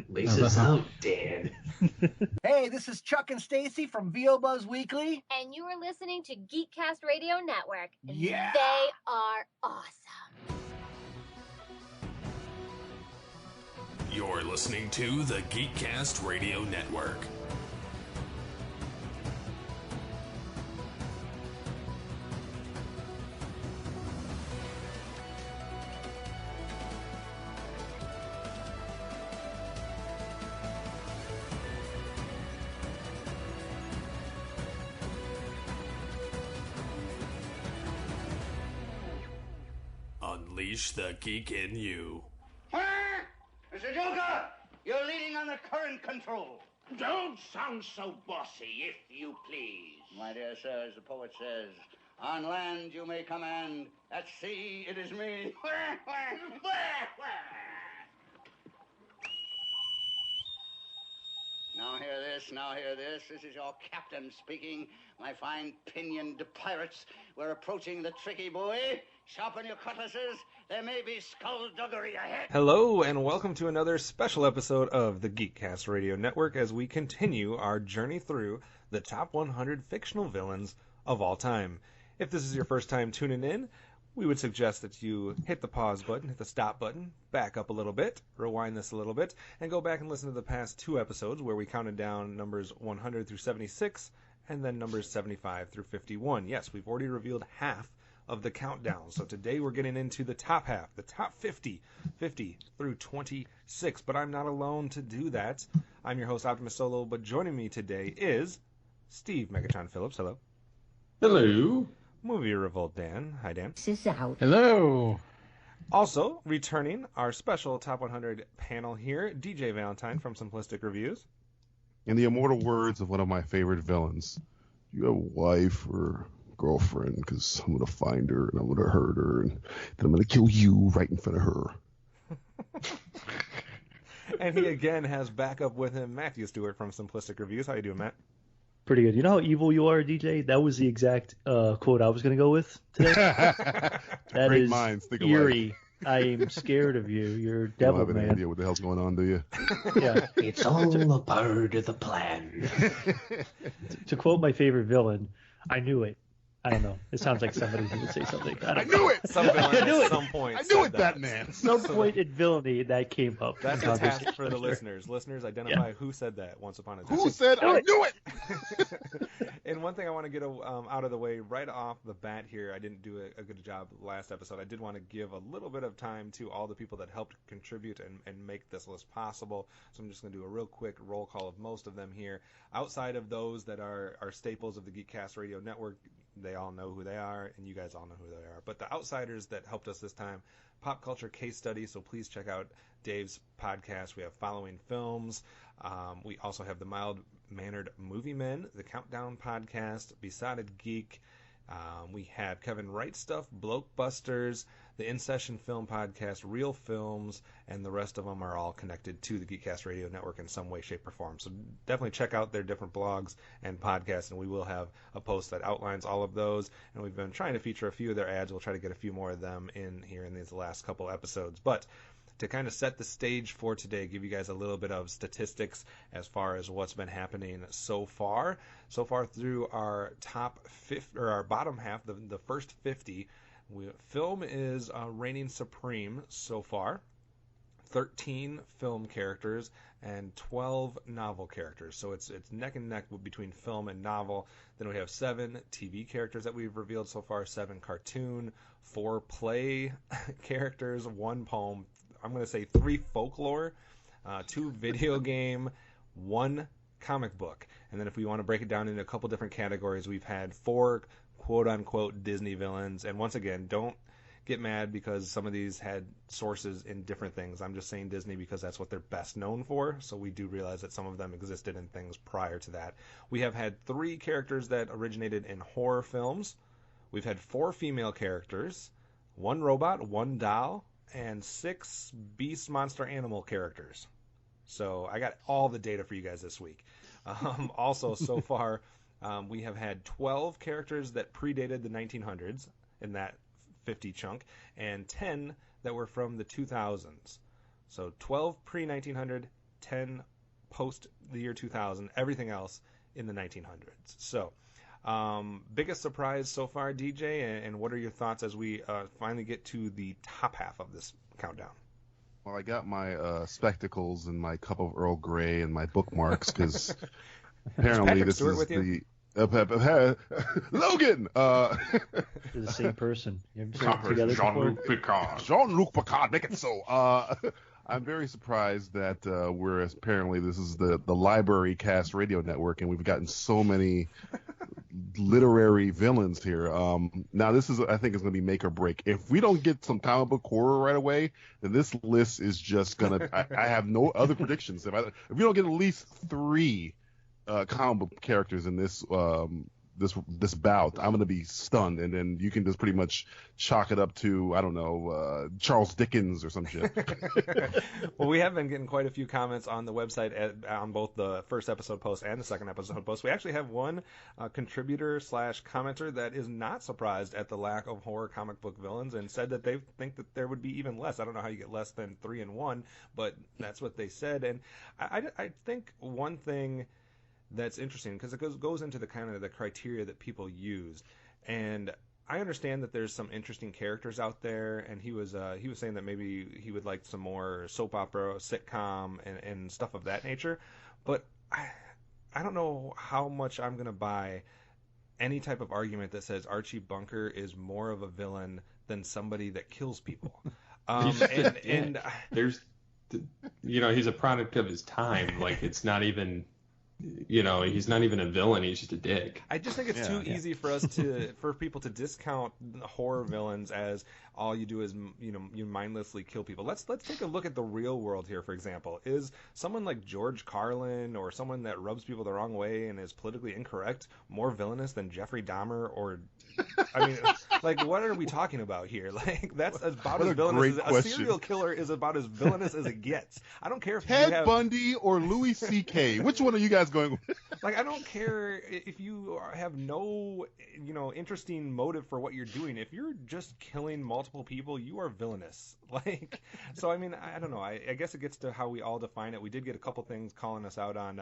Lace us out, Dan. Hey, this is Chuck and Stacy from VO Buzz Weekly. And you are listening to GeekCast Radio Network. And Yeah! They are awesome. You're listening to the GeekCast Radio Network. Unleash the geek in you. Mr. Joker, you're leading on the current control. Don't sound so bossy, if you please. My dear sir, as the poet says, on land you may command, at sea it is me. Now hear this, now hear this. This is your captain speaking. My fine pinioned pirates, we're approaching the tricky buoy. Sharpen your cutlasses. There may be skullduggery ahead. Hello, and welcome to another special episode of the GeekCast Radio Network as we continue our journey through the top 100 fictional villains of all time. If this is your first time tuning in, we would suggest that you hit the pause button, hit the stop button, back up a little bit, rewind this a little bit, and go back and listen to the past two episodes where we counted down numbers 100 through 76 and then numbers 75 through 51. Yes, we've already revealed half of the countdown. So today we're getting into the top half, the top 50 through 26. But I'm not alone to do that. I'm your host, OptimusSolo, but joining me today is Steve Megatron Phillips. Hello. Hello. MovieRevolt Dan. Hi, Dan. Sis out. Hello. Also, returning our special Top 100 panel here, DJ Valentine from Simplistic Reviews. In the immortal words of one of my favorite villains, you have a wife or girlfriend, because I'm going to find her and I'm going to hurt her and then I'm going to kill you right in front of her. And he again has backup with him, Matthew Stewart from Simplistic Reviews. How you doing, Matt? Pretty good. You know how evil you are, DJ? That was the exact quote I was going to go with today. That Great is minds think eerie. alike. I am scared of you. You're a You devil, don't have any man. idea what the hell's going on, do you? Yeah. It's all a part of the plan. To quote my favorite villain, I knew it. I don't know. It sounds like somebody who would say something. I knew it! Some villain I knew at it. some point I knew said it, Batman! At some point in villainy, that came up. That's in a task conversation. for the listeners. Listeners, identify who said that once upon a time. Who said I knew it? And one thing I want to get out of the way right off the bat here, I didn't do a good job last episode. I did want to give a little bit of time to all the people that helped contribute and make this list possible. So I'm just going to do a real quick roll call of most of them here. Outside of those that are staples of the GeekCast Radio Network, they all know who they are, and you guys all know who they are. But the outsiders that helped us this time, Pop Culture Case Study, so please check out Dave's podcast. We have Following Films. We also have the Mild-Mannered Movie Men, the Countdown Podcast, Besotted Geek. We have Kevin Wright Stuff, Blokebusters, the In Session Film Podcast, Real Films, and the rest of them are all connected to the GeekCast Radio Network in some way, shape, or form. So definitely check out their different blogs and podcasts, and we will have a post that outlines all of those. And we've been trying to feature a few of their ads. We'll try to get a few more of them in here in these last couple episodes. But to kind of set the stage for today, give you guys a little bit of statistics as far as what's been happening so far. So far through our top 50, or our bottom half, the first 50, film is reigning supreme so far. 13 film characters and 12 novel characters. So it's neck and neck between film and novel. Then we have 7 TV characters that we've revealed so far, 7 cartoon, 4 play characters, 1 poem, I'm going to say 3 folklore, 2 video game, 1 comic book. And then if we want to break it down into a couple different categories, we've had 4 quote-unquote Disney villains. And once again, don't get mad because some of these had sources in different things. I'm just saying Disney because that's what they're best known for. So we do realize that some of them existed in things prior to that. We have had 3 characters that originated in horror films. We've had 4 female characters, 1 robot, 1 doll, and 6 beast monster animal characters. So I got all the data for you guys this week. Also, so far, we have had 12 characters that predated the 1900s in that 50 chunk, and 10 that were from the 2000s. So 12 pre-1900, 10 post the year 2000, everything else in the 1900s. So, biggest surprise so far, DJ, and what are your thoughts as we finally get to the top half of this countdown? Well, I got my spectacles and my cup of Earl Grey and my bookmarks because apparently this Stewart is with the Logan. They're the same person. You haven't seen them together Jean-Luc Picard. Jean-Luc Picard, make it so. I'm very surprised that we're apparently this is the Library Cast Radio Network, and we've gotten so many literary villains here. Now this is, I think, is going to be make or break. If we don't get some comic book horror right away, then this list is just gonna. I have no other predictions. If we don't get at least 3 comic book characters in this this bout, I'm going to be stunned, and then you can just pretty much chalk it up to, I don't know, Charles Dickens or some shit. Well, we have been getting quite a few comments on the website on both the first episode post and the second episode post. We actually have one contributor/commenter that is not surprised at the lack of horror comic book villains and said that they think that there would be even less. I don't know how you get less than 3 in 1, but that's what they said. And I think one thing that's interesting, because it goes into the kind of the criteria that people use, and I understand that there's some interesting characters out there, and he was saying that maybe he would like some more soap opera, sitcom, and stuff of that nature, but I don't know how much I'm gonna buy any type of argument that says Archie Bunker is more of a villain than somebody that kills people. And there's, he's a product of his time. Like, it's not even. He's not even a villain. He's just a dick. I just think it's too easy for us for people to discount horror villains as all you do is, you mindlessly kill people. Let's take a look at the real world here, for example. Is someone like George Carlin or someone that rubs people the wrong way and is politically incorrect more villainous than Jeffrey Dahmer? Or, I mean, like, what are we talking about here? Like, that's about as villainous as a serial killer is about as villainous as it gets. I don't care if Ted Bundy or Louis C.K. Which one are you guys going with? Like, I don't care if you have no, interesting motive for what you're doing. If you're just killing multiple people, you are villainous. Like, so I mean, I don't know. I guess it gets to how we all define it. We did get a couple things calling us out on,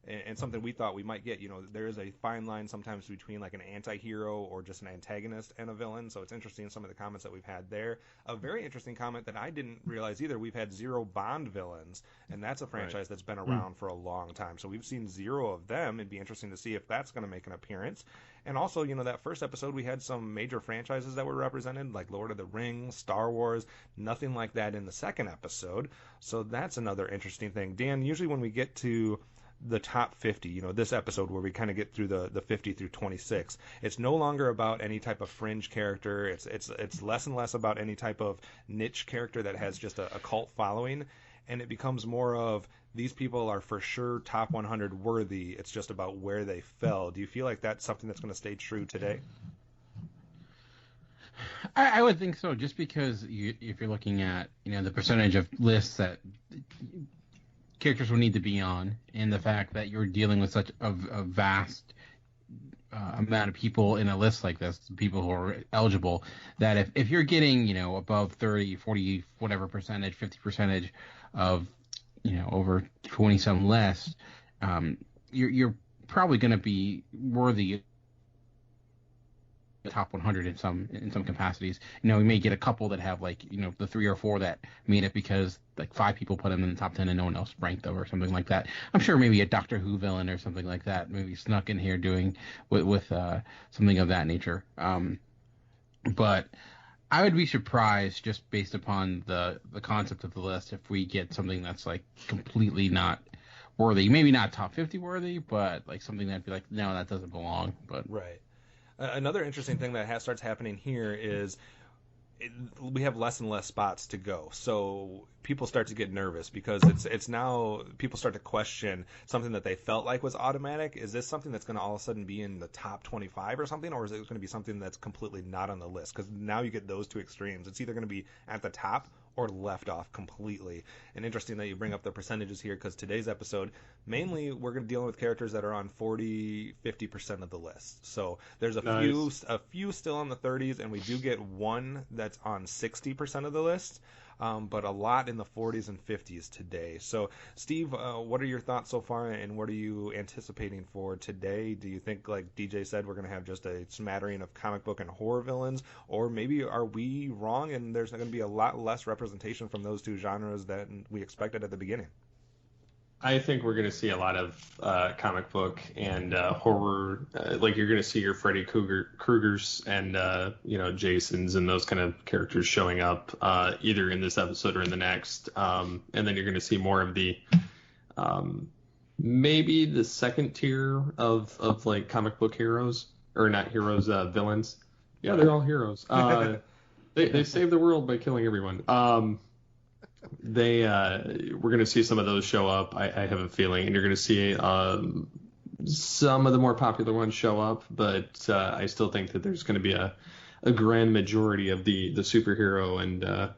and something we thought we might get. There is a fine line sometimes between like an anti-hero or just an antagonist and a villain. So it's interesting some of the comments that we've had there. A very interesting comment that I didn't realize either. We've had 0 Bond villains, and that's a franchise that's been around for a long time. So we've seen 0 of them. It'd be interesting to see if that's going to make an appearance. And also, that first episode we had some major franchises that were represented, like Lord of the Rings, Star Wars. Nothing like that in the second episode. So that's another interesting thing. Dan, usually when we get to the top 50, this episode where we kind of get through the 50 through 26, it's no longer about any type of fringe character. It's less and less about any type of niche character that has just a cult following, and it becomes more of these people are for sure top 100 worthy. It's just about where they fell. Do you feel like that's something that's going to stay true today? I would think so, just because if you're looking at the percentage of lists that characters will need to be on, and the fact that you're dealing with such a vast amount of people in a list like this, people who are eligible, that if you're getting above 30, 40, whatever percentage, 50% of over 20 some less, you're probably going to be worthy the top 100 in some capacities. We may get a couple that have the 3 or 4 that made it because 5 people put them in the top 10 and no one else ranked them or something like that. I'm sure maybe a Doctor Who villain or something like that maybe snuck in here doing with something of that nature. But I would be surprised, just based upon the concept of the list, if we get something that's completely not worthy. Maybe not top 50 worthy, but something that'd be no, that doesn't belong. But right. Another interesting thing that starts happening here is we have less and less spots to go. So people start to get nervous because it's now people start to question something that they felt like was automatic. Is this something that's going to all of a sudden be in the top 25 or something, or is it going to be something that's completely not on the list? Because now you get those two extremes. It's either going to be at the top or left off completely. And interesting that you bring up the percentages here, because today's episode, mainly we're going to deal with characters that are on 40-50% of the list. So there's a few still on the 30s, and we do get one that's on 60% of the list. but a lot in the 40s and 50s today. So, Steve, what are your thoughts so far, and what are you anticipating for today? Do you think, like DJ said, we're going to have just a smattering of comic book and horror villains, or maybe are we wrong and there's going to be a lot less representation from those two genres than we expected at the beginning? I think we're going to see a lot of comic book and horror. Like you're going to see your Freddy Kruegers and Jasons and those kind of characters showing up either in this episode or in the next. And then you're going to see more of the maybe the second tier of like comic book heroes, or not heroes, villains. Yeah, they're all heroes. They save the world by killing everyone. We're going to see some of those show up, I have a feeling, and you're going to see some of the more popular ones show up, but I still think that there's going to be a grand majority of the superhero and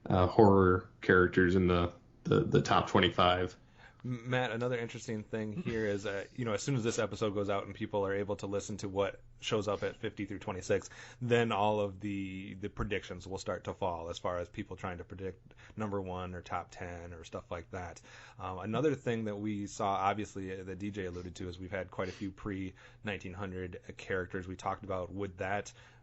horror characters in the top 25. Matt, another interesting thing here is, as soon as this episode goes out and people are able to listen to what shows up at 50 through 26, then all of the predictions will start to fall as far as people trying to predict number 1 or top 10 or stuff like that. Another thing that we saw, obviously, that DJ alluded to, is we've had quite a few pre-1900 characters. We talked about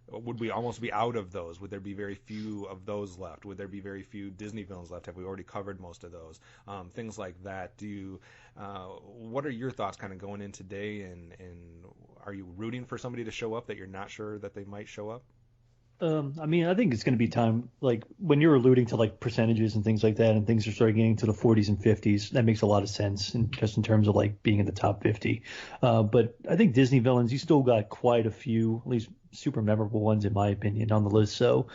would we almost be out of those? Would there be very few of those left? Would there be very few Disney villains left? Have we already covered most of those? Things like that. What are your thoughts kind of going in today, and are you rooting for somebody to show up that you're not sure that they might show up? I think it's going to be time, like when you're alluding to like percentages and things like that, and things are starting getting to the 40s and 50s, that makes a lot of sense, and just in terms of like being in the top 50. But I think Disney villains, you still got quite a few, at least super memorable ones in my opinion, on the list. So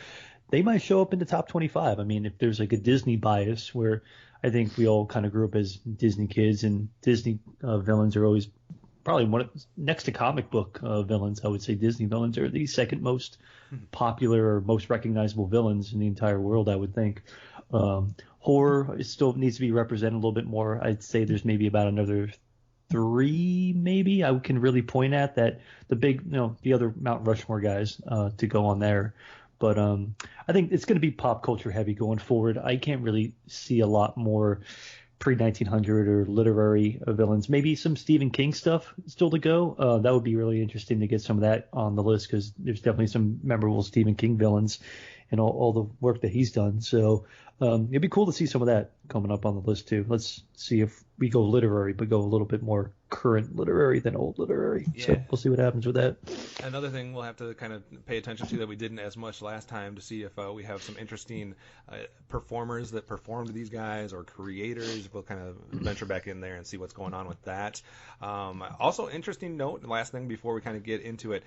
they might show up in the top 25. I mean, if there's like a Disney bias, where I think we all kind of grew up as Disney kids, and Disney villains are always probably next to comic book villains. I would say Disney villains are the second most popular or most recognizable villains in the entire world, I would think. Horror still needs to be represented a little bit more. I'd say there's maybe about another 3 maybe I can really point at, that the big, the other Mount Rushmore guys to go on there. But I think it's going to be pop culture heavy going forward. I can't really see a lot more pre-1900 or literary villains. Maybe some Stephen King stuff still to go. That would be really interesting to get some of that on the list, because there's definitely some memorable Stephen King villains and all the work that he's done. So it'd be cool to see some of that coming up on the list too. Let's see if we go literary, but go a little bit more current literary than old literary. Yeah. So we'll see what happens with that. Another thing we'll have to kind of pay attention to that we didn't as much last time, to see if we have some interesting performers that performed these guys, or creators. We'll kind of venture back in there and see what's going on with that. Also, interesting note, last thing before we kind of get into it,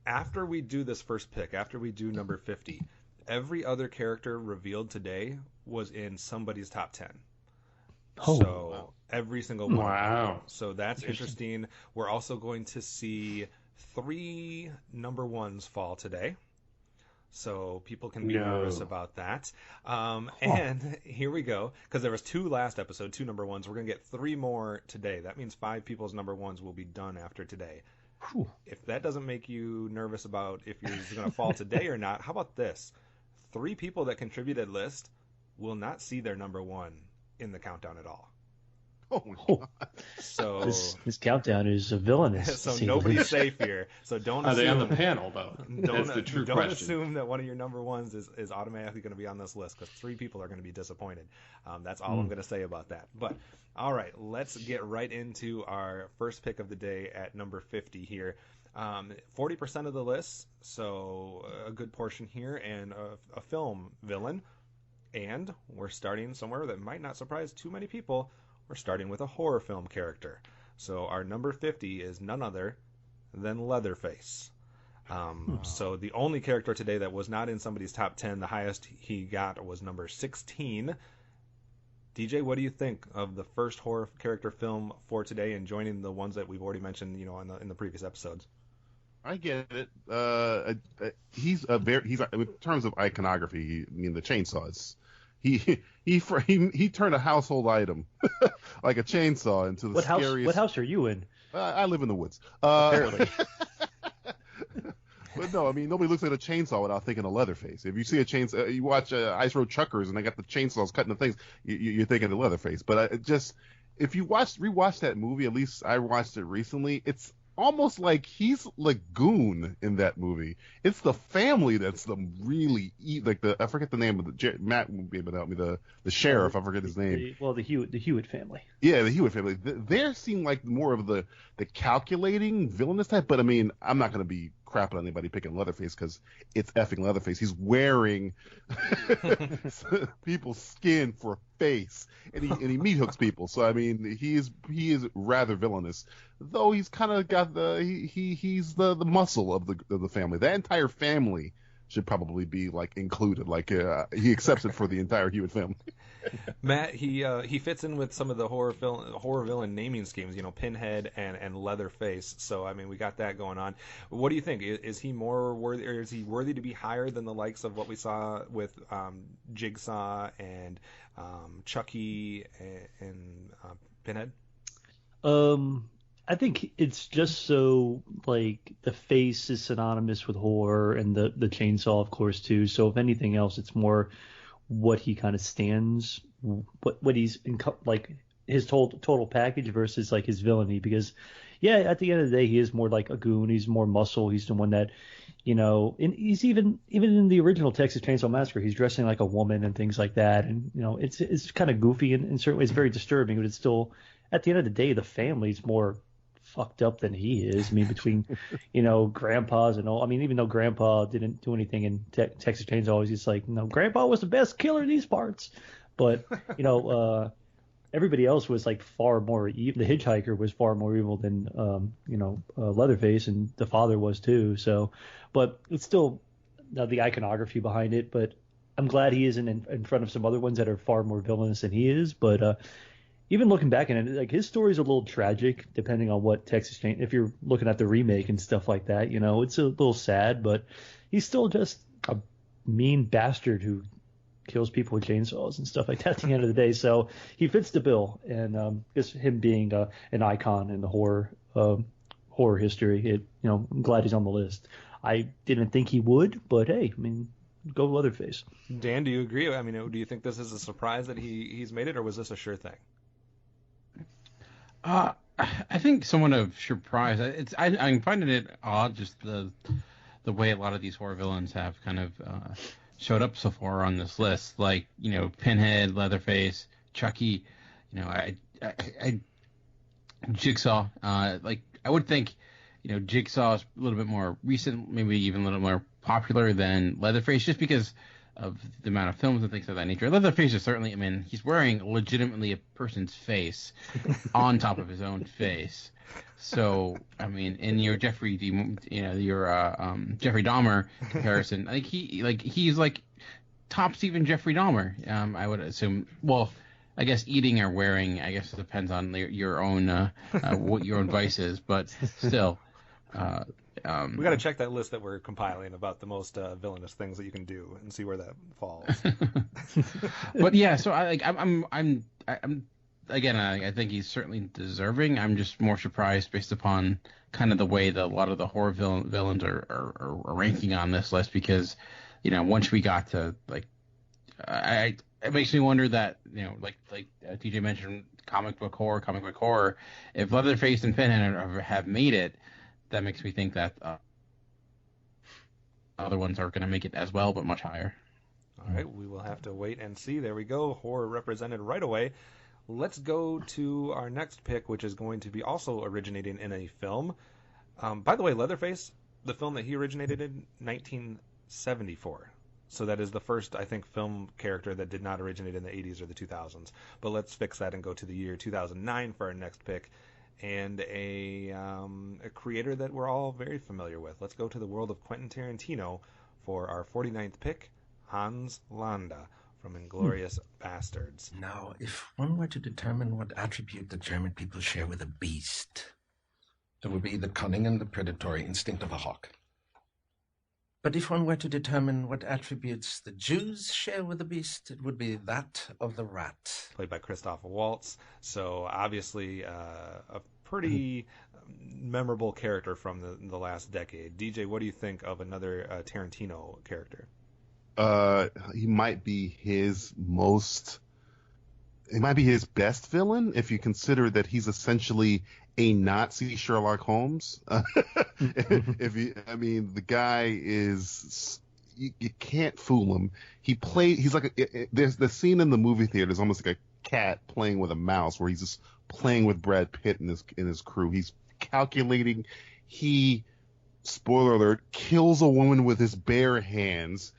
after we do this first pick, after we do number 50, every other character revealed today was in somebody's top 10. Oh, so wow. Every single one. Wow. So that's interesting. We're also going to see 3 number 1s fall today. So people can be nervous about that. And here we go, because there was 2 last episode, 2 number 1s. We're going to get 3 more today. That means 5 people's number 1s will be done after today. Whew. If that doesn't make you nervous about if you're going to fall today or not, how about this? 3 people that contributed list will not see their number 1 in the countdown at all. Oh my God. So this countdown is villainous. So nobody's safe here. So don't assume. Are they on the panel though? That's the true question. Don't assume that one of your number 1s is automatically going to be on this list, because 3 people are going to be disappointed. That's all I'm going to say about that. But all right, let's get right into our first pick of the day at number 50 here. 40% of the list, so a good portion here, and a film villain. And we're starting somewhere that might not surprise too many people. We're starting with a horror film character. So our number 50 is none other than Leatherface. So the only character today that was not in somebody's top 10, the highest he got was number 16. DJ, what do you think of the first horror character film for today, and joining the ones that we've already mentioned, in the previous episodes? I get it. He's in terms of iconography. The chainsaws. He turned a household item like a chainsaw into the scariest. What house are you in? I live in the woods. Apparently. But no, I mean, nobody looks at a chainsaw without thinking of Leatherface. If you see a chainsaw, you watch Ice Road Chuckers and they got the chainsaws cutting the things, you're thinking of Leatherface. But if you rewatch that movie, at least I watched it recently, it's almost like he's like goon in that movie. It's the family that's the really I forget the name of Matt will be able to help me, the sheriff, I forget his name. The Hewitt family. Yeah, the Hewitt family. They seem like more of the calculating villainous type, but I mean, I'm not going to be crapping on anybody picking Leatherface because it's effing Leatherface. He's wearing people's skin for a face, and he meat hooks people. So I mean, he is rather villainous, though he's kind of got he's the muscle of the family. That entire family should probably be like included. Like he accepts it for the entire Hewitt family. Matt, he fits in with some of the horror villain naming schemes, Pinhead and Leatherface. So I mean, we got that going on. What do you think? Is he more worthy, or is he worthy to be higher than the likes of what we saw with Jigsaw and Chucky and Pinhead? I think it's just so like the face is synonymous with horror, and the chainsaw, of course, too. So if anything else, it's more what he kind of stands, what he's like his total package versus like his villainy. Because at the end of the day, he is more like a goon. He's more muscle. He's the one that, and he's even in the original Texas Chainsaw Massacre, he's dressing like a woman and things like that. And it's kind of goofy in certain ways, very disturbing. But it's still, at the end of the day, the family's more fucked up than he is. I mean, between grandpas and all. I mean, even though grandpa didn't do anything in Texas Chainsaw, he's just like, no, grandpa was the best killer in these parts. But everybody else was like far more evil. The hitchhiker was far more evil than Leatherface, and the father was too. So, but it's still the iconography behind it. But I'm glad he isn't in front of some other ones that are far more villainous than he is. But even looking back at it, like his story's a little tragic, depending on what Texas Chainsaw. If you're looking at the remake and stuff like that, it's a little sad, but he's still just a mean bastard who kills people with chainsaws and stuff like that at the end of the day. So he fits the bill, and just him being an icon in the horror history. I'm glad he's on the list. I didn't think he would, but hey, I mean, go Leatherface. Dan, do you agree? I mean, do you think this is a surprise that he's made it, or was this a sure thing? I think somewhat of surprise. I'm finding it odd, just the way a lot of these horror villains have kind of showed up so far on this list. Like, Pinhead, Leatherface, Chucky, Jigsaw. Like, I would think, Jigsaw is a little bit more recent, maybe even a little more popular than Leatherface, just because of the amount of films and things of that nature. Leatherface is certainly, I mean, he's wearing legitimately a person's face on top of his own face. So, I mean, in your Jeffrey Dahmer comparison, he's like tops even Jeffrey Dahmer. I would assume. Well, I guess eating or wearing, I guess it depends on your own what your own vice is, but still. We got to check that list that we're compiling about the most villainous things that you can do and see where that falls. But yeah, so I'm again, I think he's certainly deserving. I'm just more surprised based upon kind of the way that a lot of the horror villains are ranking on this list, because once we got to like, it makes me wonder that like TJ mentioned, comic book horror. If Leatherface and Pinhead have made it, that makes me think that other ones are going to make it as well, but much higher. All right, we will have to wait and see. There we go. Horror represented right away. Let's go to our next pick, which is going to be also originating in a film. By the way, Leatherface, the film that he originated in 1974. So that is the first, I think, film character that did not originate in the 80s or the 2000s. But let's fix that and go to the year 2009 for our next pick. And a creator that we're all very familiar with. Let's go to the world of Quentin Tarantino for our 49th pick, Hans Landa from Inglourious Bastards. Now, if one were to determine what attribute the German people share with a beast, it would be the cunning and the predatory instinct of a hawk. But if one were to determine what attributes the Jews share with the beast, it would be that of the rat. Played by Christoph Waltz. So obviously a pretty memorable character from the last decade. DJ, what do you think of another Tarantino character? He might be his best villain if you consider that he's essentially a Nazi Sherlock Holmes. The guy is, you can't fool him. He's like there's the scene in the movie theater is almost like a cat playing with a mouse, where he's just playing with Brad Pitt and his crew. He's calculating. He, spoiler alert, kills a woman with his bare hands.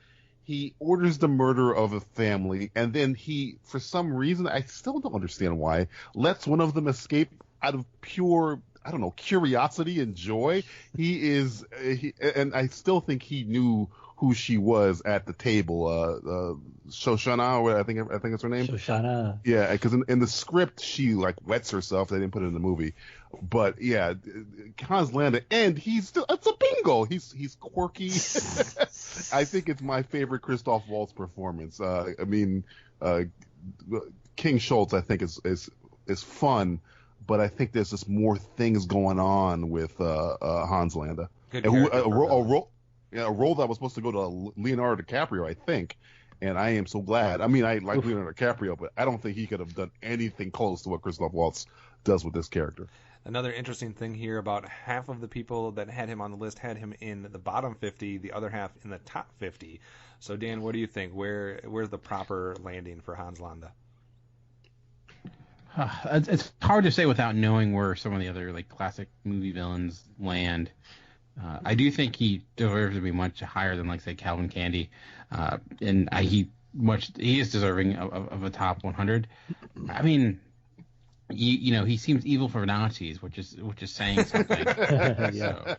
He orders the murder of a family, and then he, for some reason, I still don't understand why, lets one of them escape out of pure, I don't know, curiosity and joy. And I still think he knew who she was at the table. Shoshana, or I think it's her name. Shoshana. Yeah, because in the script she like wets herself. They didn't put it in the movie, but yeah, Hans Landa, and it's a bingo. He's quirky. I think it's my favorite Christoph Waltz performance. King Schultz, I think is fun, but I think there's just more things going on with Hans Landa. A role that was supposed to go to Leonardo DiCaprio, I think, and I am so glad. I like Leonardo DiCaprio, but I don't think he could have done anything close to what Christoph Waltz does with this character. Another interesting thing here, about half of the people that had him on the list had him in the bottom 50, the other half in the top 50. So, Dan, what do you think? Where's the proper landing for Hans Landa? It's hard to say without knowing where some of the other classic movie villains land. I do think he deserves to be much higher than, say, Calvin Candy, and he is deserving of a top 100. He seems evil for Nazis, which is saying something. Yeah.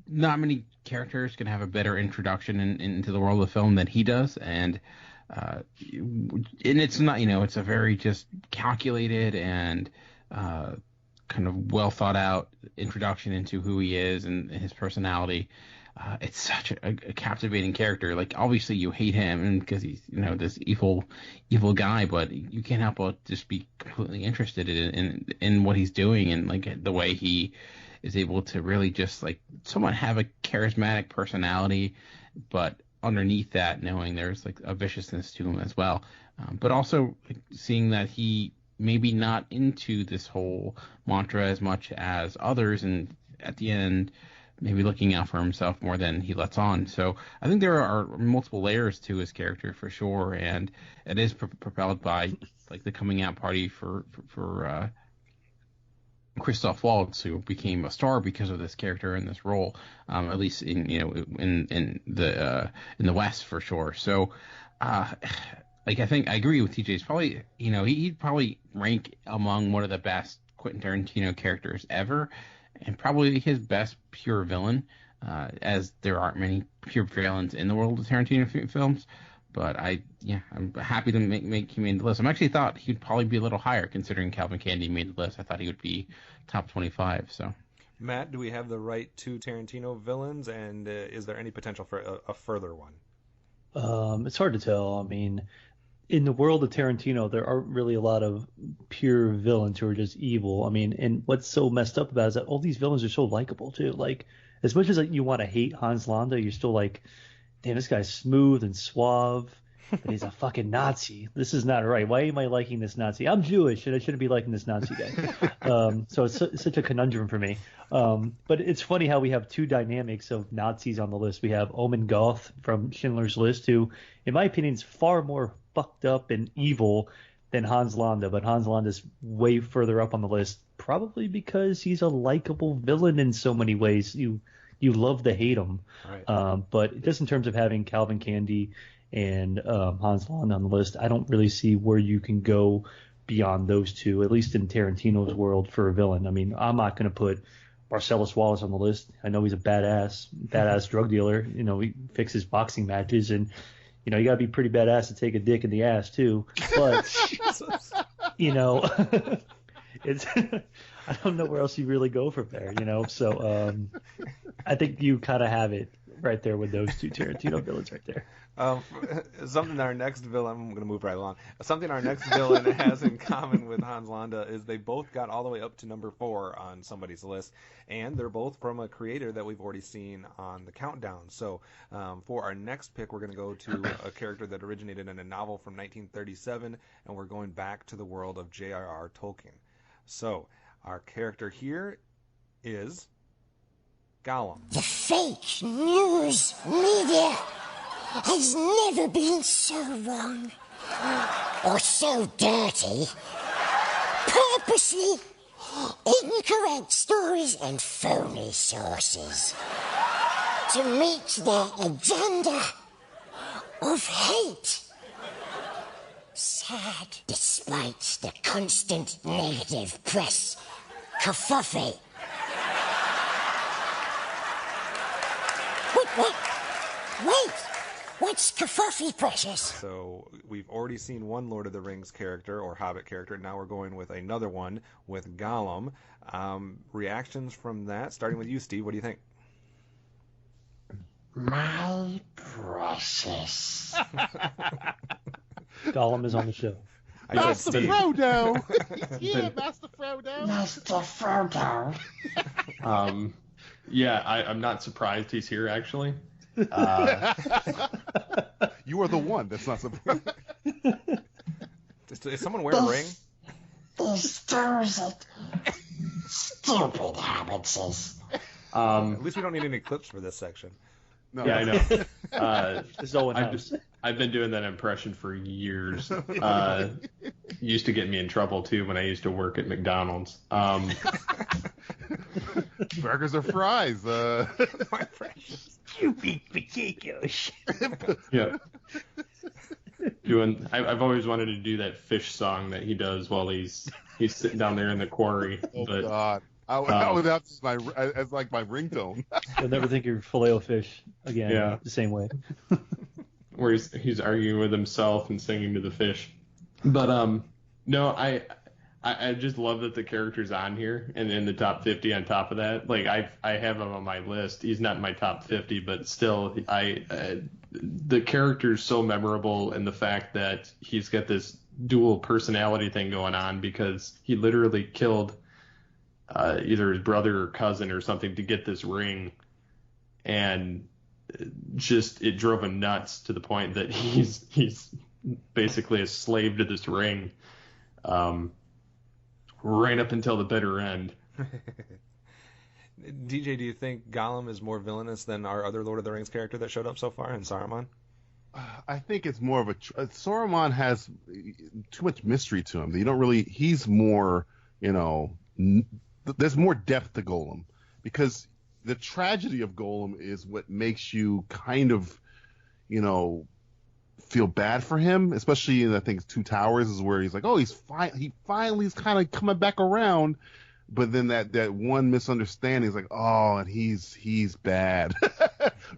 Not many characters can have a better introduction into the world of film than he does, and it's not, it's a very just calculated and kind of well thought out introduction into who he is and his personality. It's such a captivating character. Obviously you hate him because he's this evil guy, but you can't help but just be completely interested in what he's doing, and the way he is able to really just somewhat have a charismatic personality, but underneath that knowing there's a viciousness to him as well, but also seeing that he maybe not into this whole mantra as much as others, and at the end maybe looking out for himself more than he lets on. So I think there are multiple layers to his character for sure, and it is propelled by the coming out party for Christoph Waltz, who became a star because of this character and this role, at least in the West for sure. So I think I agree with TJ. It's probably, he'd probably rank among one of the best Quentin Tarantino characters ever, and probably his best pure villain, as there aren't many pure villains in the world of Tarantino films. But I'm happy to make him in the list. I actually thought he'd probably be a little higher, considering Calvin Candy made the list. I thought he would be top 25. So, Matt, do we have the right two Tarantino villains, and is there any potential for a further one? It's hard to tell. In the world of Tarantino, there aren't really a lot of pure villains who are just evil. And what's so messed up about it is that all these villains are so likable too. As much as you want to hate Hans Landa, you're still damn, this guy's smooth and suave, but he's a fucking Nazi. This is not right. Why am I liking this Nazi? I'm Jewish, and I shouldn't be liking this Nazi guy. So it's such a conundrum for me. But it's funny how we have two dynamics of Nazis on the list. We have Omen Goth from Schindler's List, who, in my opinion, is far more fucked up and evil than Hans Landa. But Hans Landa's way further up on the list, probably because he's a likable villain in so many ways. You love to hate him. Right. But just in terms of having Calvin Candy and Hans Landa on the list, I don't really see where you can go beyond those two, at least in Tarantino's world, for a villain. I'm not going to put Marcellus Wallace on the list. I know he's a badass drug dealer. He fixes boxing matches, and you got to be pretty badass to take a dick in the ass too. But it's I don't know where else you really go from there. So I think you kind of have it right there with those two Tarantino villains right there. Something our next villain, I'm going to move right along. Something our next villain has in common with Hans Landa is they both got all the way up to number 4 on somebody's list, and they're both from a creator that we've already seen on the countdown. So for our next pick, we're going to go to a character that originated in a novel from 1937, and we're going back to the world of J.R.R. Tolkien. So our character here is Gollum. The fake news media has never been so wrong or so dirty. Purposely incorrect stories and phony sources to meet their agenda of hate. Sad, despite the constant negative press kerfuffle. Wait! What's kerfuffle, Precious? So we've already seen one Lord of the Rings character or Hobbit character. Now we're going with another one with Gollum. Reactions from that, starting with you, Steve. What do you think? My precious. Gollum is on the show. Master Frodo! He's here, Master Frodo! Master Frodo! Yeah, I'm not surprised he's here, actually. You are the one that's not surprised. Is someone wearing a ring? These stars are stupid habits. At least we don't need any clips for this section. No. Yeah, I know. This is Owen House. I've been doing that impression for years. Used to get me in trouble, too, when I used to work at McDonald's. Burgers or fries? My precious. Stupid potatoes. Yeah. I've always wanted to do that fish song that he does while he's sitting down there in the quarry. Oh, but, God. I would have as like my ringtone. You'll never think of Filet-O-Fish again the same way. Where he's arguing with himself and singing to the fish. But no, I just love that the character's on here and in the top 50 on top of that. Like I have him on my list. He's not in my top 50, but still the character's so memorable in the fact that he's got this dual personality thing going on because he literally killed either his brother or cousin or something to get this ring, and just it drove him nuts to the point that he's basically a slave to this ring, right up until the bitter end. DJ, do you think Gollum is more villainous than our other Lord of the Rings character that showed up so far in Saruman? I think it's more of Saruman has too much mystery to him. You don't really. He's more, there's more depth to Gollum because the tragedy of Gollum is what makes you kind of, feel bad for him, especially in I think Two Towers is where he's like, oh, he finally is kind of coming back around, but then that one misunderstanding is like, oh, and he's bad.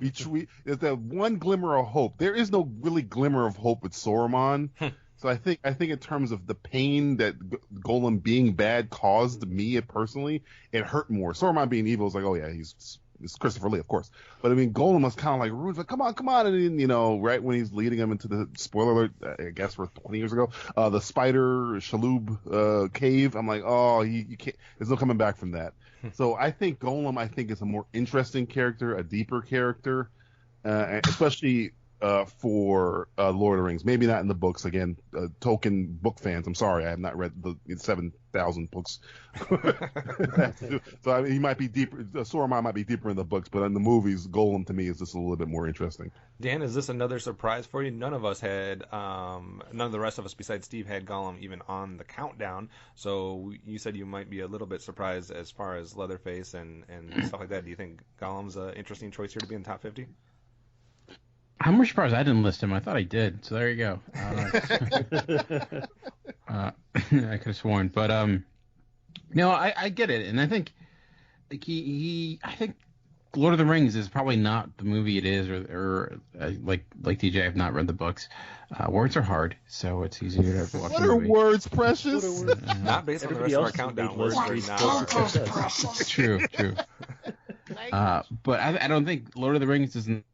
There's that one glimmer of hope. There is no really glimmer of hope with Saruman. So I think in terms of the pain that Gollum being bad caused me personally, it hurt more. Saruman being evil is like, oh yeah, it's Christopher Lee, of course. But I mean, Gollum was kind of like, Rune's like, come on, and then, right when he's leading him into the spoiler alert, I guess for 20 years ago, the spider Shalhoub cave. I'm like, oh, you can't. There's no coming back from that. So I think Gollum, is a more interesting character, a deeper character, especially. For Lord of the Rings, maybe not in the books. Again, Tolkien book fans, I'm sorry, I have not read the 7,000 books. So he might be deeper. Saruman might be deeper in the books, but in the movies, Gollum to me is just a little bit more interesting. Dan, is this another surprise for you? None of us had, none of the rest of us besides Steve had Gollum even on the countdown. So you said you might be a little bit surprised as far as Leatherface and stuff like that. Do you think Gollum's an interesting choice here to be in the top 50? I'm more surprised I didn't list him. I thought I did. So there you go. I could have sworn, but no, I get it, and I think like I think Lord of the Rings is probably not the movie it is, or like DJ, I've not read the books. Words are hard, so it's easier to watch. What are words, Precious? Not based on the rest of our countdown. Words are not. True. But I don't think Lord of the Rings isn't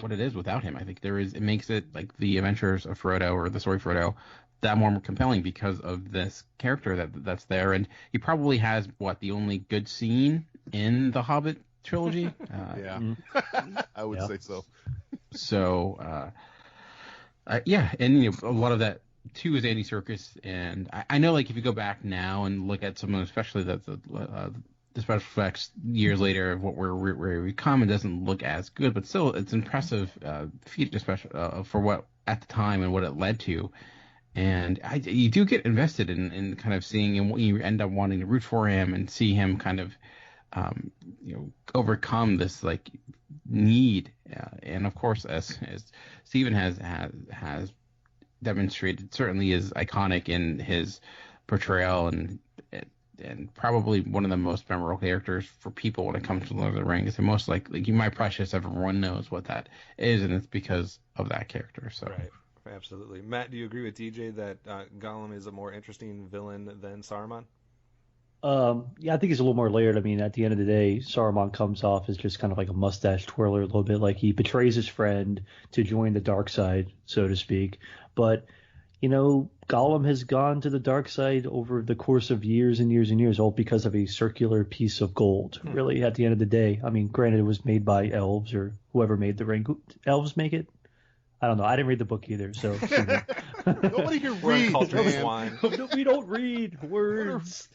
what it is without him. I think it makes it like the Adventures of Frodo or the story of Frodo that more compelling because of this character that's there, and he probably has the only good scene in the Hobbit trilogy. Yeah, I would say so. So, yeah, and a lot of that too is Andy Serkis, and I know if you go back now and look at some of, especially the special effects years later of where we come, it doesn't look as good, but still it's impressive feat, especially for what at the time and what it led to. And you do get invested in kind of seeing him. You end up wanting to root for him and see him kind of, overcome this need. And of course, as Steven has demonstrated, certainly is iconic in his portrayal and probably one of the most memorable characters for people when it comes to Lord of the Rings. The most like My Precious, everyone knows what that is, and it's because of that character. So. Right. Absolutely. Matt, do you agree with DJ that Gollum is a more interesting villain than Saruman? Yeah, I think he's a little more layered. I mean, at the end of the day, Saruman comes off as just kind of like a mustache twirler a little bit, like he betrays his friend to join the dark side, so to speak. But, Gollum has gone to the dark side over the course of years and years and years, all because of a circular piece of gold. Really, at the end of the day, I mean, granted, it was made by elves or whoever made the ring. Elves make it? I don't know. I didn't read the book either, so. Nobody can read, man. We don't read words.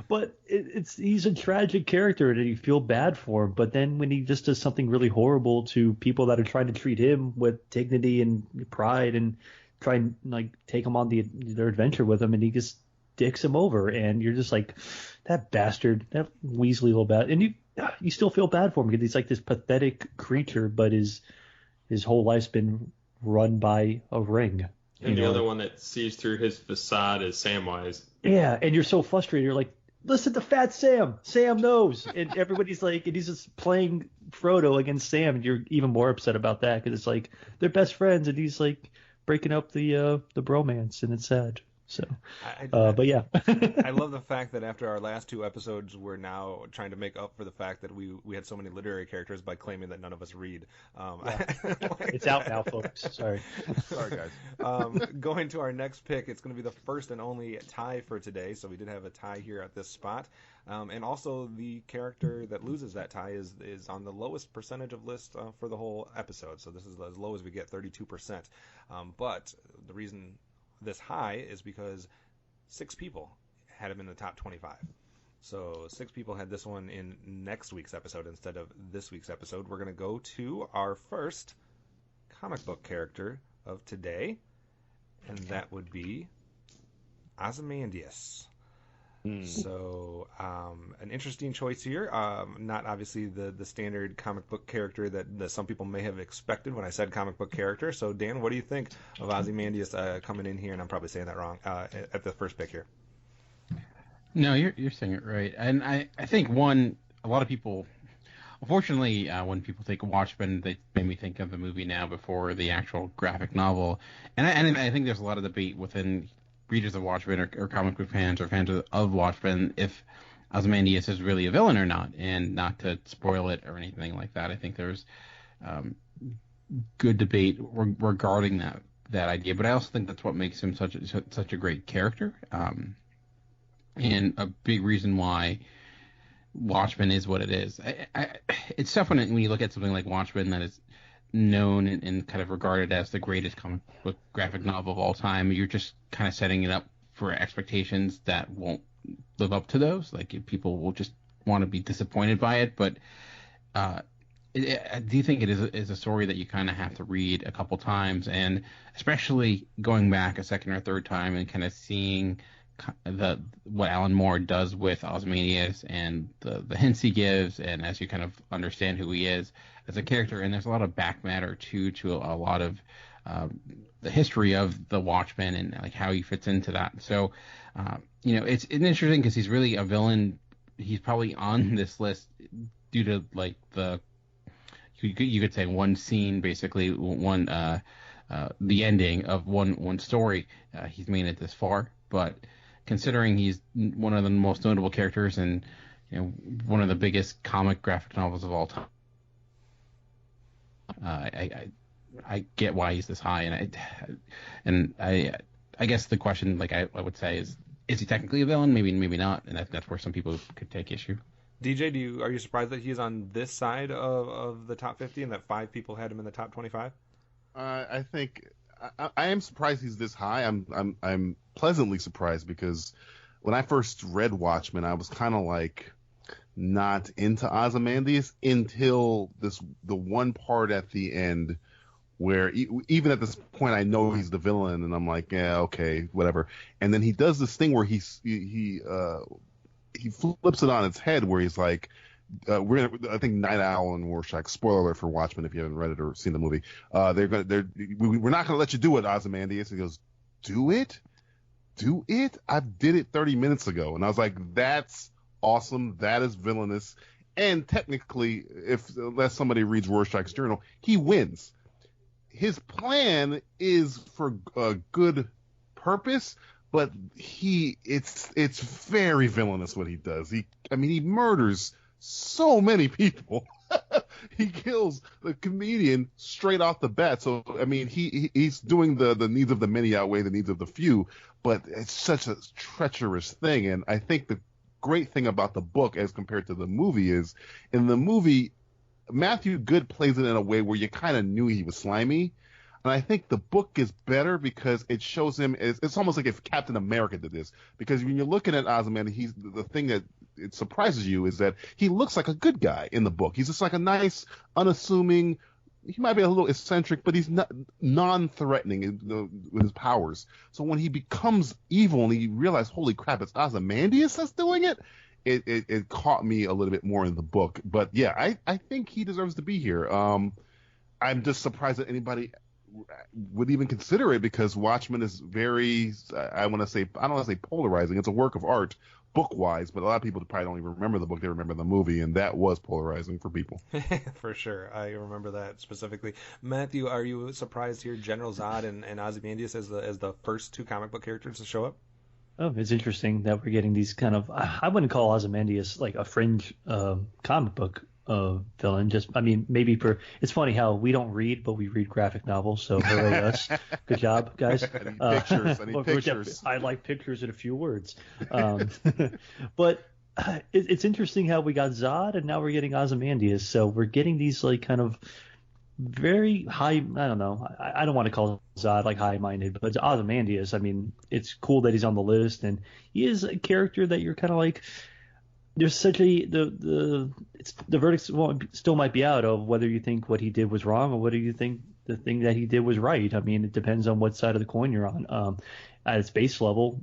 But he's a tragic character, and you feel bad for him. But then when he just does something really horrible to people that are trying to treat him with dignity and pride and try and take him on their adventure with him, and he just dicks him over, and you're just like, that bastard, that Weasley little bastard, and you still feel bad for him because he's like this pathetic creature, but his whole life's been run by a ring. And the other one that sees through his facade is Samwise. Yeah, and you're so frustrated. You're like, listen to Fat Sam. Sam knows. And everybody's like, and he's just playing Frodo against Sam, and you're even more upset about that because it's like they're best friends, and he's like breaking up the bromance, and it's sad. So, but yeah. I love the fact that after our last two episodes, we're now trying to make up for the fact that we had so many literary characters by claiming that none of us read. It's out now, folks. Sorry, guys. Going to our next pick, it's going to be the first and only tie for today. So we did have a tie here at this spot. And also the character that loses that tie is on the lowest percentage of list for the whole episode. So this is as low as we get, 32%. But the reason this high is because 6 people had him in the top 25. So 6 people had this one in next week's episode instead of this week's episode. We're going to go to our first comic book character of today, and that would be Ozymandias. So an interesting choice here. Not obviously the standard comic book character that some people may have expected when I said comic book character. So Dan, what do you think of Ozymandias coming in here? And I'm probably saying that wrong at the first pick here. No, you're saying it right. And I think a lot of people, unfortunately, when people think of Watchmen, they made me think of the movie now before the actual graphic novel. And I think there's a lot of debate within readers of Watchmen or comic book fans or fans of Watchmen if Ozymandias is really a villain or not, and not to spoil it or anything like that. I think there's good debate regarding that idea, but I also think that's what makes him such a great character, and a big reason why Watchmen is what it is. It's tough when you look at something like Watchmen that is known and kind of regarded as the greatest comic book graphic novel of all time. You're just kind of setting it up for expectations that won't live up to those. Like, people will just want to be disappointed by it. But I do think it is a story that you kind of have to read a couple times, and especially going back a second or third time and kind of seeing what Alan Moore does with Ozymandias and the hints he gives, and as you kind of understand who he is as a character. And there's a lot of back matter too to a lot of the history of the Watchmen and like how he fits into that. So it's interesting because he's really a villain. He's probably on this list due to like you could say one scene, basically one the ending of one story. He's made it this far, but considering he's one of the most notable characters and one of the biggest comic graphic novels of all time. I get why he's this high, and I guess the question, like I would say, is he technically a villain? Maybe not, and that's where some people could take issue. DJ, are you surprised that he's on this side of the top 50 and that 5 people had him in the top 25? I think I am surprised he's this high. I'm pleasantly surprised because when I first read Watchmen, I was kind of like not into Ozymandias until the one part at the end where even at this point I know he's the villain and I'm like, yeah, okay, whatever. And then he does this thing where he flips it on its head where he's like, I think Night Owl and Rorschach, spoiler alert for Watchmen if you haven't read it or seen the movie, we're not going to let you do it, Ozymandias. He goes, do it? I did it 30 minutes ago. And I was like, that's awesome. That is villainous. And technically, unless somebody reads Rorschach's journal, he wins. His plan is for a good purpose, but it's very villainous what he does. He murders so many people. He kills the comedian straight off the bat. So he's doing the needs of the many outweigh the needs of the few, but it's such a treacherous thing. And I think the great thing about the book as compared to the movie is, in the movie, Matthew Goode plays it in a way where you kind of knew he was slimy. And I think the book is better because it shows him it's almost like if Captain America did this. Because when you're looking at Ozymandias, the thing that it surprises you is that he looks like a good guy in the book. He's just like a nice, unassuming. He might be a little eccentric, but he's not non-threatening with his powers. So when he becomes evil and he realizes, holy crap, it's Ozymandias that's doing it, it caught me a little bit more in the book. But yeah, I think he deserves to be here. I'm just surprised that anybody would even consider it because Watchmen is very, I don't want to say polarizing. It's a work of art book-wise, but a lot of people probably don't even remember the book. They remember the movie, and that was polarizing for people. For sure. I remember that specifically. Matthew, are you surprised here General Zod and Ozymandias as the first 2 comic book characters to show up? Oh, it's interesting that we're getting these kind of, I wouldn't call Ozymandias like a fringe comic book villain. Maybe it's funny how we don't read, but we read graphic novels, so hooray us. Good job, guys. I need pictures. I like pictures in a few words. But it's interesting how we got Zod and now we're getting Ozymandias, so we're getting these like kind of very high, I don't know, I don't want to call Zod like high-minded, but Ozymandias, it's cool that he's on the list, and he is a character that you're kind of like, there's such the verdict still might be out of whether you think what he did was wrong or whether you think the thing that he did was right. It depends on what side of the coin you're on. At its base level,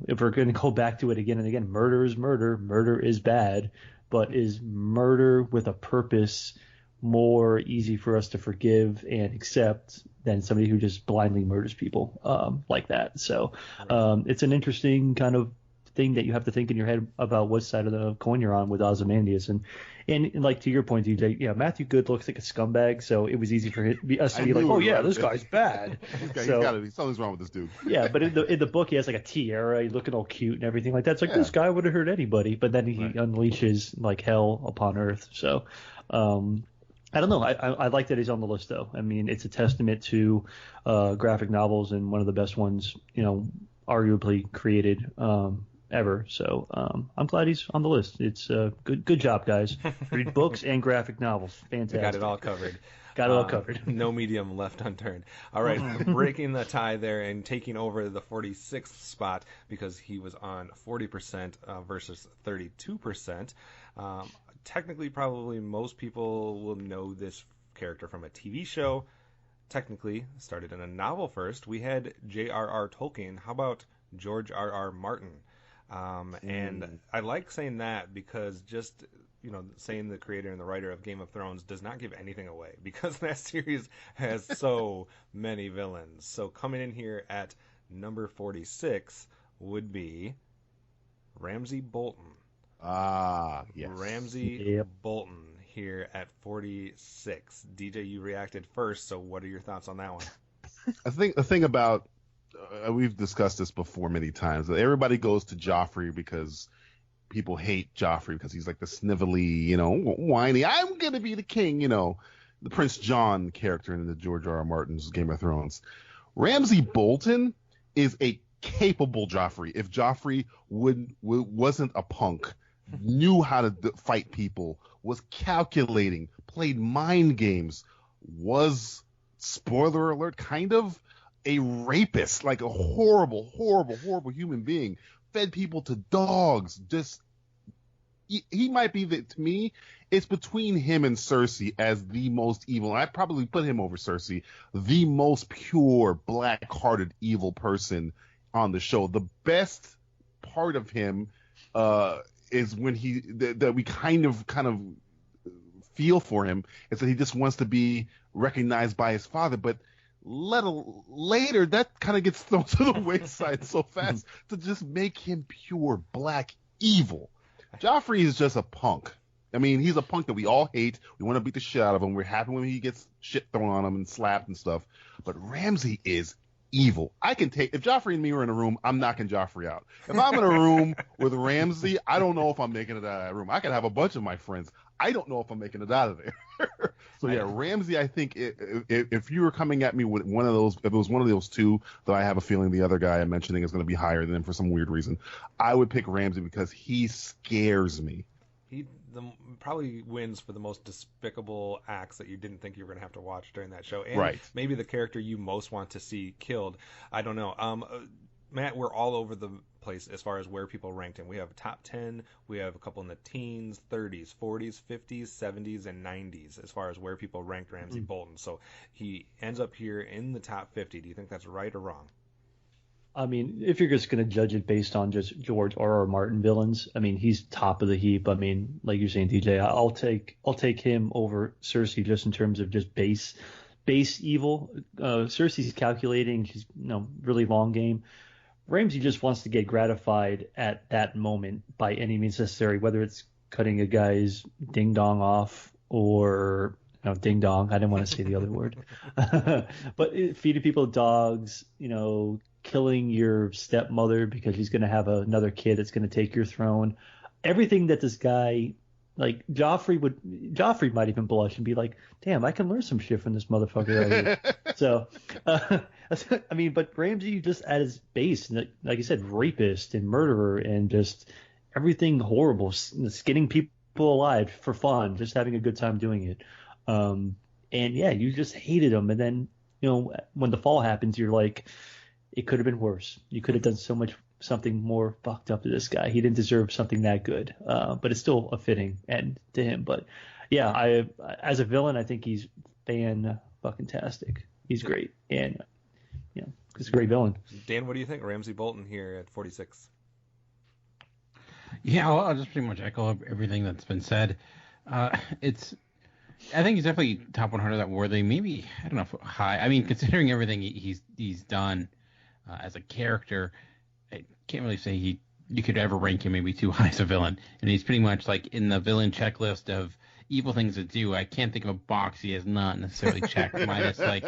if we're going to go back to it again and again, murder is murder. Murder is bad, but is murder with a purpose more easy for us to forgive and accept than somebody who just blindly murders people like that? So it's an interesting kind of thing that you have to think in your head about what side of the coin you're on with Ozymandias. And like to your point, DJ, yeah, Matthew Goode looks like a scumbag, so it was easy for us to be like, oh yeah, this guy's bad. Something's wrong with this dude. Yeah, but in the book he has like a tiara, he's looking all cute and everything like that. It's like this guy would have hurt anybody, but then he unleashes like hell upon earth. So I don't know. I like that he's on the list, though. It's a testament to graphic novels and one of the best ones, arguably created ever. So I'm glad he's on the list. It's good job, guys. Read books and graphic novels. Fantastic. We got it all covered. Got it all covered. No medium left unturned. All right, breaking the tie there and taking over the 46th spot because he was on 40% versus 32%. Technically, probably most people will know this character from a TV show. Technically, started in a novel first. We had J.R.R. Tolkien. How about George R.R. Martin? And I like saying that because just, saying the creator and the writer of Game of Thrones does not give anything away because that series has so many villains. So coming in here at number 46 would be Ramsay Bolton. Yes. Ramsay Bolton here at 46. DJ, you reacted first, so what are your thoughts on that one? I think the thing about we've discussed this before many times. That everybody goes to Joffrey because people hate Joffrey because he's like the snivelly, whiny, I'm going to be the king, the Prince John character in the George R. R. Martin's Game of Thrones. Ramsay Bolton is a capable Joffrey. If Joffrey wasn't a punk, knew how to fight people, was calculating, played mind games, was, spoiler alert, kind of a rapist, like a horrible, horrible, horrible human being, fed people to dogs, just he might be to me, it's between him and Cersei as the most evil. I'd probably put him over Cersei, the most pure, black-hearted, evil person on the show. The best part of him is when that we kind of feel for him, is that he just wants to be recognized by his father, but later that kind of gets thrown to the wayside so fast to just make him pure black evil. Joffrey is just a punk. I mean, he's a punk that we all hate. We want to beat the shit out of him. We're happy when he gets shit thrown on him and slapped and stuff. But Ramsay is evil. If Joffrey and me were in a room, I'm knocking Joffrey out. If I'm in a room with Ramsay, I don't know if I'm making it out of that room. I could have a bunch of my friends. I don't know if I'm making it out of there. So yeah, Ramsay, I think if you were coming at me with one of those, if it was one of those two, though I have a feeling the other guy I'm mentioning is going to be higher than him for some weird reason, I would pick Ramsay because he scares me. He probably wins for the most despicable acts that you didn't think you were going to have to watch during that show. And maybe the character you most want to see killed. I don't know. Matt, we're all over the place as far as where people ranked him. We have top 10, we have a couple in the teens, 30s, 40s, 50s, 70s, and 90s as far as where people ranked Ramsay Bolton. So he ends up here in the top 50. Do you think that's right or wrong? I mean, if you're just going to judge it based on just George R. R. Martin villains, I mean, he's top of the heap. I mean, like you're saying, DJ, I'll take him over Cersei just in terms of just base evil. Cersei's calculating. She's really long game. Ramsay just wants to get gratified at that moment by any means necessary, whether it's cutting a guy's ding dong off or ding dong. I didn't want to say the other word, but feeding people dogs, killing your stepmother because she's going to have another kid that's going to take your throne. Everything that this guy, like Joffrey might even blush and be like, damn, I can learn some shit from this motherfucker right here. So, I mean, but Ramsay just at his base, like you said, rapist and murderer and just everything horrible, skinning people alive for fun, just having a good time doing it. And yeah, you just hated him. And then, when the fall happens, you're like, it could have been worse. You could have done something more fucked up to this guy. He didn't deserve something that good. But it's still a fitting end to him. But yeah, as a villain, I think he's fan-fucking-tastic. He's great. And, he's a great villain. Dan, what do you think? Ramsay Bolton here at 46. Yeah, I'll just pretty much echo everything that's been said. I think he's definitely top 100 that worthy. Maybe, I don't know if high. I mean, considering everything he's done as a character, I can't really say you could ever rank him maybe too high as a villain. And he's pretty much like in the villain checklist of evil things to do. I can't think of a box he has not necessarily checked, minus like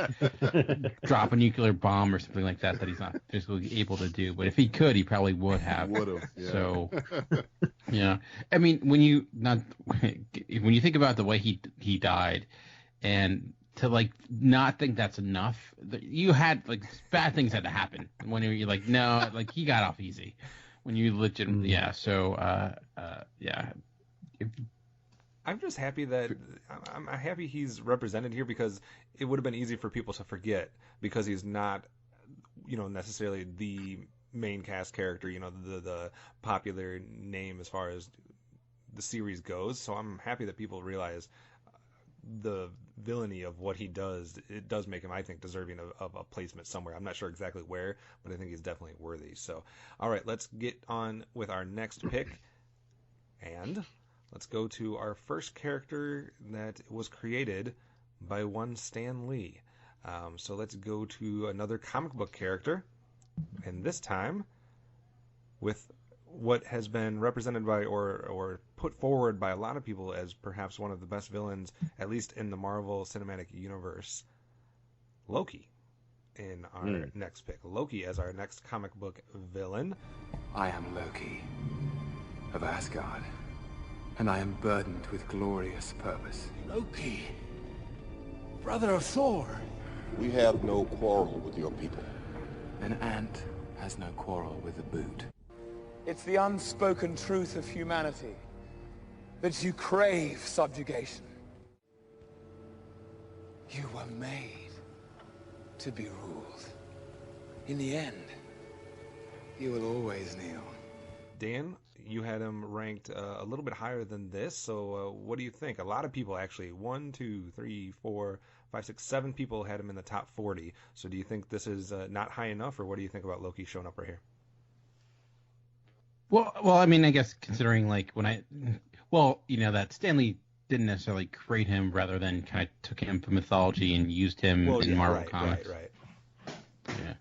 drop a nuclear bomb or something like that he's not physically able to do. But if he could, he probably would have. Yeah. So, yeah. I mean, when you think about the way he died, and to like not think that's enough, you had like bad things had to happen when you're like, no, like he got off easy. When you legitimately, yeah. So, yeah. I'm just happy that I'm happy he's represented here because it would have been easy for people to forget because he's not, necessarily the main cast character, the popular name as far as the series goes. So I'm happy that people realize the villainy of what he does. It does make him, I think, deserving of a placement somewhere. I'm not sure exactly where, but I think he's definitely worthy. So, all right, let's get on with our next pick. And let's go to our first character that was created by one Stan Lee. So let's go to another comic book character, and this time with what has been represented by or put forward by a lot of people as perhaps one of the best villains, at least in the Marvel Cinematic Universe, Loki. In our next pick, Loki as our next comic book villain. I am Loki, of Asgard, and I am burdened with glorious purpose. Loki, brother of Thor. We have no quarrel with your people. An ant has no quarrel with a boot. It's the unspoken truth of humanity that you crave subjugation. You were made to be ruled. In the end, you will always kneel. Dan, you had him ranked a little bit higher than this, so what do you think? A lot of people actually, 1, 2, 3, 4, 5, 6, 7 people had him in the top 40. So do you think this is not high enough, or what do you think about Loki showing up right here? Well, I mean, I guess considering like that Stanley didn't necessarily create him, rather than kind of took him from mythology and used him in Marvel Comics. Right. Yeah.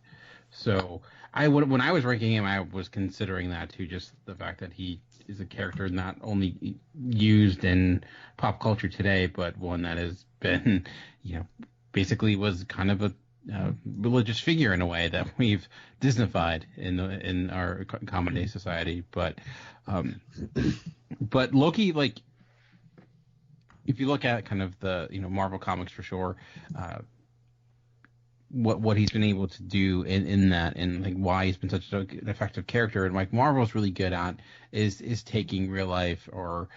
So when I was ranking him, I was considering that too, just the fact that he is a character not only used in pop culture today, but one that has been, basically was kind of a religious figure in a way that we've Disneyfied in our common day society. But Loki, like, if you look at kind of the Marvel comics for sure, what he's been able to do in that, and like why he's been such an effective character, and like Marvel's really good at is taking real life or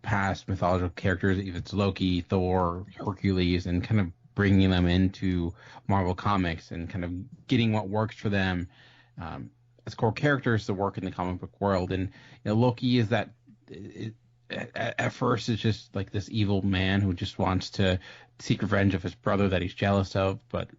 past mythological characters, if it's Loki, Thor, Hercules, and kind of bringing them into Marvel Comics and kind of getting what works for them as core characters to work in the comic book world. And Loki is that at first it's just like this evil man who just wants to seek revenge of his brother that he's jealous of, but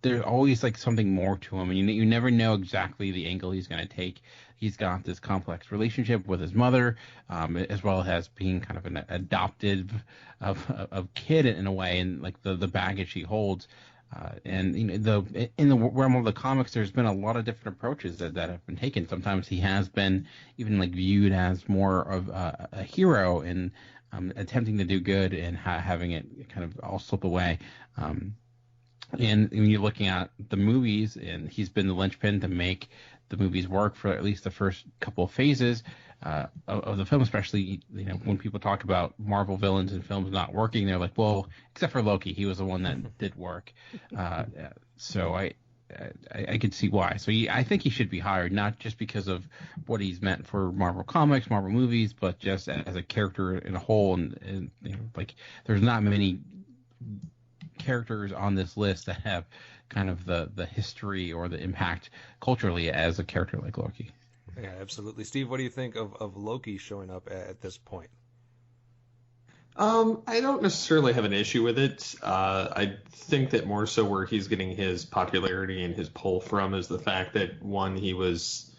there's always like something more to him, and you never know exactly the angle he's going to take. He's got this complex relationship with his mother, as well as being kind of an adopted of kid in a way, and like the baggage he holds. And in the realm of the comics, there's been a lot of different approaches that have been taken. Sometimes he has been even like viewed as more of a hero in attempting to do good and having it kind of all slip away. And when you're looking at the movies, and he's been the linchpin to make the movies work for at least the first couple of phases of the film, especially when people talk about Marvel villains in films not working, they're like, well, except for Loki, he was the one that did work. So I could see why. So I think he should be hired, not just because of what he's meant for Marvel Comics, Marvel movies, but just as a character in a whole. And like there's not many characters on this list that have kind of the history or the impact culturally as a character like Loki. Yeah, absolutely. Steve, what do you think of Loki showing up at this point? I don't necessarily have an issue with it. I think that more so where he's getting his popularity and his pull from is the fact that, one, he was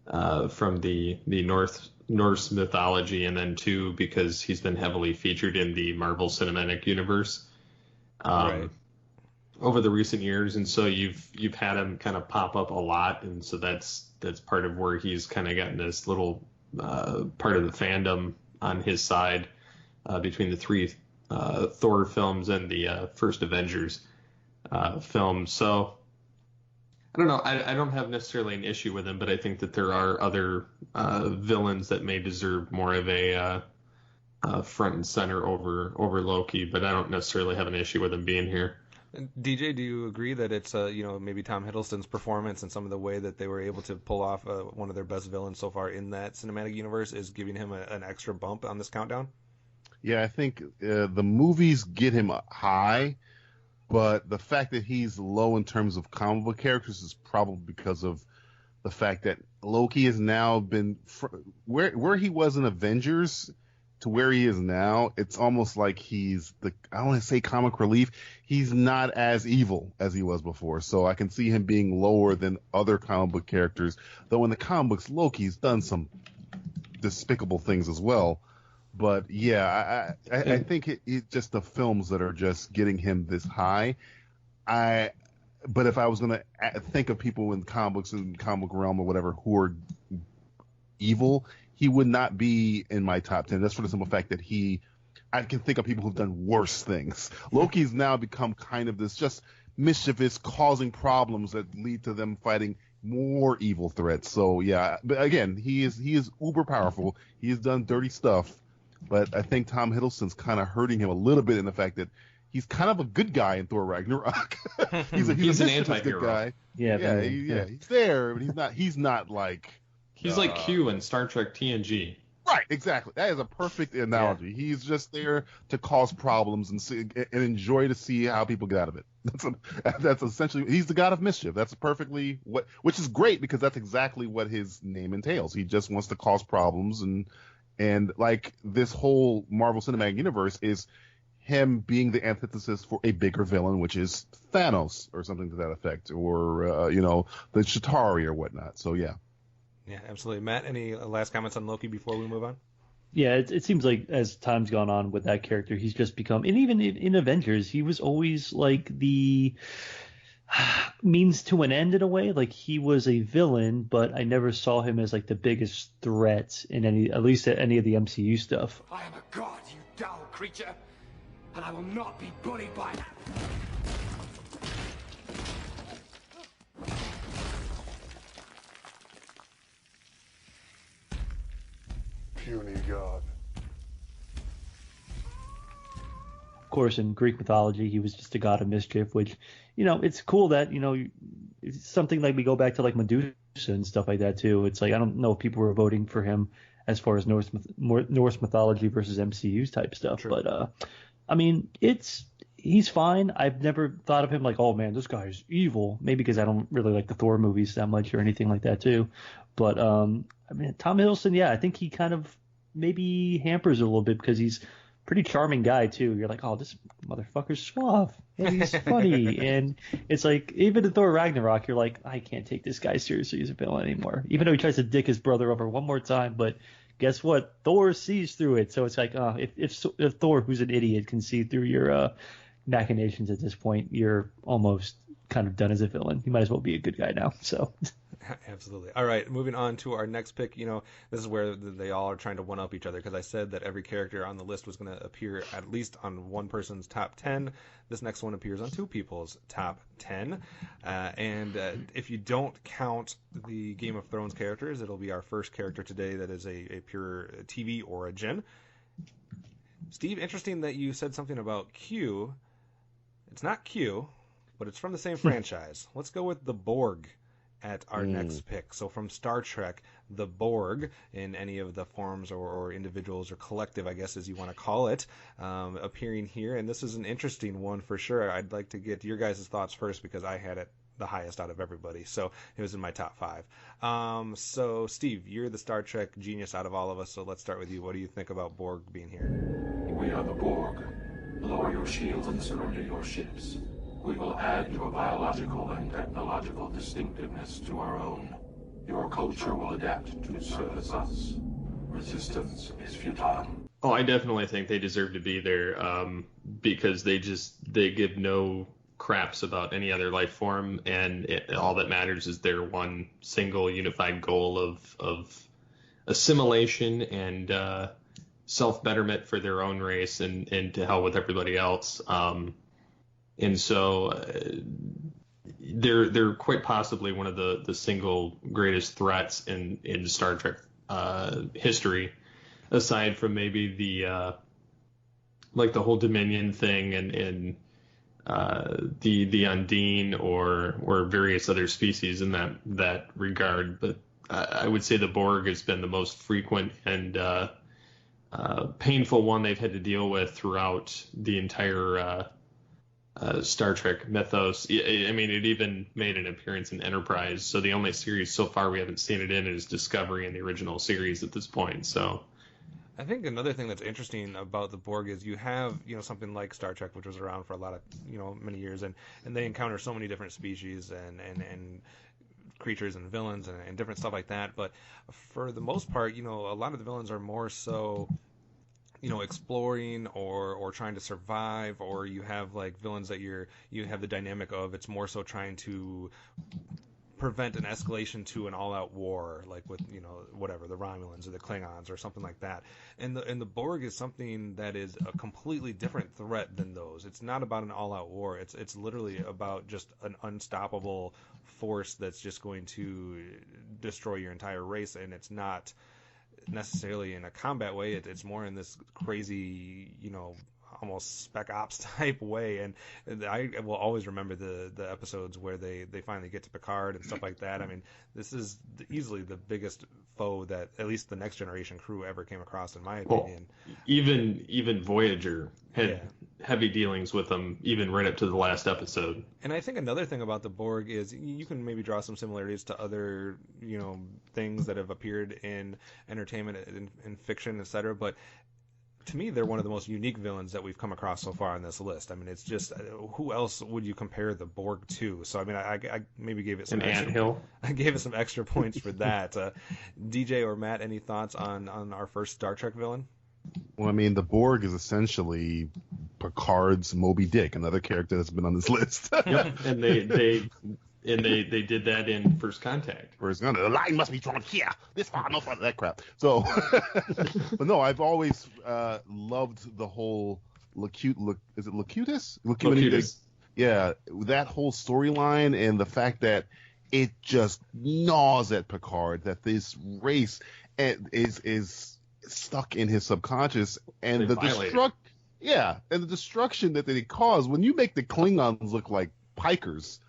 from the Norse mythology, and then two, because he's been heavily featured in the Marvel Cinematic Universe over the recent years, and so you've had him kind of pop up a lot, and so that's part of where he's kind of gotten this little part of the fandom on his side between the three Thor films and the first Avengers film. So I don't know. I don't have necessarily an issue with him, but I think that there are other villains that may deserve more of a front and center over Loki, but I don't necessarily have an issue with him being here. DJ, do you agree that it's maybe Tom Hiddleston's performance and some of the way that they were able to pull off one of their best villains so far in that cinematic universe is giving him an extra bump on this countdown? Yeah, I think the movies get him high, but the fact that he's low in terms of comic book characters is probably because of the fact that Loki has now been where he was in Avengers to where he is now. It's almost like he's I don't want to say comic relief. He's not as evil as he was before. So I can see him being lower than other comic book characters. Though in the comic books, Loki's done some despicable things as well. But yeah, I think it's just the films that are just getting him this high. But if I was going to think of people in comic books and comic book realm or whatever who are evil, he would not be in my top 10. That's for the simple fact that I can think of people who've done worse things. Loki's now become kind of this just mischievous, causing problems that lead to them fighting more evil threats. So yeah, but again, he is uber powerful. He has done dirty stuff, but I think Tom Hiddleston's kind of hurting him a little bit in the fact that he's kind of a good guy in Thor Ragnarok. he's an anti-hero. Good guy. Yeah, he's there, but he's not like. He's like Q in Star Trek TNG. Right, exactly. That is a perfect analogy. Yeah. He's just there to cause problems and enjoy to see how people get out of it. That's essentially, he's the god of mischief. That's perfectly which is great because that's exactly what his name entails. He just wants to cause problems and like this whole Marvel Cinematic Universe is him being the antithesis for a bigger villain, which is Thanos or something to that effect, or the Chitauri or whatnot. So yeah. Yeah, absolutely. Matt, any last comments on Loki before we move on? Yeah, it seems like as time's gone on with that character, he's just become, and even in Avengers, he was always like the means to an end in a way. Like he was a villain, but I never saw him as like the biggest threat in at least any of the MCU stuff. I am a god, you dull creature, and I will not be bullied by that. Puny god. Of course, in Greek mythology, he was just a god of mischief, which, it's cool that, it's something like we go back to like Medusa and stuff like that too. It's like, I don't know if people were voting for him as far as Norse mythology versus MCU's type stuff. True. But, he's fine. I've never thought of him like, oh man, this guy's evil. Maybe because I don't really like the Thor movies that much or anything like that too. But, Tom Hiddleston, yeah, I think he kind of maybe hampers it a little bit because he's a pretty charming guy too. You're like, oh, this motherfucker's suave and he's funny. And it's like, even in Thor Ragnarok, you're like, I can't take this guy seriously as a villain anymore. Even though he tries to dick his brother over one more time, but guess what? Thor sees through it. So it's like, if Thor, who's an idiot, can see through your machinations at this point, you're almost kind of done as a villain. You might as well be a good guy now. So. Absolutely. All right, moving on to our next pick. This is where they all are trying to one-up each other because I said that every character on the list was going to appear at least on one person's top 10. This next one appears on two people's top 10. And if you don't count the Game of Thrones characters, it'll be our first character today that is a pure TV origin. Steve, interesting that you said something about Q. It's not Q, but it's from the same franchise. Let's go with the Borg at our next pick. So from Star Trek, the Borg, in any of the forms or individuals or collective, I guess as you want to call it, appearing here. And this is an interesting one for sure. I'd like to get your guys' thoughts first because I had it the highest out of everybody. So it was in my top 5. So Steve, you're the Star Trek genius out of all of us. So let's start with you. What do you think about Borg being here? We are the Borg. Lower your shields and surrender your ships. We will add your biological and technological distinctiveness to our own. Your culture will adapt to service us. Resistance is futile. Oh, I definitely think they deserve to be there because they give no craps about any other life form, and all that matters is their one single unified goal of assimilation and self-betterment for their own race and to hell with everybody else. And so they're quite possibly one of the single greatest threats in Star Trek history, aside from maybe the whole Dominion thing and the Undine or various other species in that regard. But I would say the Borg has been the most frequent and painful one they've had to deal with throughout the entire Star Trek mythos. I mean, it even made an appearance in Enterprise. So the only series so far we haven't seen it in is Discovery in the original series at this point. So I think another thing that's interesting about the Borg is you have, something like Star Trek, which was around for a lot of, many years, and they encounter so many different species and creatures and villains and different stuff like that. But for the most part, a lot of the villains are more so exploring or trying to survive, or you have like villains that you have the dynamic of it's more so trying to prevent an escalation to an all-out war, like with whatever, the Romulans or the Klingons or something like that. And the Borg is something that is a completely different threat than those. It's not about an all-out war. It's literally about just an unstoppable force that's just going to destroy your entire race, and it's not necessarily in a combat way. It's more in this crazy, almost Spec Ops type way. And I will always remember the episodes where they finally get to Picard and stuff like that. I mean, this is easily the biggest foe that at least the Next Generation crew ever came across, in my opinion. Even Voyager had heavy dealings with them, even right up to the last episode. And I think another thing about the Borg is you can maybe draw some similarities to other, things that have appeared in entertainment and fiction, etc. But to me, they're one of the most unique villains that we've come across so far on this list. I mean, it's just, who else would you compare the Borg to? So, I mean, I maybe gave it some I gave it some extra points for that. DJ or Matt, any thoughts on our first Star Trek villain? Well, I mean, the Borg is essentially Picard's Moby Dick, another character that's been on this list. Yep, and they did that in First Contact. The line must be drawn here. This far, no far, that crap. So, but no, I've always loved the whole is it Locutus? Locutus. Yeah, that whole storyline and the fact that it just gnaws at Picard that this race is stuck in his subconscious, and the destruction that they cause when you make the Klingons look like pikers.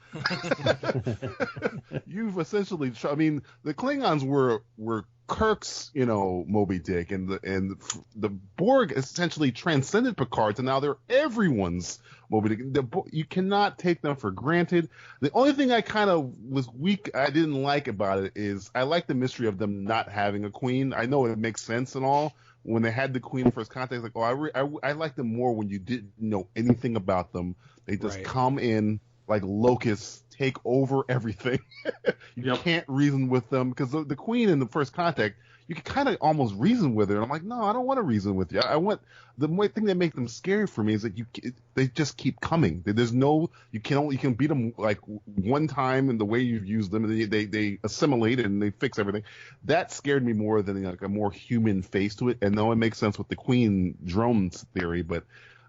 You've essentially, I mean, the Klingons were Kirk's, Moby Dick, and the Borg essentially transcended Picard, so now they're everyone's Moby Dick. You cannot take them for granted. The only thing I kind of I didn't like about it is I like the mystery of them not having a queen. I know it makes sense and all. When they had the queen in First Contact, like, I like them more when you didn't know anything about them. They just come in like locusts, take over everything. You can't reason with them, because the queen in the First Contact, you can kind of almost reason with her. And I'm like, no, I don't want to reason with you. I want the thing that makes them scary for me is that they just keep coming. There's no, you can beat them like one time in the way you've used them, and they assimilate and they fix everything. That scared me more than like a more human face to it. And though it makes sense with the queen drones theory, but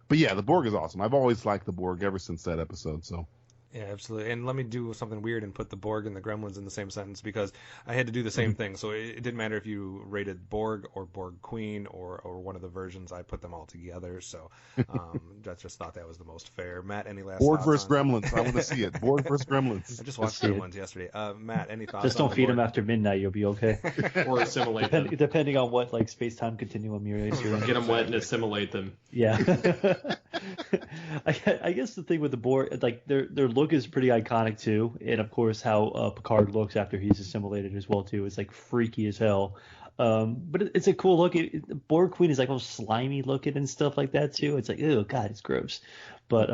yeah, the Borg is awesome. I've always liked the Borg ever since that episode. So. Yeah, absolutely. And let me do something weird and put the Borg and the Gremlins in the same sentence, because I had to do the same thing. So it didn't matter if you rated Borg or Borg Queen or one of the versions. I put them all together. So I just thought that was the most fair. Matt, any last Borg thoughts versus Gremlins. I want to see it. Borg versus Gremlins. I just watched Gremlins yesterday. Matt, any thoughts? Just don't feed them after midnight. You'll be okay. Or assimilate them. Depending on what space-time continuum you're in. Get them wet and assimilate them. Yeah. I guess the thing with the Borg, like their look is pretty iconic too, and of course how Picard looks after he's assimilated as well too. It's like freaky as hell, but it's a cool look. Borg Queen is like all slimy looking and stuff like that too. It's like, oh god, it's gross, but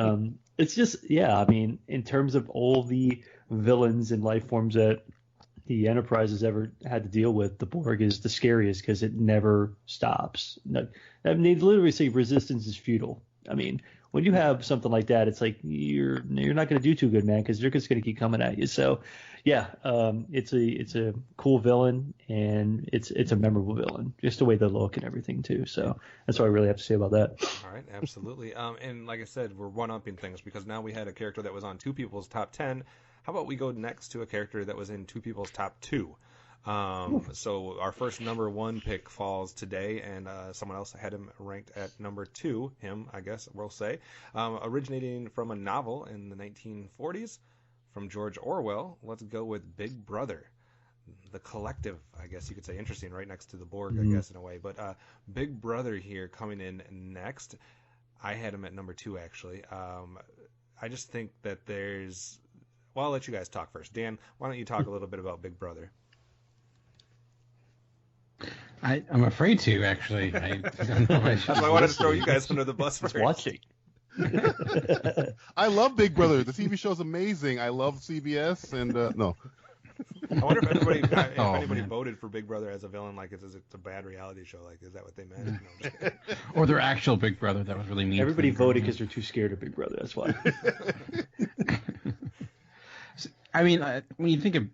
it's just, I mean, in terms of all the villains and life forms that the Enterprise has ever had to deal with, the Borg is the scariest because it never stops. I mean, they literally say resistance is futile. I mean, when you have something like that, it's like you're not going to do too good, man, because they're just going to keep coming at you. So, it's a cool villain, and it's a memorable villain, just the way they look and everything too. So that's what I really have to say about that. All right, absolutely. And like I said, we're one-upping things because now we had a character that was on two people's top 10. How about we go next to a character that was in two people's top 2? So our first number 1 pick falls today, and someone else had him ranked at number 2. Him, I guess we'll say, originating from a novel in the 1940s from George Orwell. Let's go with Big Brother, the collective, I guess you could say. Interesting, right next to the Borg, I guess, in a way. But Big Brother here coming in next. I had him at number 2, actually. I just think that there's... Well, I'll let you guys talk first. Dan, why don't you talk a little bit about Big Brother? I'm afraid to, actually. I don't know. That's why I wanted to throw you guys under the bus first. Watching. I love Big Brother. The TV show's amazing. I love CBS, and no. I wonder if anybody voted for Big Brother as a villain, like it's a bad reality show. Like, is that what they meant? No, or their actual Big Brother that was really mean. Everybody voted because they're too scared of Big Brother. That's why. I mean, when you think of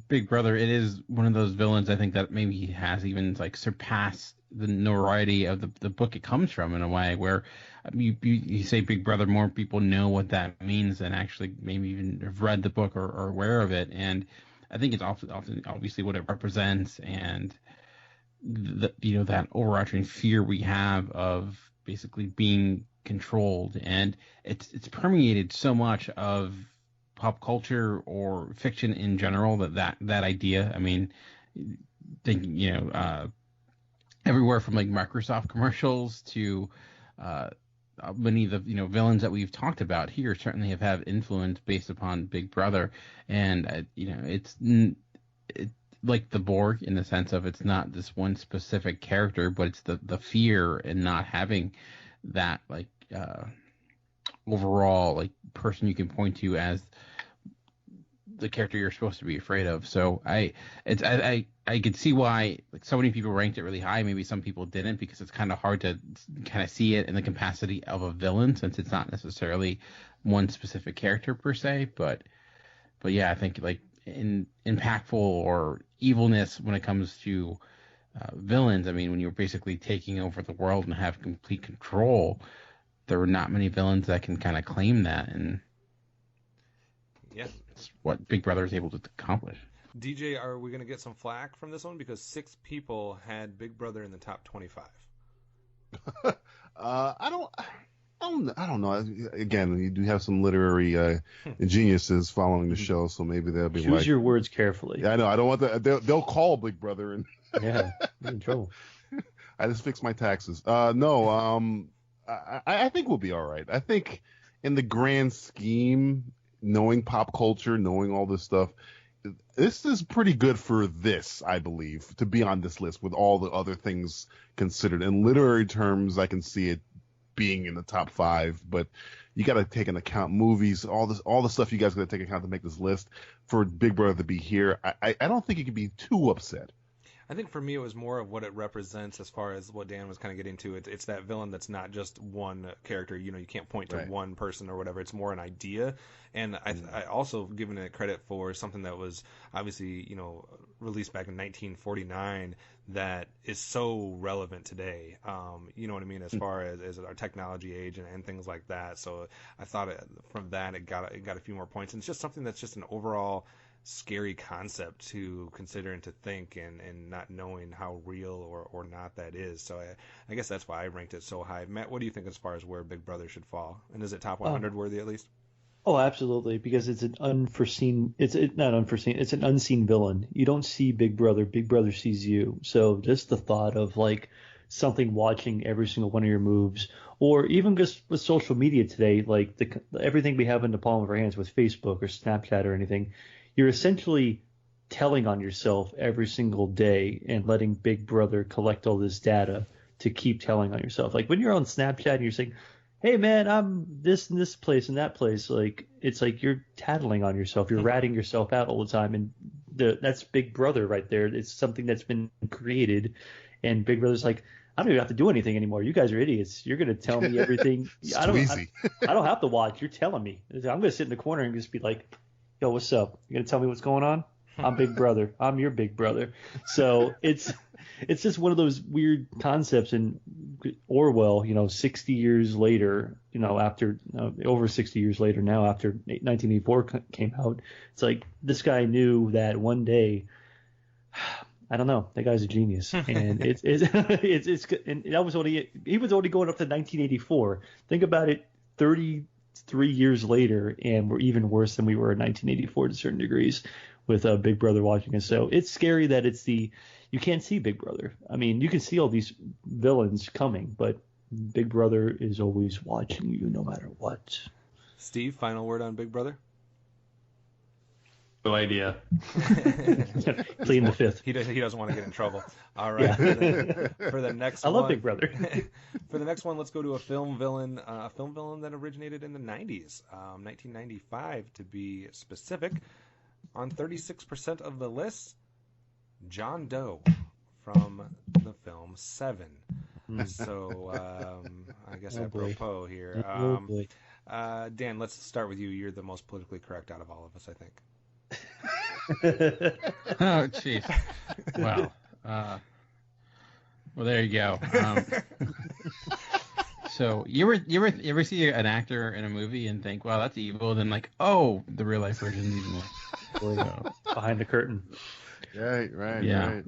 Big Brother, it is one of those villains I think that maybe has even like surpassed the notoriety of the book it comes from in a way where you say Big Brother, more people know what that means than actually maybe even have read the book or aware of it. And I think it's often obviously what it represents and that overarching fear we have of basically being controlled, and it's permeated so much of pop culture or fiction in general that idea. I mean, everywhere from like Microsoft commercials to many of the villains that we've talked about here certainly have had influence based upon Big Brother, and it's like the Borg in the sense of it's not this one specific character, but it's the fear in not having that like overall like person you can point to as the character you're supposed to be afraid of. So I could see why like so many people ranked it really high. Maybe some people didn't, because it's kind of hard to kind of see it in the capacity of a villain since it's not necessarily one specific character per se. But yeah, I think like in impactful or evilness when it comes to villains. I mean, when you're basically taking over the world and have complete control, there are not many villains that can kind of claim that, and yeah, it's what Big Brother is able to accomplish. DJ, are we going to get some flack from this one because 6 people had Big Brother in the top 25? I don't know. Again, you do have some literary geniuses following the show, so maybe they'll be choose your words carefully. Yeah, I know. I don't want that. They'll call Big Brother and yeah, you're in trouble. I just fixed my taxes. No. I think we'll be all right. I think in the grand scheme, knowing pop culture, knowing all this stuff, this is pretty good for this, I believe, to be on this list with all the other things considered. In literary terms, I can see it being in the top 5, but you got to take into account movies, all the stuff you guys got to take into account to make this list. For Big Brother to be here, I don't think you can be too upset. I think for me it was more of what it represents as far as what Dan was kind of getting to. It's that villain that's not just one character. You can't point to one person or whatever. It's more an idea. And I also given it credit for something that was obviously, released back in 1949 that is so relevant today. You know what I mean? As far as our technology age and things like that. So I thought from that it got a few more points. And it's just something that's just an overall scary concept to consider and to think, and not knowing how real or not that is. So I guess that's why I ranked it so high. Matt, what do you think as far as where Big Brother should fall? And is it top 100 worthy at least? Oh, absolutely, because it's an it's an unseen villain. You don't see Big Brother. Big Brother sees you. So just the thought of like something watching every single one of your moves, or even just with social media today, like everything we have in the palm of our hands with Facebook or Snapchat or anything, you're essentially telling on yourself every single day and letting Big Brother collect all this data to keep telling on yourself. Like when you're on Snapchat and you're saying, hey man, I'm this and this place and that place, like it's like you're tattling on yourself. You're ratting yourself out all the time. And that's Big Brother right there. It's something that's been created. And Big Brother's like, I don't even have to do anything anymore. You guys are idiots. You're going to tell me everything. I don't have to watch. You're telling me. I'm going to sit in the corner and just be like, yo, what's up? You gonna tell me what's going on? I'm Big Brother. I'm your Big Brother. So it's just one of those weird concepts. And Orwell, 60 years later, after over 60 years later now, after 1984 came out, it's like this guy knew that one day. I don't know. That guy's a genius, and and that was he was only going up to 1984. Think about it, 33 years later, and we're even worse than we were in 1984 to certain degrees with Big Brother watching us. So it's scary that you can't see Big Brother. I mean, you can see all these villains coming, but Big Brother is always watching you no matter what. Steve, final word on Big Brother? No idea. Plead the fifth. He doesn't want to get in trouble. All right. Yeah. For the next one. I love Big Brother. For the next one, let's go to a film villain that originated in the 90s, 1995 to be specific. On 36% of the list, John Doe from the film Seven. So I guess apropos here. Dan, let's start with you. You're the most politically correct out of all of us, I think. Oh, jeez. Wow. Well, there you go. So you ever see an actor in a movie and think, "Wow, that's evil," and then like, "Oh, the real life version is evil." So, behind the curtain. Yeah. Right.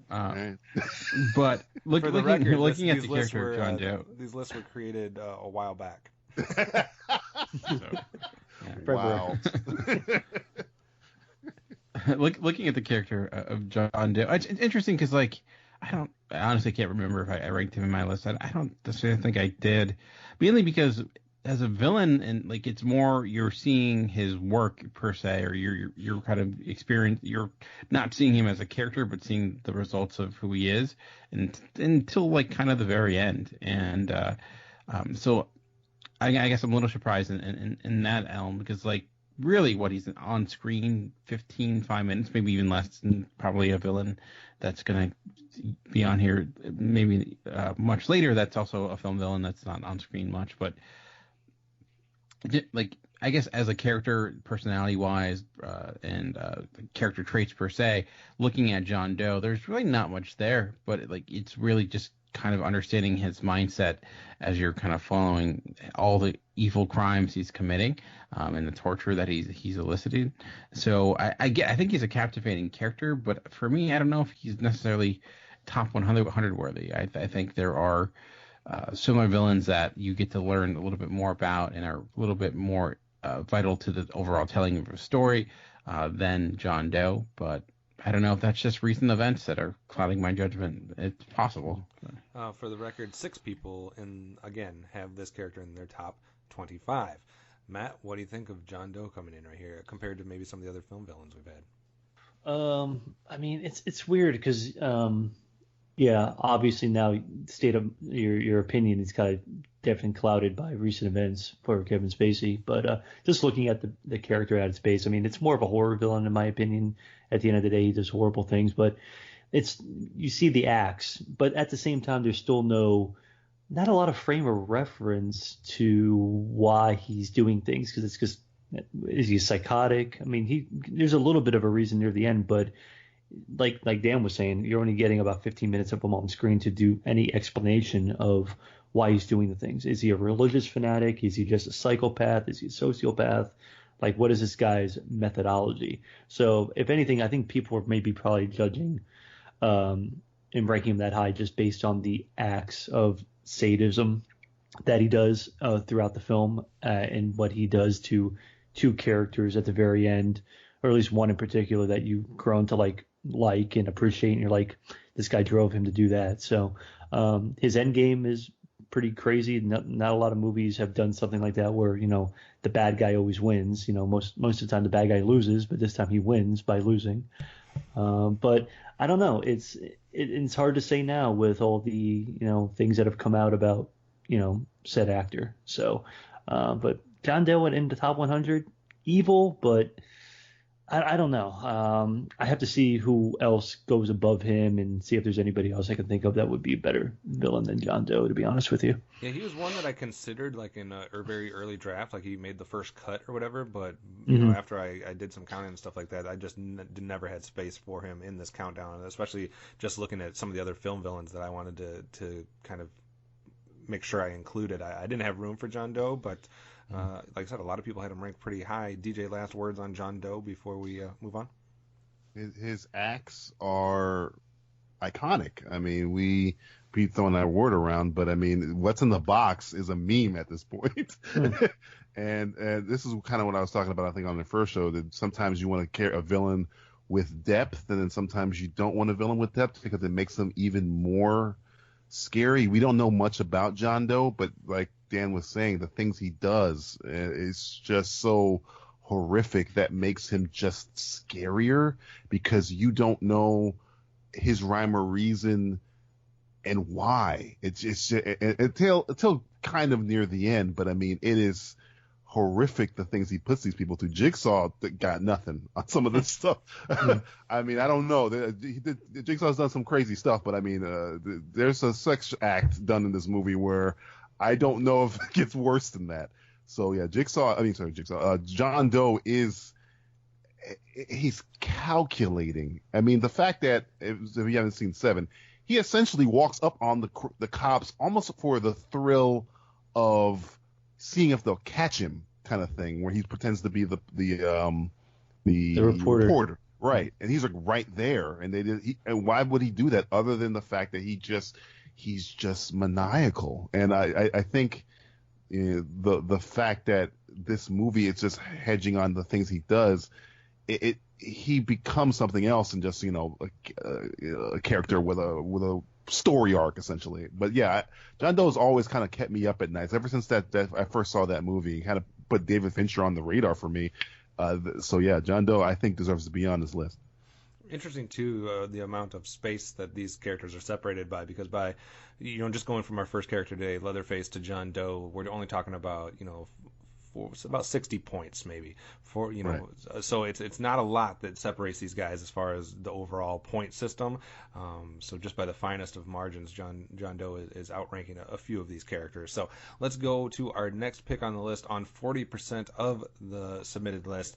But For the record, looking at these the lists character of John Doe. These lists were created a while back. Wow. Looking at the character of John Doe, it's interesting because like I honestly can't remember if I ranked him in my list. I don't necessarily think I did, mainly because as a villain and like it's more you're seeing his work per se, or you're kind of experience. You're not seeing him as a character, but seeing the results of who he is, and until like kind of the very end. And so I guess I'm a little surprised in that element because like really what he's on screen 5 minutes, maybe even less than probably a villain that's going to be on here maybe much later. That's also a film villain that's not on screen much, but like I guess as a character personality wise and character traits per se, looking at John Doe, there's really not much there, but like it's really just kind of understanding his mindset as you're kind of following all the evil crimes he's committing and the torture that he's elicited. So I think he's a captivating character, but for me, I don't know if he's necessarily top 100 worthy. I think there are similar villains that you get to learn a little bit more about and are a little bit more vital to the overall telling of a story than John Doe, but I don't know if that's just recent events that are clouding my judgment. It's possible. For the record, 6 people have this character in their top 25. Matt, what do you think of John Doe coming in right here compared to maybe some of the other film villains we've had? I mean, it's weird because obviously now state of your opinion is kind of definitely clouded by recent events for Kevin Spacey. But just looking at the character at its base, I mean, it's more of a horror villain in my opinion. At the end of the day, he does horrible things, but you see the acts, but at the same time, there's still not a lot of frame of reference to why he's doing things because it's just is he psychotic? I mean, there's a little bit of a reason near the end, but like Dan was saying, you're only getting about 15 minutes of him on screen to do any explanation of why he's doing the things. Is he a religious fanatic? Is he just a psychopath? Is he a sociopath? Like, what is this guy's methodology? So, if anything, I think people are maybe probably judging and ranking him that high just based on the acts of sadism that he does throughout the film and what he does to 2 characters at the very end, or at least one in particular that you've grown to like and appreciate, and you're like, this guy drove him to do that. So his end game is pretty crazy. Not a lot of movies have done something like that where, the bad guy always wins. Most of the time the bad guy loses, but this time he wins by losing. But I don't know. It's hard to say now with all the, things that have come out about, said actor. So, but John Doe in the top 100, evil, but I don't know. I have to see who else goes above him and see if there's anybody else I can think of that would be a better villain than John Doe, to be honest with you. Yeah, he was one that I considered like in a very early draft, like he made the first cut or whatever, but after I did some counting and stuff like that, I just never had space for him in this countdown, especially just looking at some of the other film villains that I wanted to kind of make sure I included. I didn't have room for John Doe, but like I said, a lot of people had him ranked pretty high. DJ, last words on John Doe before we move on? His acts are iconic. I mean, we be throwing that word around, but I mean, what's in the box is a meme at this point. And this is kind of what I was talking about, I think, on the first show, that sometimes you want to carry a villain with depth, and then sometimes you don't want a villain with depth because it makes them even more scary. We don't know much about John Doe, but like Dan was saying, the things he does is just so horrific that makes him just scarier because you don't know his rhyme or reason and why. It's just until kind of near the end, but I mean, it is horrific the things he puts these people through. Jigsaw got nothing on some of this stuff. I mean, I don't know. Jigsaw's done some crazy stuff, but I mean, there's a sex act done in this movie where I don't know if it gets worse than that. So yeah, John Doe is he's calculating. I mean, the fact that if you haven't seen 7, he essentially walks up on the cops almost for the thrill of seeing if they'll catch him, kind of thing, where he pretends to be the reporter. Right, and he's like right there, and and why would he do that other than the fact that he's just maniacal? And I think the fact that this movie is just hedging on the things he does, he becomes something else and just a character with a story arc essentially. But yeah, John Doe's always kind of kept me up at night ever since that I first saw that movie. Kind of put David Fincher on the radar for me. So yeah, John Doe I think deserves to be on this list. Interesting too, the amount of space that these characters are separated by, because by just going from our first character today, Leatherface, to John Doe, we're only talking about about 60 points maybe for Right. So it's not a lot that separates these guys as far as the overall point system. So just by the finest of margins, John Doe is outranking a few of these characters. So let's go to our next pick on the list on 40% of the submitted list,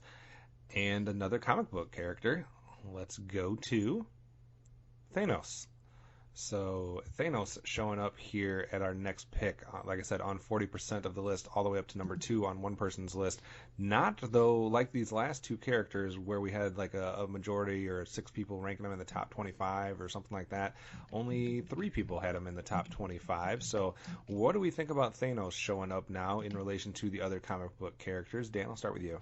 and another comic book character. Let's go to Thanos. So Thanos showing up here at our next pick, like I said, on 40% of the list, all the way up to number 2 on one person's list. Not, though, like these last two characters where we had like a majority or 6 people ranking them in the top 25 or something like that. Only 3 people had him in the top 25. So what do we think about Thanos showing up now in relation to the other comic book characters? Dan, I'll start with you.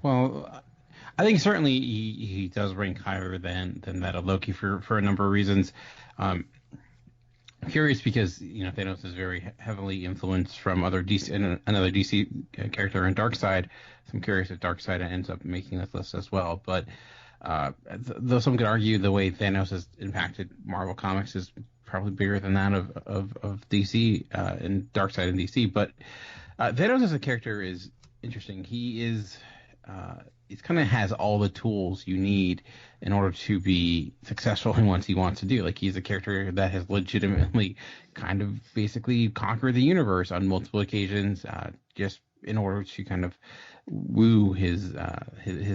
Well, I think certainly he does rank higher than that of Loki for a number of reasons. I'm curious because Thanos is very heavily influenced from other DC and another DC character in Darkseid. So I'm curious if Darkseid ends up making this list as well. But though some could argue the way Thanos has impacted Marvel Comics is probably bigger than that of DC and Darkseid in DC. But Thanos as a character is interesting. He kind of has all the tools you need in order to be successful in what he wants to do. Like, he's a character that has legitimately kind of basically conquered the universe on multiple occasions, just in order to kind of woo his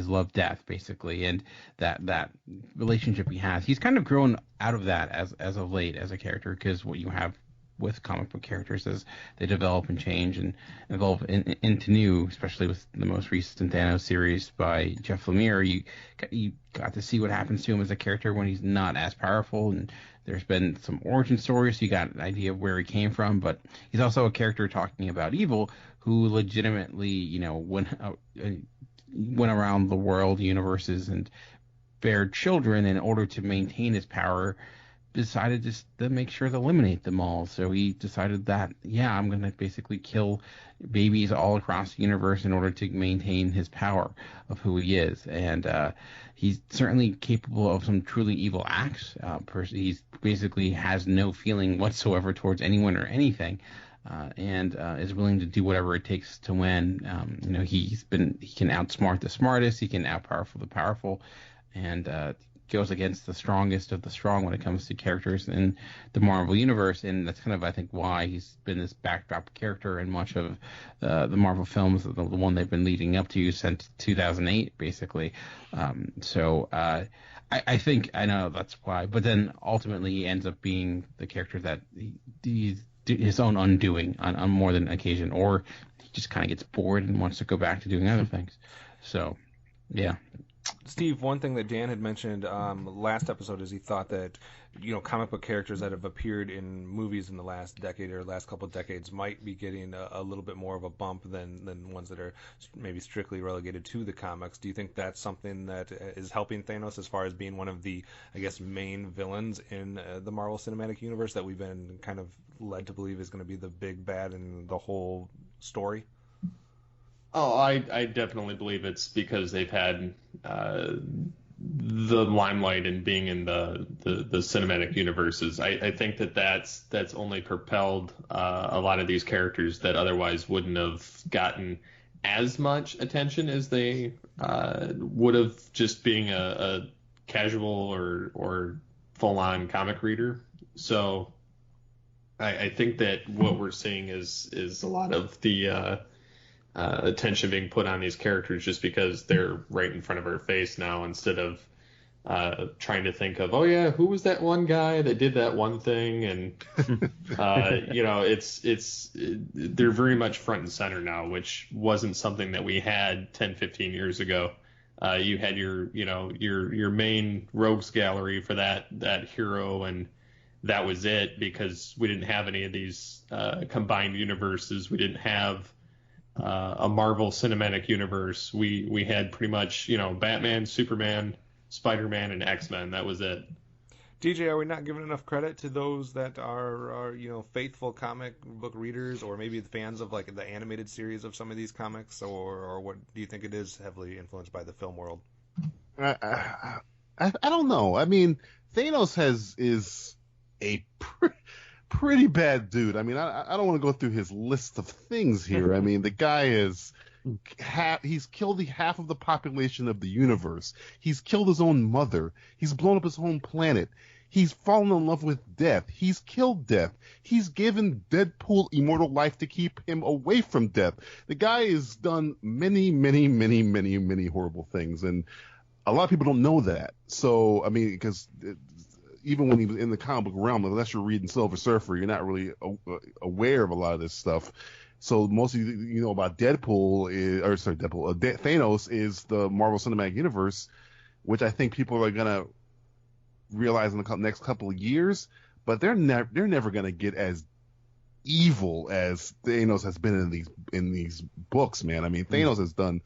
love death, basically. And that relationship he has, he's kind of grown out of that as of late as a character, because what you have with comic book characters as they develop and change and evolve into new, especially with the most recent Thanos series by Jeff Lemire, you got to see what happens to him as a character when he's not as powerful, and there's been some origin stories, so you got an idea of where he came from. But he's also a character talking about evil who legitimately, went around the world, universes, and bared children in order to maintain his power. Decided just to make sure to eliminate them all. So he decided that, I'm going to basically kill babies all across the universe in order to maintain his power of who he is. And he's certainly capable of some truly evil acts. He basically has no feeling whatsoever towards anyone or anything, and is willing to do whatever it takes to win. He can outsmart the smartest, he can outpowerful the powerful, and goes against the strongest of the strong when it comes to characters in the Marvel Universe. And that's kind of, I think, why he's been this backdrop character in much of the Marvel films, the one they've been leading up to since 2008, basically. I think, I know that's why, but then ultimately he ends up being the character that he's his own undoing on more than occasion, or he just kind of gets bored and wants to go back to doing other things. So, yeah. Steve, one thing that Dan had mentioned last episode is he thought that comic book characters that have appeared in movies in the last decade or last couple of decades might be getting a little bit more of a bump than ones that are maybe strictly relegated to the comics. Do you think that's something that is helping Thanos as far as being one of the, I guess, main villains in the Marvel Cinematic Universe that we've been kind of led to believe is going to be the big bad in the whole story? Oh, I definitely believe it's because they've had the limelight and being in the cinematic universes. I think that's only propelled a lot of these characters that otherwise wouldn't have gotten as much attention as they would have just being a casual or full-on comic reader. So I think that what we're seeing is a lot of the attention being put on these characters just because they're right in front of our face now, instead of trying to think of, oh yeah, who was that one guy that did that one thing, and they're very much front and center now, which wasn't something that we had 10-15 years ago. You had your main rogues gallery for that hero, and that was it, because we didn't have any of these combined universes. We didn't have a Marvel Cinematic Universe. We had pretty much Batman, Superman, Spider-Man, and X-Men. That was it. DJ, are we not giving enough credit to those that are faithful comic book readers, or maybe fans of like the animated series of some of these comics, or what do you think it is heavily influenced by the film world? I don't know. I mean, Thanos is a pretty bad dude. I mean, I don't want to go through his list of things here. I mean, the guy is he's killed half of the population of the universe. He's killed his own mother. He's blown up his home planet. He's fallen in love with death. He's killed death. He's given Deadpool immortal life to keep him away from death. The guy has done many, many, many, many, many horrible things, and a lot of people don't know that. So, I mean, because even when he was in the comic book realm, unless you're reading Silver Surfer, you're not really aware of a lot of this stuff. So most of you know about Thanos is the Marvel Cinematic Universe, which I think people are gonna realize in the next couple of years. But they're never gonna get as evil as Thanos has been in these books, man. I mean, Thanos has done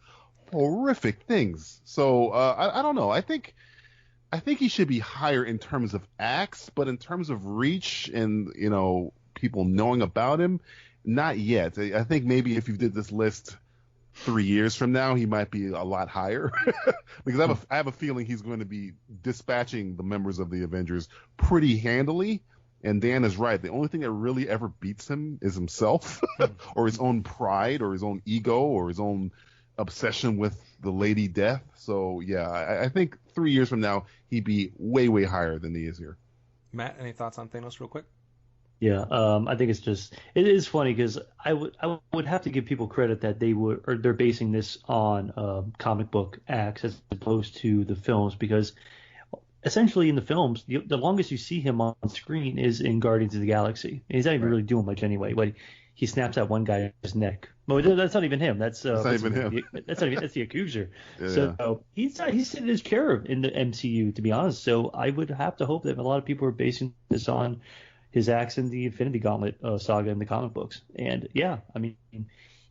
horrific things. So I don't know. I think he should be higher in terms of acts, but in terms of reach and people knowing about him, not yet. I think maybe if you did this list 3 years from now, he might be a lot higher, because I have a feeling he's going to be dispatching the members of the Avengers pretty handily. And Dan is right. The only thing that really ever beats him is himself, or his own pride, or his own ego, or his own obsession with the Lady Death. So yeah, I think 3 years from now he'd be way, way higher than he is here. Matt, any thoughts on Thanos real quick? Yeah, I think it is funny because I would have to give people credit that they're basing this on comic book acts as opposed to the films, because essentially in the films the longest you see him on screen is in Guardians of the Galaxy. And he's not even really doing much anyway. But he snaps that one guy's neck. Well, that's not even him. That's not even him. That's the accuser. Yeah. He's sitting in his chair in the MCU, to be honest. So I would have to hope that a lot of people are basing this on his acts in the Infinity Gauntlet saga in the comic books. And yeah, I mean,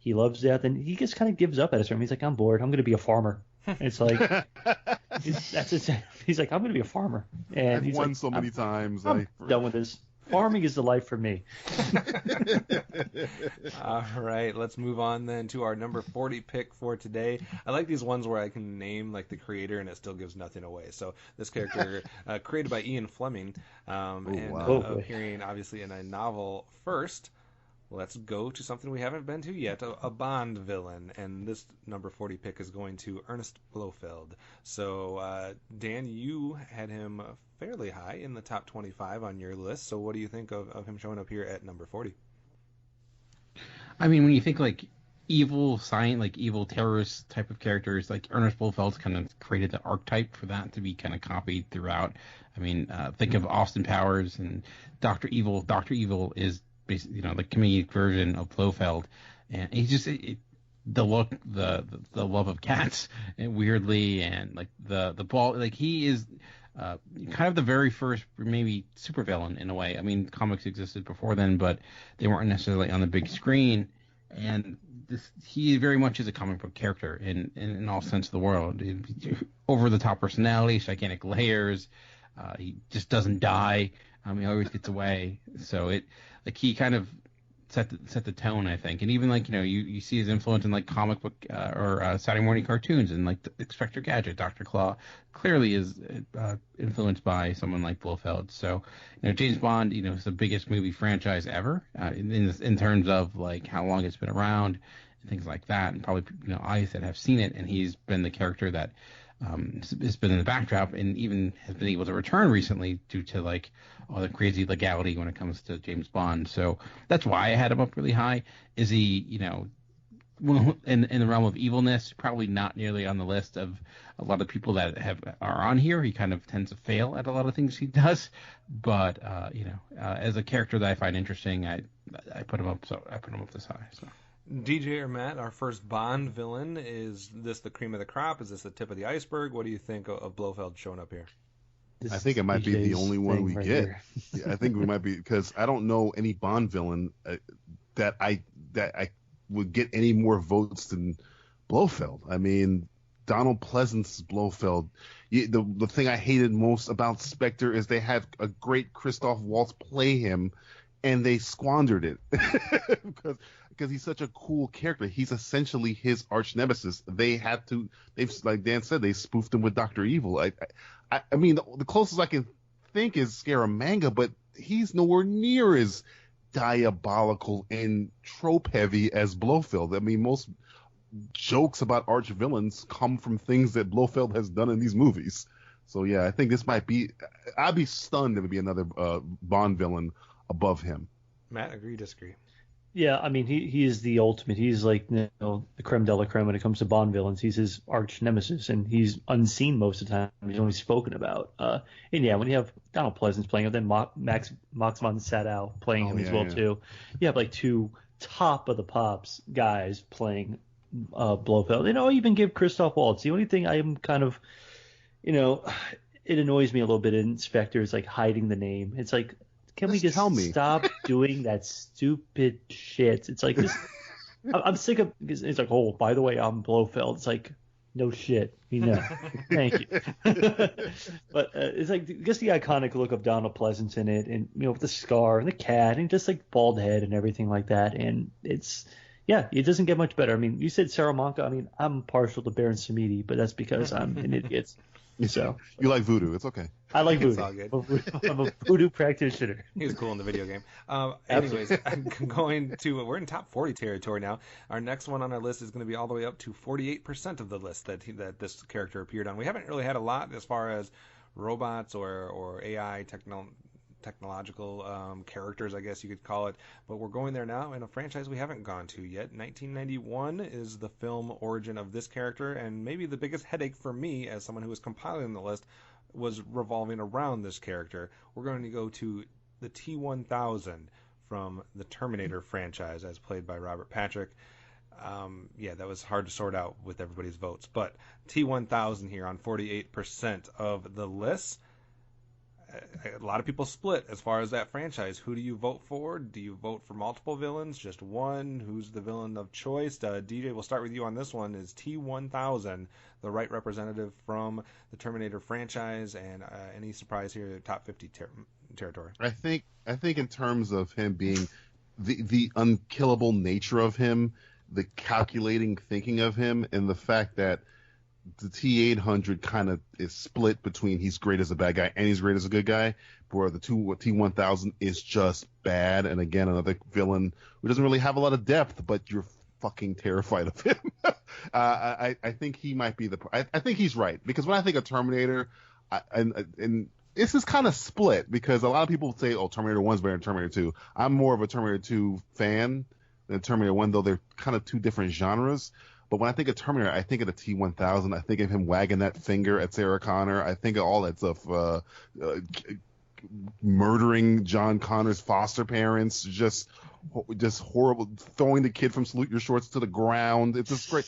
he loves death, and he just kind of gives up at a certain. He's like, I'm bored. I'm going to be a farmer. And it's like that's it. He's like, I'm going to be a farmer. And I've won so many times. I'm done with this. Farming is the life for me. All right, let's move on then to our number 40 pick for today. I like these ones where I can name like the creator and it still gives nothing away. So this character, created by Ian Fleming, appearing obviously in a novel first. Let's go to something we haven't been to yet, a Bond villain. And this number 40 pick is going to Ernest Blofeld. So, Dan, you had him fairly high in the top 25 on your list. So what do you think of him showing up here at number 40? I mean, when you think like evil terrorist type of characters, like Ernest Blofeld's kind of created the archetype for that to be kind of copied throughout. I mean, think of Austin Powers and Dr. Evil. Dr. Evil is basically, the comedic version of Blofeld, and he's just the look, the love of cats, and weirdly, and like the ball, like he is kind of the very first maybe supervillain in a way. I mean, comics existed before then, but they weren't necessarily on the big screen, and he very much is a comic book character in all sense of the world. Over the top personality, gigantic layers. He just doesn't die. He always gets away. So he kind of set the tone, I think. And even you see his influence in like comic book or Saturday morning cartoons, and like Inspector Gadget, Dr. Claw clearly is influenced by someone like Blofeld. So James Bond, is the biggest movie franchise ever in terms of like how long it's been around and things like that. And probably eyes that have seen it, and he's been the character that has been in the backdrop and even has been able to return recently due to like all the crazy legality when it comes to James Bond. So that's why I had him up really high. Is he, in the realm of evilness, probably not nearly on the list of a lot of people that are on here. He kind of tends to fail at a lot of things he does, but as a character that I find interesting, I put him up. So I put him up this high. So. DJ or Matt, our first Bond villain, is this the cream of the crop? Is this the tip of the iceberg? What do you think of Blofeld showing up here? I think it might be the only one we get. Yeah, I think we might be, because I don't know any Bond villain that I would get any more votes than Blofeld. I mean, Donald Pleasance's Blofeld. The thing I hated most about Spectre is they had a great Christoph Waltz play him, and they squandered it because he's such a cool character. He's essentially his arch nemesis. They've like Dan said, they spoofed him with Dr. Evil. I mean, the closest I can think is Scaramanga, but he's nowhere near as diabolical and trope heavy as Blofeld. I mean, most jokes about arch villains come from things that Blofeld has done in these movies. So yeah, I think this might be. I'd be stunned if it would be another Bond villain above him. Matt, agree, disagree? Yeah, I mean, he is the ultimate. He's like, the creme de la creme when it comes to Bond villains. He's his arch nemesis, and he's unseen most of the time. He's only spoken about. And yeah, when you have Donald Pleasance playing him, then Max von Sydow playing him as well too. You have like two top of the pops guys playing Blofeld. Even give Christoph Waltz. The only thing I am kind of, it annoys me a little bit in Spectre is like hiding the name. It's like, can we just stop doing that stupid shit? It's like this. I'm sick of. It's like, oh, by the way, I'm Blofeld. It's like, no shit. Thank you. But it's like just the iconic look of Donald Pleasance in it, and with the scar and the cat, and just like bald head and everything like that. And it doesn't get much better. I mean, you said Salamanca. I mean, I'm partial to Baron Samedi, but that's because I'm an idiot. So you like voodoo? It's okay. I like voodoo. It's all good. I'm a voodoo practitioner. He was cool in the video game. Anyways, we're in top 40 territory now. Our next one on our list is going to be all the way up to 48% of the list that this character appeared on. We haven't really had a lot as far as robots or AI technological characters, I guess you could call it, but we're going there now in a franchise we haven't gone to yet. 1991 is the film origin of this character, and maybe the biggest headache for me as someone who was compiling the list was revolving around this character. We're going to go to the T-1000 from the Terminator franchise, as played by Robert Patrick. That was hard to sort out with everybody's votes, but T-1000 here on 48% of the list. A lot of people split as far as that franchise. Who do you vote for? Do you vote for multiple villains? Just one? Who's the villain of choice? DJ, we'll start with you on this one. Is T-1000 the right representative from the Terminator franchise? And any surprise here, top 50 territory? I think in terms of him being the unkillable nature of him, the calculating thinking of him, and the fact that the T-800 kind of is split between he's great as a bad guy and he's great as a good guy, where the T-1000 is just bad. And again, another villain who doesn't really have a lot of depth, but you're fucking terrified of him. I think he might be I think he's right, because when I think of Terminator, and this is kind of split, because a lot of people say, oh, Terminator 1's better than Terminator 2. I'm more of a Terminator 2 fan than Terminator 1, though they're kind of two different genres. But when I think of Terminator, I think of the T-1000. I think of him wagging that finger at Sarah Connor. I think of all that stuff, murdering John Connor's foster parents, just horrible, throwing the kid from Salute Your Shorts to the ground. It's just great.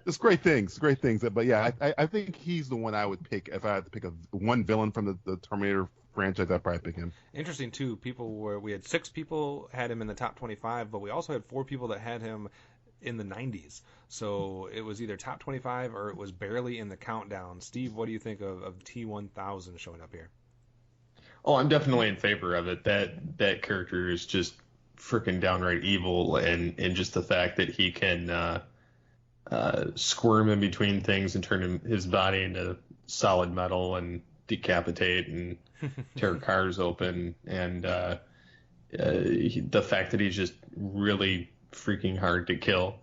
It's great things. But yeah, I think he's the one I would pick if I had to pick one villain from the Terminator franchise. I'd probably pick him. Interesting too. We had 6 people had him in the top 25, but we also had 4 people that had him in the 90s. So it was either top 25 or it was barely in the countdown. Steve, what do you think of T-1000 showing up here? Oh, I'm definitely in favor of it. That character is just freaking downright evil, and just the fact that he can squirm in between things and turn his body into solid metal and decapitate and tear cars open, and the fact that he's just really freaking hard to kill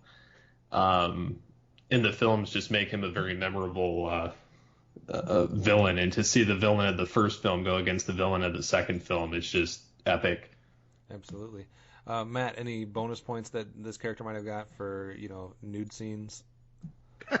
in the films just make him a very memorable villain, and to see the villain of the first film go against the villain of the second film is just epic. Absolutely. Matt, any bonus points that this character might have got for, nude scenes?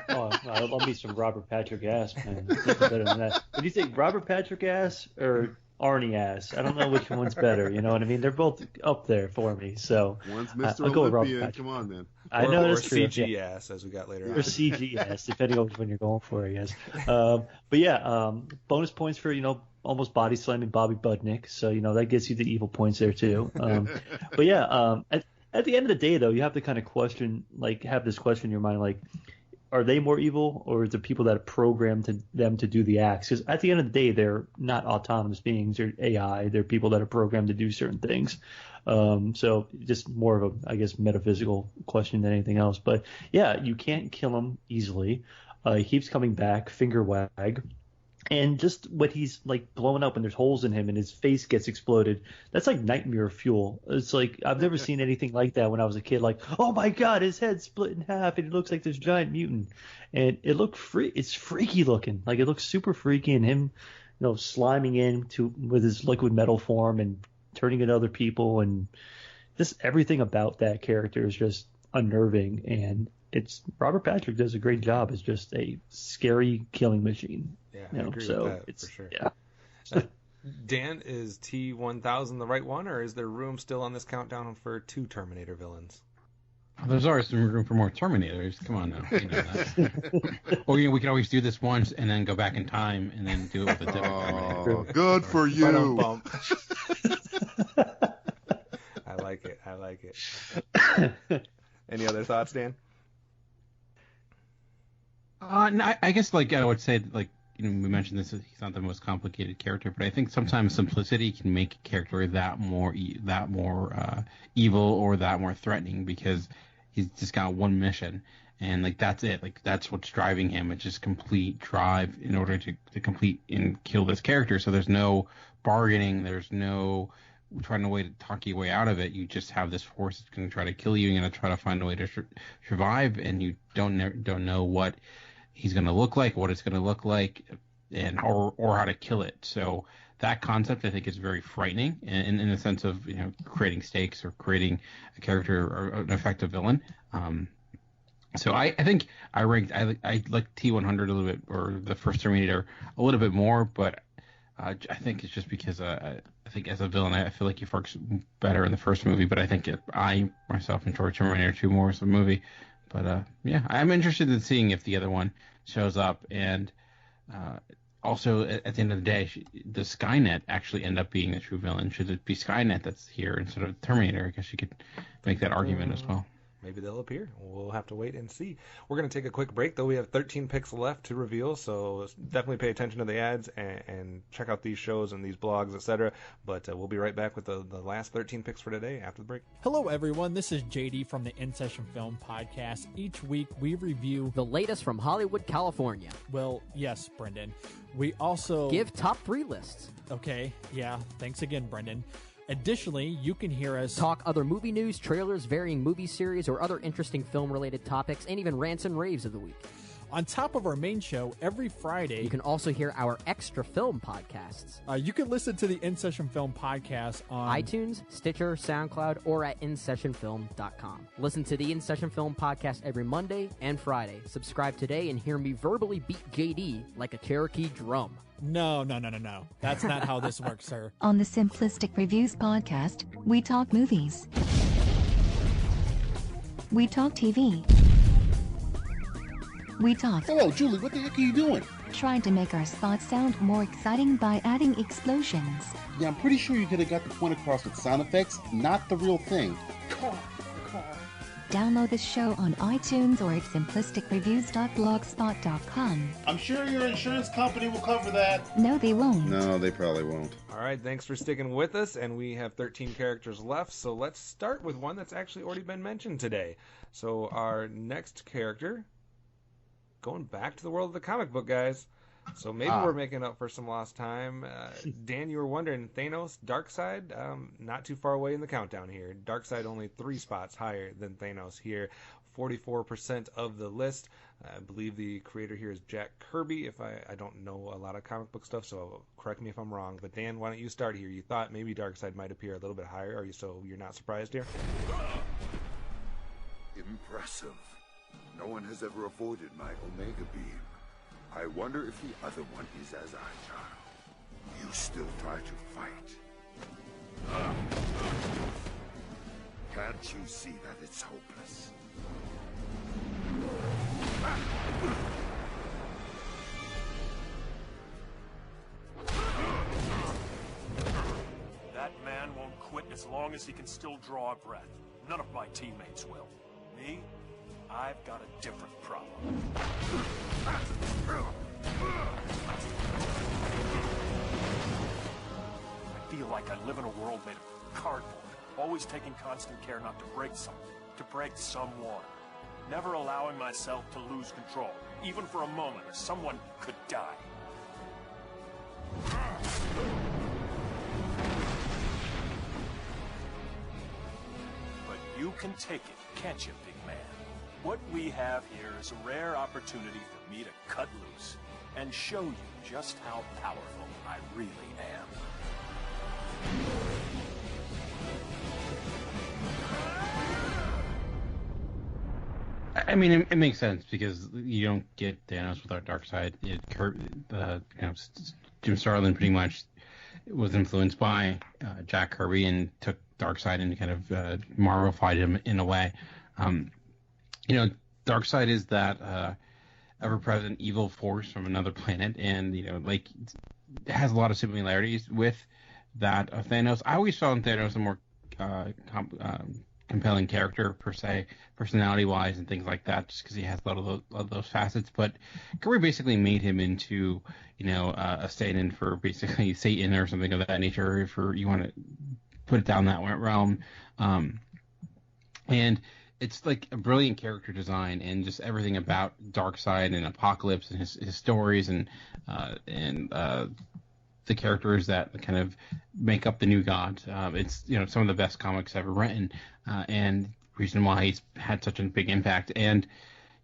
Oh, I love me some Robert Patrick ass, man. Nothing better than that. What do you think, Robert Patrick ass or Arnie ass? I don't know which one's better. You know what I mean? They're both up there for me. So One's Mr. I'll go with Robert Olympian. Patrick. Come on, man. I know that's true. CG ass, as we got later on. Or CG ass, depending on which one you're going for, I guess. But yeah, bonus points for almost body slamming Bobby Budnick. So that gets you the evil points there too. But yeah, at the end of the day, though, you have to kind of have this question in your mind, like, are they more evil, or is the people that are programmed them to do the acts? Because at the end of the day, they're not autonomous beings. They're AI. They're people that are programmed to do certain things. So just more of a, I guess, metaphysical question than anything else. But yeah, you can't kill him easily. He keeps coming back, finger wag. And just when he's like blowing up and there's holes in him and his face gets exploded, that's like nightmare fuel. It's like I've never seen anything like that when I was a kid. Like, oh my God, his head's split in half and it looks like this giant mutant. And it looked it's freaky looking. Like it looks super freaky, and him, sliming in with his liquid metal form and turning into other people, and just everything about that character is just unnerving. And Robert Patrick does a great job as just a scary killing machine. Yeah, I agree with that for sure. Yeah. Dan, is T-1000 the right one, or is there room still on this countdown for 2 Terminator villains? There's always some room for more Terminators. Come on now. You know that. Or we can always do this once and then go back in time and then do it with a different Terminator. Good for you. I like it. Any other thoughts, Dan? No, I guess I would say we mentioned this. He's not the most complicated character, but I think sometimes simplicity can make a character that more evil or that more threatening, because he's just got one mission, and that's it. That's what's driving him. It's just complete drive in order to complete and kill this character. So there's no bargaining. There's no trying to talk your way out of it. You just have this force that's going to try to kill you. You're going to try to find a way to survive, and you don't know what he's going to look like, what it's going to look like, and or how to kill it. So that concept, I think, is very frightening in the sense of creating stakes or creating a character or an effective villain. So I think I like T-100 a little bit, or the first Terminator a little bit more, but I think it's just because I think as a villain I feel like he works better in the first movie, but I think I myself enjoy Terminator 2 more as a movie. But yeah, I'm interested in seeing if the other one shows up, and also at the end of the day, does Skynet actually end up being the true villain? Should it be Skynet that's here instead of Terminator? I guess you could make that argument as well. Maybe they'll appear. We'll have to wait and see. We're going to take a quick break, though. We have 13 picks left to reveal, so definitely pay attention to the ads and check out these shows and these blogs, etc. But we'll be right back with the last 13 picks for today after the break. Hello, everyone. This is JD from the In Session Film Podcast. Each week, we review the latest from Hollywood, California. Well, yes, Brendan. We also give top 3 lists. Okay, yeah. Thanks again, Brendan. Additionally, you can hear us talk other movie news, trailers, varying movie series, or other interesting film-related topics, and even rants and raves of the week. On top of our main show, every Friday, you can also hear our extra film podcasts. You can listen to the In Session Film Podcast on iTunes, Stitcher, SoundCloud, or at InSessionFilm.com. Listen to the In Session Film Podcast every Monday and Friday. Subscribe today and hear me verbally beat JD like a Cherokee drum. No. That's not how this works, sir. On the Simplistic Reviews podcast, we talk movies. We talk TV. We talk. Hello, Julie, what the heck are you doing? Trying to make our spots sound more exciting by adding explosions. Yeah, I'm pretty sure you could have got the point across with sound effects, not the real thing. Download this show on iTunes or at simplisticreviews.blogspot.com. I'm sure your insurance company will cover that. No, they won't. No, they probably won't. All right, thanks for sticking with us, and we have 13 characters left, so let's start with one that's actually already been mentioned today. So our next character, going back to the world of the comic book, guys. So maybe we're making up for some lost time. Dan, you were wondering, Thanos, Darkseid, not too far away in the countdown here. Darkseid only 3 spots higher than Thanos here. 44% of the list. I believe the creator here is Jack Kirby. If I don't know a lot of comic book stuff, so correct me if I'm wrong. But Dan, why don't you start here? You thought maybe Darkseid might appear a little bit higher. You're not surprised here? Impressive. No one has ever avoided my Omega Beam. I wonder if the other one is as agile. You still try to fight. Can't you see that it's hopeless? That man won't quit as long as he can still draw a breath. None of my teammates will. Me? I've got a different problem. I feel like I live in a world made of cardboard, always taking constant care not to break something, to break someone. Never allowing myself to lose control, even for a moment, or someone could die. But you can take it, can't you, big man? What we have here is a rare opportunity for me to cut loose and show you just how powerful I really am. I mean, it makes sense because you don't get Thanos without Darkseid. Jim Starlin pretty much was influenced by Jack Kirby and took Darkseid and kind of Marvelified him in a way. Darkseid is that ever-present evil force from another planet, and it has a lot of similarities with that of Thanos. I always found Thanos a more compelling character per se, personality-wise and things like that, just because he has a lot of those facets. But Kirby basically made him into, a stand-in for basically Satan or something of that nature, if you want to put it down that realm. And it's like a brilliant character design, and just everything about Darkseid and Apocalypse and his stories and the characters that kind of make up the new gods. It's some of the best comics ever written, and reason why he's had such a big impact. And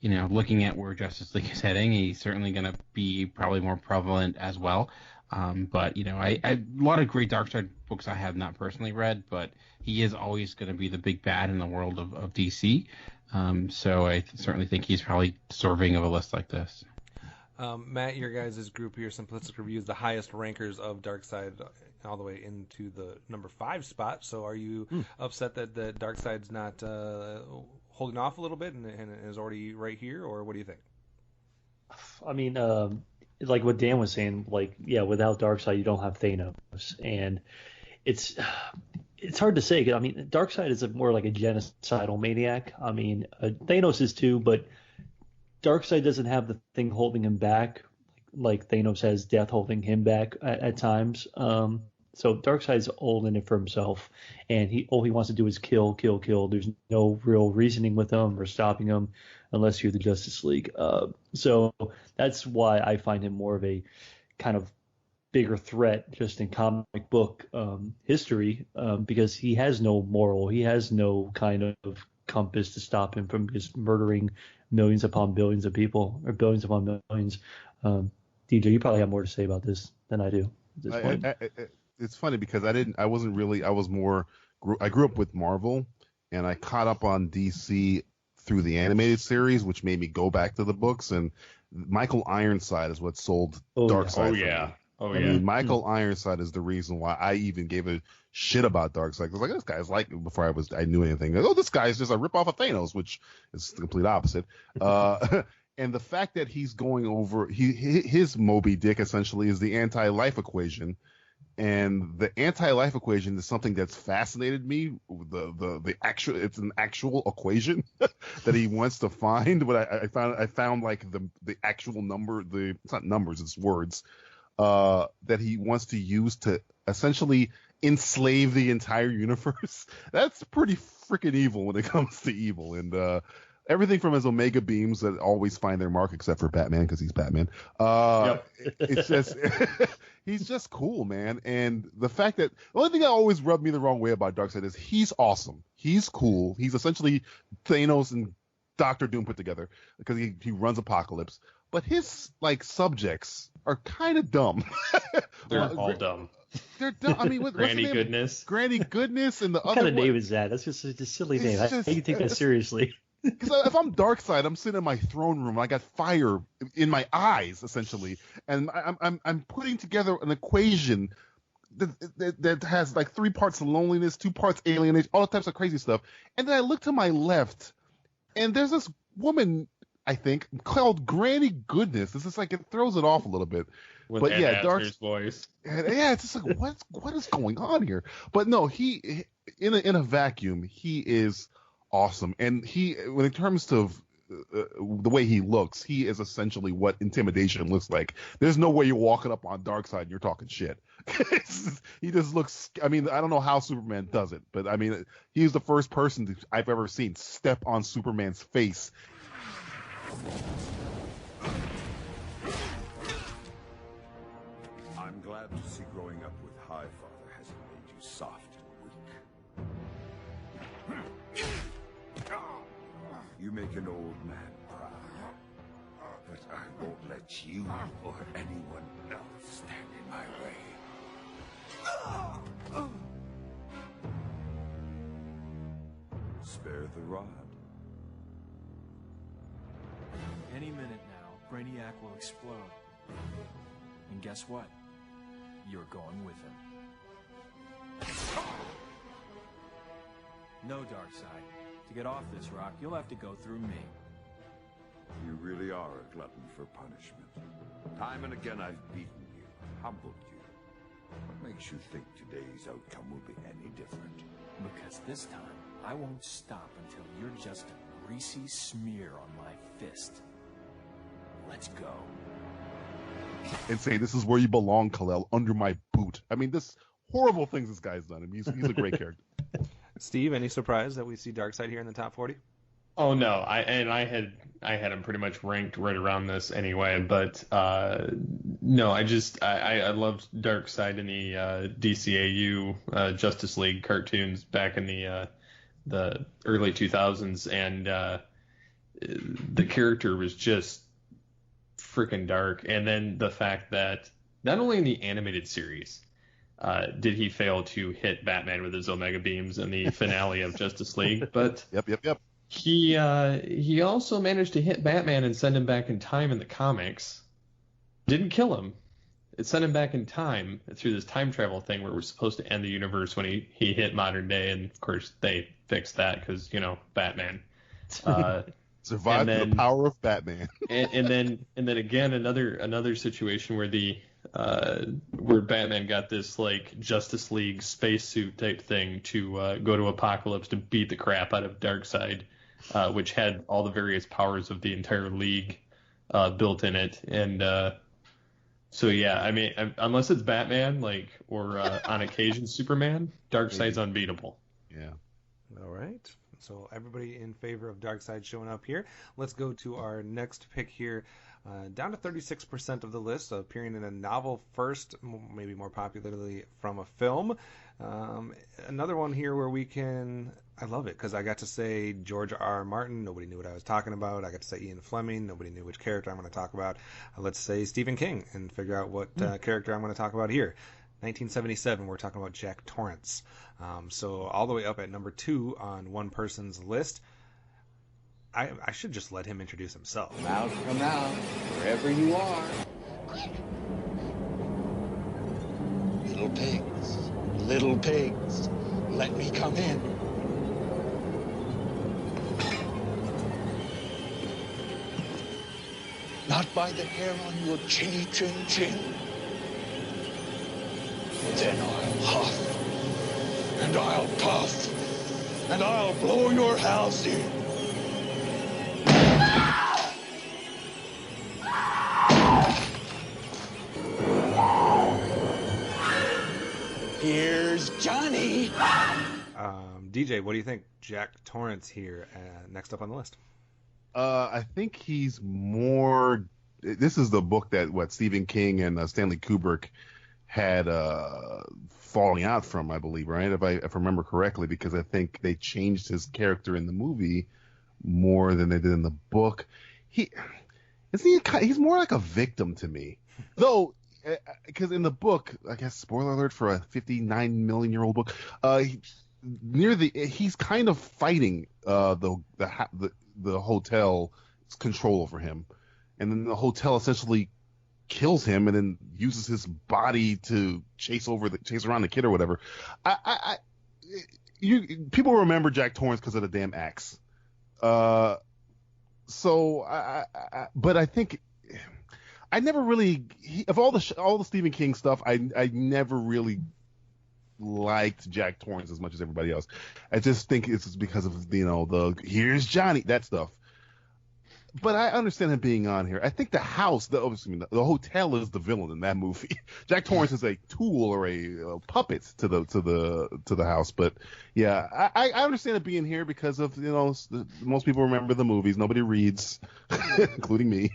looking at where Justice League is heading, he's certainly going to be probably more prevalent as well. But I a lot of great Darkseid books I have not personally read, but he is always going to be the big bad in the world of DC. So I certainly think he's probably deserving of a list like this. Matt, your guys' group here, Simplistic Reviews, the highest rankers of Darkseid all the way into the number 5 spot. So are you upset that Darkseid's not holding off a little bit and is already right here, or what do you think? I mean, like what Dan was saying, without Darkseid you don't have Thanos, and it's hard to say. I mean, Darkseid is more like a genocidal maniac. I mean, Thanos is too, but Darkseid doesn't have the thing holding him back like Thanos has death holding him back at times. So Darkseid's all in it for himself, and all he wants to do is kill. There's no real reasoning with him or stopping him unless you're the Justice League. So that's why I find him more of a kind of bigger threat just in comic book history, because he has no moral. He has no kind of compass to stop him from just murdering millions upon billions of people, or billions upon millions. DJ, you probably have more to say about this than I do at this point. It's funny because I grew up with Marvel, and I caught up on DC through the animated series, which made me go back to the books, and Michael Ironside is what sold Darkseid. I mean, Michael Ironside is the reason why I even gave a shit about Darkseid. I was like, this guy's like, before I knew anything. This guy is just a ripoff of Thanos, which is the complete opposite. And the fact that he's going over his Moby Dick essentially is the anti-life equation, and the anti-life equation is something that's fascinated me. It's an actual equation that he wants to find. But I found like the actual number. It's not numbers, it's words. That he wants to use to essentially enslave the entire universe. That's pretty freaking evil when it comes to evil. And everything from his Omega beams that always find their mark, except for Batman, because he's Batman. It's just he's just cool, man. And the fact that the only thing that always rubbed me the wrong way about Darkseid is he's awesome. He's cool. He's essentially Thanos and Doctor Doom put together because he runs Apocalypse, but his like subjects are kind of dumb. They're all dumb. They're dumb. I mean, what's the Granny name? Goodness. Granny Goodness, and the What other kind of one. name is that? That's just a silly name. It's How just- do you take that seriously? Because if I'm Darkseid, I'm sitting in my throne room. I got fire in my eyes, essentially, and I'm putting together an equation that has like 3 parts of loneliness, 2 parts alienation, all types of crazy stuff. And then I look to my left, and there's this woman, I think, called Granny Goodness. It's just like it throws it off a little bit. With But Ed yeah, Asner's voice. Yeah, it's just like what is going on here? But no, he in a vacuum, he is awesome, and when in terms of the way he looks, he is essentially what Intimidation looks like. There's no way you're walking up on Darkseid and you're talking shit. He just looks. I mean, I don't know how Superman does it, but I mean, he's the first person I've ever seen step on Superman's face. I'm glad to see growing up with Highfather hasn't made you soft and weak. You make an old man proud, but I won't let you or anyone else stand in my way. Spare the rod. Any minute now, Brainiac will explode. And guess what? You're going with him. No, Darkseid. To get off this rock, you'll have to go through me. You really are a glutton for punishment. Time and again I've beaten you, humbled you. What makes you think today's outcome will be any different? Because this time, I won't stop until you're just a greasy smear on my fist. Let's go. And say, this is where you belong, Kal-El, under my boot. I mean, this horrible things this guy's done. I mean, he's a great character. Steve, any surprise that we see Darkseid here in the top 40? Oh no, I had him pretty much ranked right around this anyway, but no, I loved Darkseid in the DCAU Justice League cartoons back in the early 2000s, and the character was just freaking dark. And then the fact that not only in the animated series did he fail to hit Batman with his Omega beams in the finale of Justice League, but yep. He also managed to hit Batman and send him back in time in the comics. Didn't kill him. It sent him back in time through this time travel thing where we're supposed to end the universe when he hit modern day, and of course they fixed that because Batman. Survived the power of Batman. and then again another situation where where Batman got this like Justice League spacesuit type thing to go to Apocalypse to beat the crap out of Darkseid, which had all the various powers of the entire league built in it. And so yeah, I mean, unless it's Batman, or on occasion Superman, Darkseid's unbeatable. Yeah. All right. So everybody in favor of Darkseid showing up here. Let's go to our next pick here. Down to 36% of the list, appearing in a novel first, maybe more popularly from a film. Another one here where I love it because I got to say George R. Martin, nobody knew what I was talking about. I got to say Ian Fleming, nobody knew which character I'm going to talk about. Let's say Stephen King and figure out what character I'm going to talk about here. 1977, we're talking about Jack Torrance. So all the way up at number 2 on one person's list. I should just let him introduce himself. Mouse, come out, wherever you are. Little pigs, let me come in. Not by the hair on your chinny chin chin. Then I'll huff, and I'll puff, and I'll blow your house in. Here's Johnny. DJ, what do you think? Jack Torrance here, next up on the list. I think he's more. This is the book that Stephen King and Stanley Kubrick had falling out from, I believe, right? If I remember correctly, because I think they changed his character in the movie more than they did in the book. He's more like a victim to me, though, because in the book, I guess spoiler alert for a 59 million year old book, he's kind of fighting the hotel's control over him, and then the hotel essentially kills him and then uses his body to chase around the kid or whatever. People remember Jack Torrance because of the damn axe. But I think I never really of all the Stephen King stuff, I never really liked Jack Torrance as much as everybody else. I just think it's because of the here's Johnny, that stuff. But I understand him being on here. I think the house, the hotel is the villain in that movie. Jack Torrance is a tool or a puppet to the house. But yeah, I understand it being here because of most people remember the movies. Nobody reads, including me.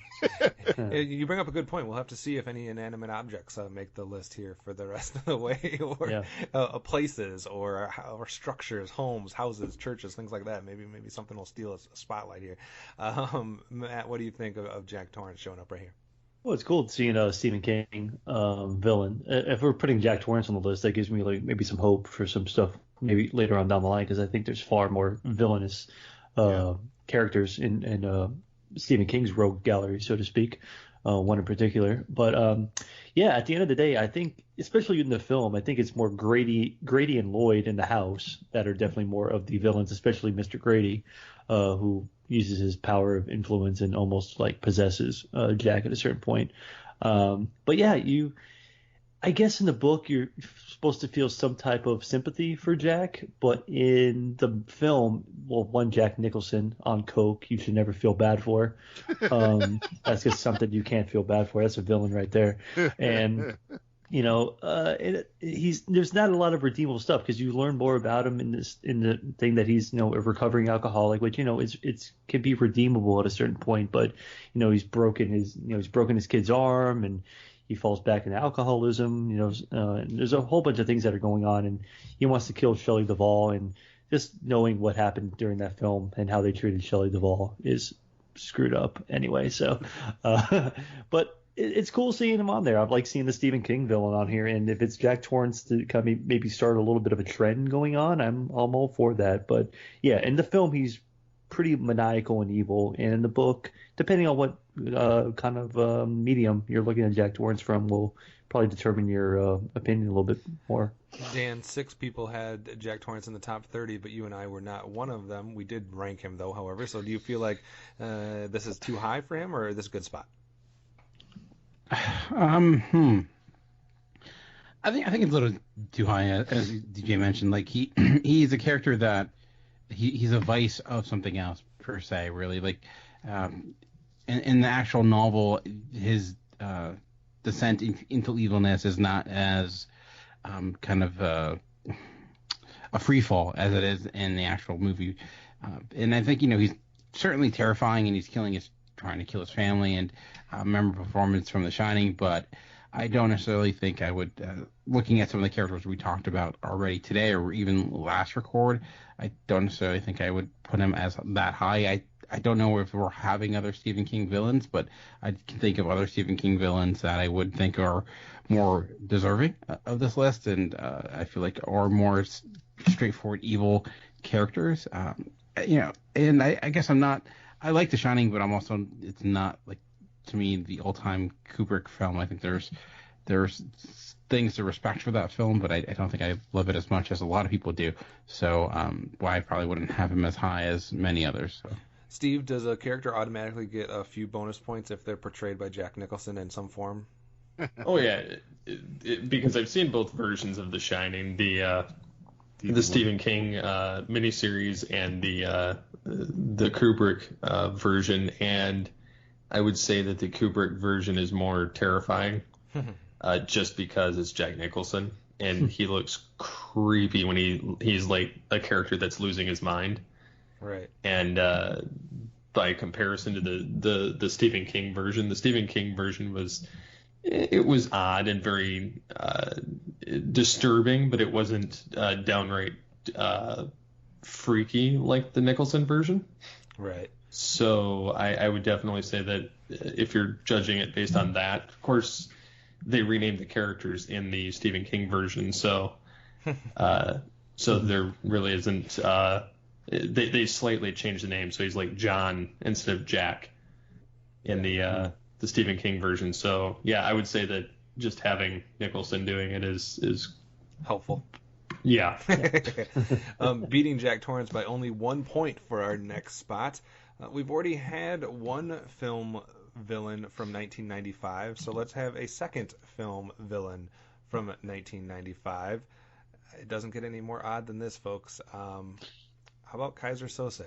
You bring up a good point. We'll have to see if any inanimate objects make the list here for the rest of the way, or places, or structures, homes, houses, churches, things like that. Maybe something will steal a spotlight here. Matt, what do you think of Jack Torrance showing up right here? Well, it's cool seeing a Stephen King villain. If we're putting Jack Torrance on the list, that gives me maybe some hope for some stuff maybe later on down the line, because I think there's far more villainous characters in Stephen King's rogue gallery, so to speak, one in particular. But at the end of the day, I think, especially in the film, I think it's more Grady and Lloyd in the house that are definitely more of the villains, especially Mr. Grady, who uses his power of influence and almost like possesses Jack at a certain point. But yeah, I guess in the book you're supposed to feel some type of sympathy for Jack, but in the film, one Jack Nicholson on coke, you should never feel bad for. That's just something you can't feel bad for. That's a villain right there. And there's not a lot of redeemable stuff, because you learn more about him in the thing that he's a recovering alcoholic, which it's can be redeemable at a certain point, but he's broken his kid's arm, and he falls back into alcoholism. And there's a whole bunch of things that are going on, and he wants to kill Shelley Duvall, and just knowing what happened during that film and how they treated Shelley Duvall is screwed up anyway. So, but it's cool seeing him on there. I like seeing the Stephen King villain on here, and if it's Jack Torrance to kind of maybe start a little bit of a trend going on, I'm all for that. But yeah, in the film he's pretty maniacal and evil, and in the book, depending on what kind of medium you're looking at Jack Torrance from, will probably determine your opinion a little bit more. Dan, 6 people had Jack Torrance in the top 30, but you and I were not one of them. We did rank him though, however. So do you feel like this is too high for him, or is this a good spot? I think it's a little too high, as DJ mentioned. Like he's a character that he's a vice of something else per se. Really, like in the actual novel, his descent into evilness is not as kind of a free fall as it is in the actual movie. And I think he's certainly terrifying, and he's trying to kill his family, and memorable performance from The Shining, but I don't necessarily think I would, looking at some of the characters we talked about already today, or even last record, I don't necessarily think I would put him as that high. I don't know if we're having other Stephen King villains, but I can think of other Stephen King villains that I would think are more deserving of this list, and I feel like are more straightforward evil characters. And I guess I like The Shining, but it's not like, to me, the all-time Kubrick film. I think there's things to respect for that film, but I don't think I love it as much as a lot of people do. So why I probably wouldn't have him as high as many others. So. Steve, does a character automatically get a few bonus points if they're portrayed by Jack Nicholson in some form? Oh yeah, because I've seen both versions of The Shining, the Stephen King miniseries and the Kubrick version, and I would say that the Kubrick version is more terrifying, just because it's Jack Nicholson, and he looks creepy when he's like a character that's losing his mind. Right. And by comparison to the Stephen King version, the Stephen King version was odd and very disturbing, but it wasn't downright freaky like the Nicholson version. Right. So I would definitely say that if you're judging it based on that, of course, they renamed the characters in the Stephen King version, so there really isn't. They slightly changed the name, so he's like John instead of Jack in the Stephen King version. So yeah, I would say that just having Nicholson doing it is helpful. Yeah. Beating Jack Torrance by only 1 point for our next spot. We've already had one film villain from 1995, so let's have a second film villain from 1995. It doesn't get any more odd than this, folks. How about Kaiser Sose?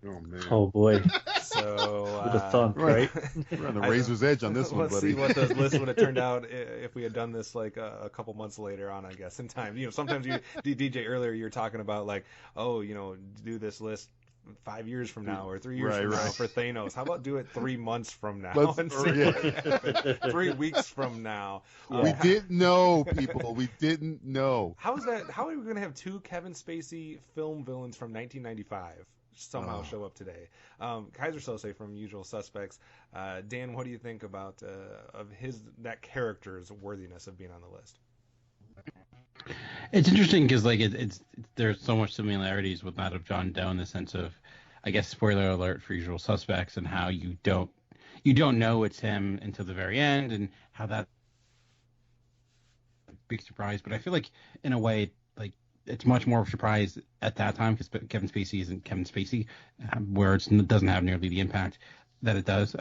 Oh, man. Oh, boy. So, with a thump, right? We're on the razor's edge on this one, let's buddy. see what those lists would have turned out if we had done this like a couple months later on, I guess, in time. Sometimes DJ, earlier you were talking about like, do this list 5 years from now or 3 years from now for Thanos. How about do it 3 months from now and see what happens? 3 weeks from now. We didn't know, people. We didn't know. How is that? How are we going to have two Kevin Spacey film villains from 1995 somehow show up today? Kaiser Sose from Usual Suspects. Dan, what do you think about that character's worthiness of being on the list? It's interesting because there's so much similarities with that of John Doe in the sense of, I guess, spoiler alert for Usual Suspects, and how you don't know it's him until the very end, and how that big surprise. But I feel like in a way, like, it's much more of a surprise at that time because Kevin Spacey isn't Kevin Spacey, where it doesn't have nearly the impact that it does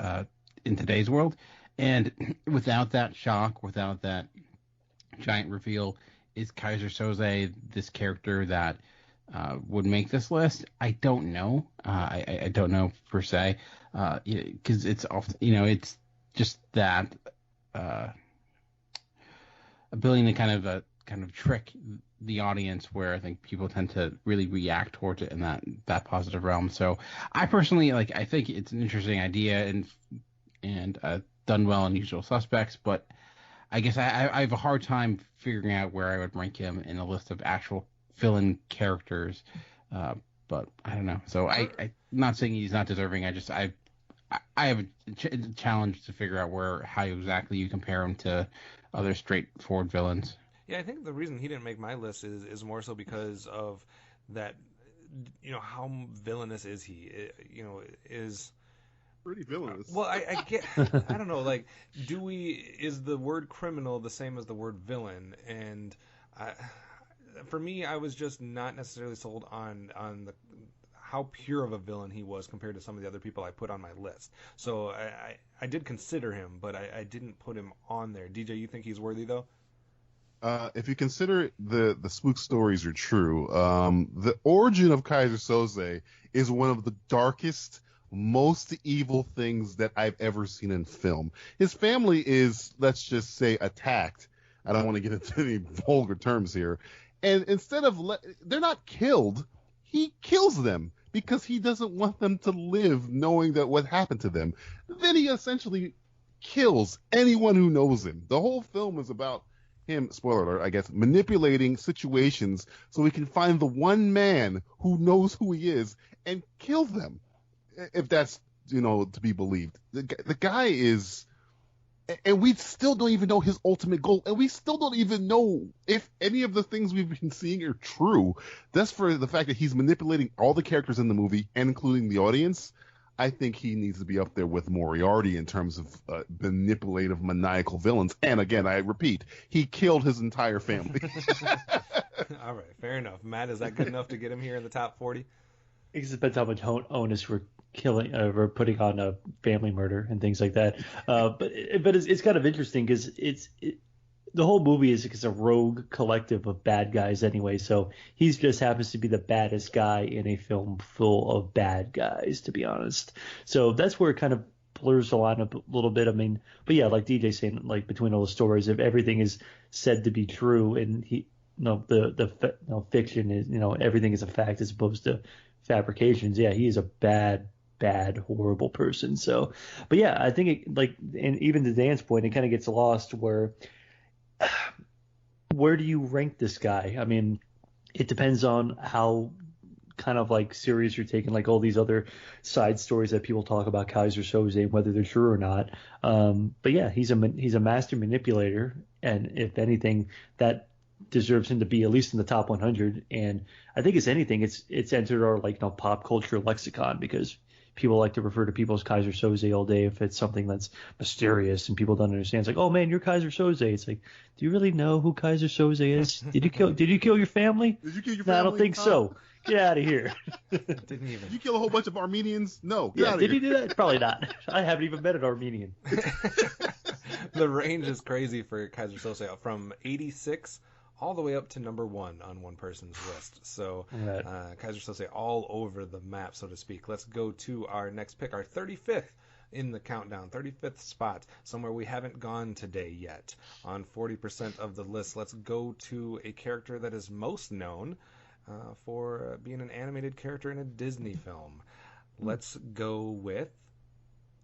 in today's world. And without that shock, without that giant reveal, is Kaiser Soze this character that would make this list? I don't know. I don't know per se, because it's often, it's just that ability to kind of trick the audience, where I think people tend to really react towards it in that positive realm. So I personally I think it's an interesting idea and done well in Usual Suspects, but I guess I have a hard time figuring out where I would rank him in a list of actual villain characters, but I don't know. So I'm not saying he's not deserving. I have a challenge to figure out how exactly you compare him to other straightforward villains. Yeah, I think the reason he didn't make my list is more so because of that. How villainous is he? Is pretty villainous. Well, I get. I don't know. Is the word criminal the same as the word villain? And for me, I was just not necessarily sold on how pure of a villain he was compared to some of the other people I put on my list. So I did consider him, but I didn't put him on there. DJ, you think he's worthy though? If you consider the spook stories are true, the origin of Kaiser Soze is one of the darkest, most evil things that I've ever seen in film. His family is, let's just say, attacked. I don't want to get into any vulgar terms here. And instead of they're not killed, he kills them because he doesn't want them to live knowing that what happened to them. Then he essentially kills anyone who knows him. The whole film is about him, spoiler alert, I guess, manipulating situations so he can find the one man who knows who he is and kill them. If that's, to be believed. The guy is, and we still don't even know his ultimate goal, and we still don't even know if any of the things we've been seeing are true. That's for the fact that he's manipulating all the characters in the movie, and including the audience. I think he needs to be up there with Moriarty in terms of manipulative, maniacal villains. And again, I repeat, he killed his entire family. All right, fair enough. Matt, is that good enough to get him here in the top 40? It depends how much onus we're we're putting on a family murder and things like that. But it's kind of interesting because the whole movie is a rogue collective of bad guys anyway. So he just happens to be the baddest guy in a film full of bad guys, to be honest. So that's where it kind of blurs the line up a little bit. I mean, but yeah, like DJ's saying, like between all the stories, if everything is said to be true and the fiction is, everything is a fact as opposed to fabrications. Yeah, he is a bad, horrible person. So, but yeah, I think and even to Dan's point, it kind of gets lost where do you rank this guy? I mean, it depends on how kind of like serious you're taking like all these other side stories that people talk about Kaiser Soze, whether they're true or not. But yeah, he's a master manipulator, and if anything, that deserves him to be at least in the top 100. And I think it's anything, it's entered our like pop culture lexicon, because people like to refer to people as Kaiser Soze all day if it's something that's mysterious and people don't understand. It's like, oh man, you're Kaiser Soze. It's like, do you really know who Kaiser Soze is? Did you kill your family? Did you kill your family? No, I don't think so. Get out of here. Didn't even. Did you kill a whole bunch of Armenians? No. Get out of Did here. he do that? Probably not. I haven't even met an Armenian. The range is crazy for Kaiser Soze, from 86 all the way up to number 1 on one person's list. So Kaiser Soze all over the map, so to speak. Let's go to our next pick, our 35th in the countdown, 35th spot, somewhere we haven't gone today yet. On 40% of the list, let's go to a character that is most known for being an animated character in a Disney film. Let's go with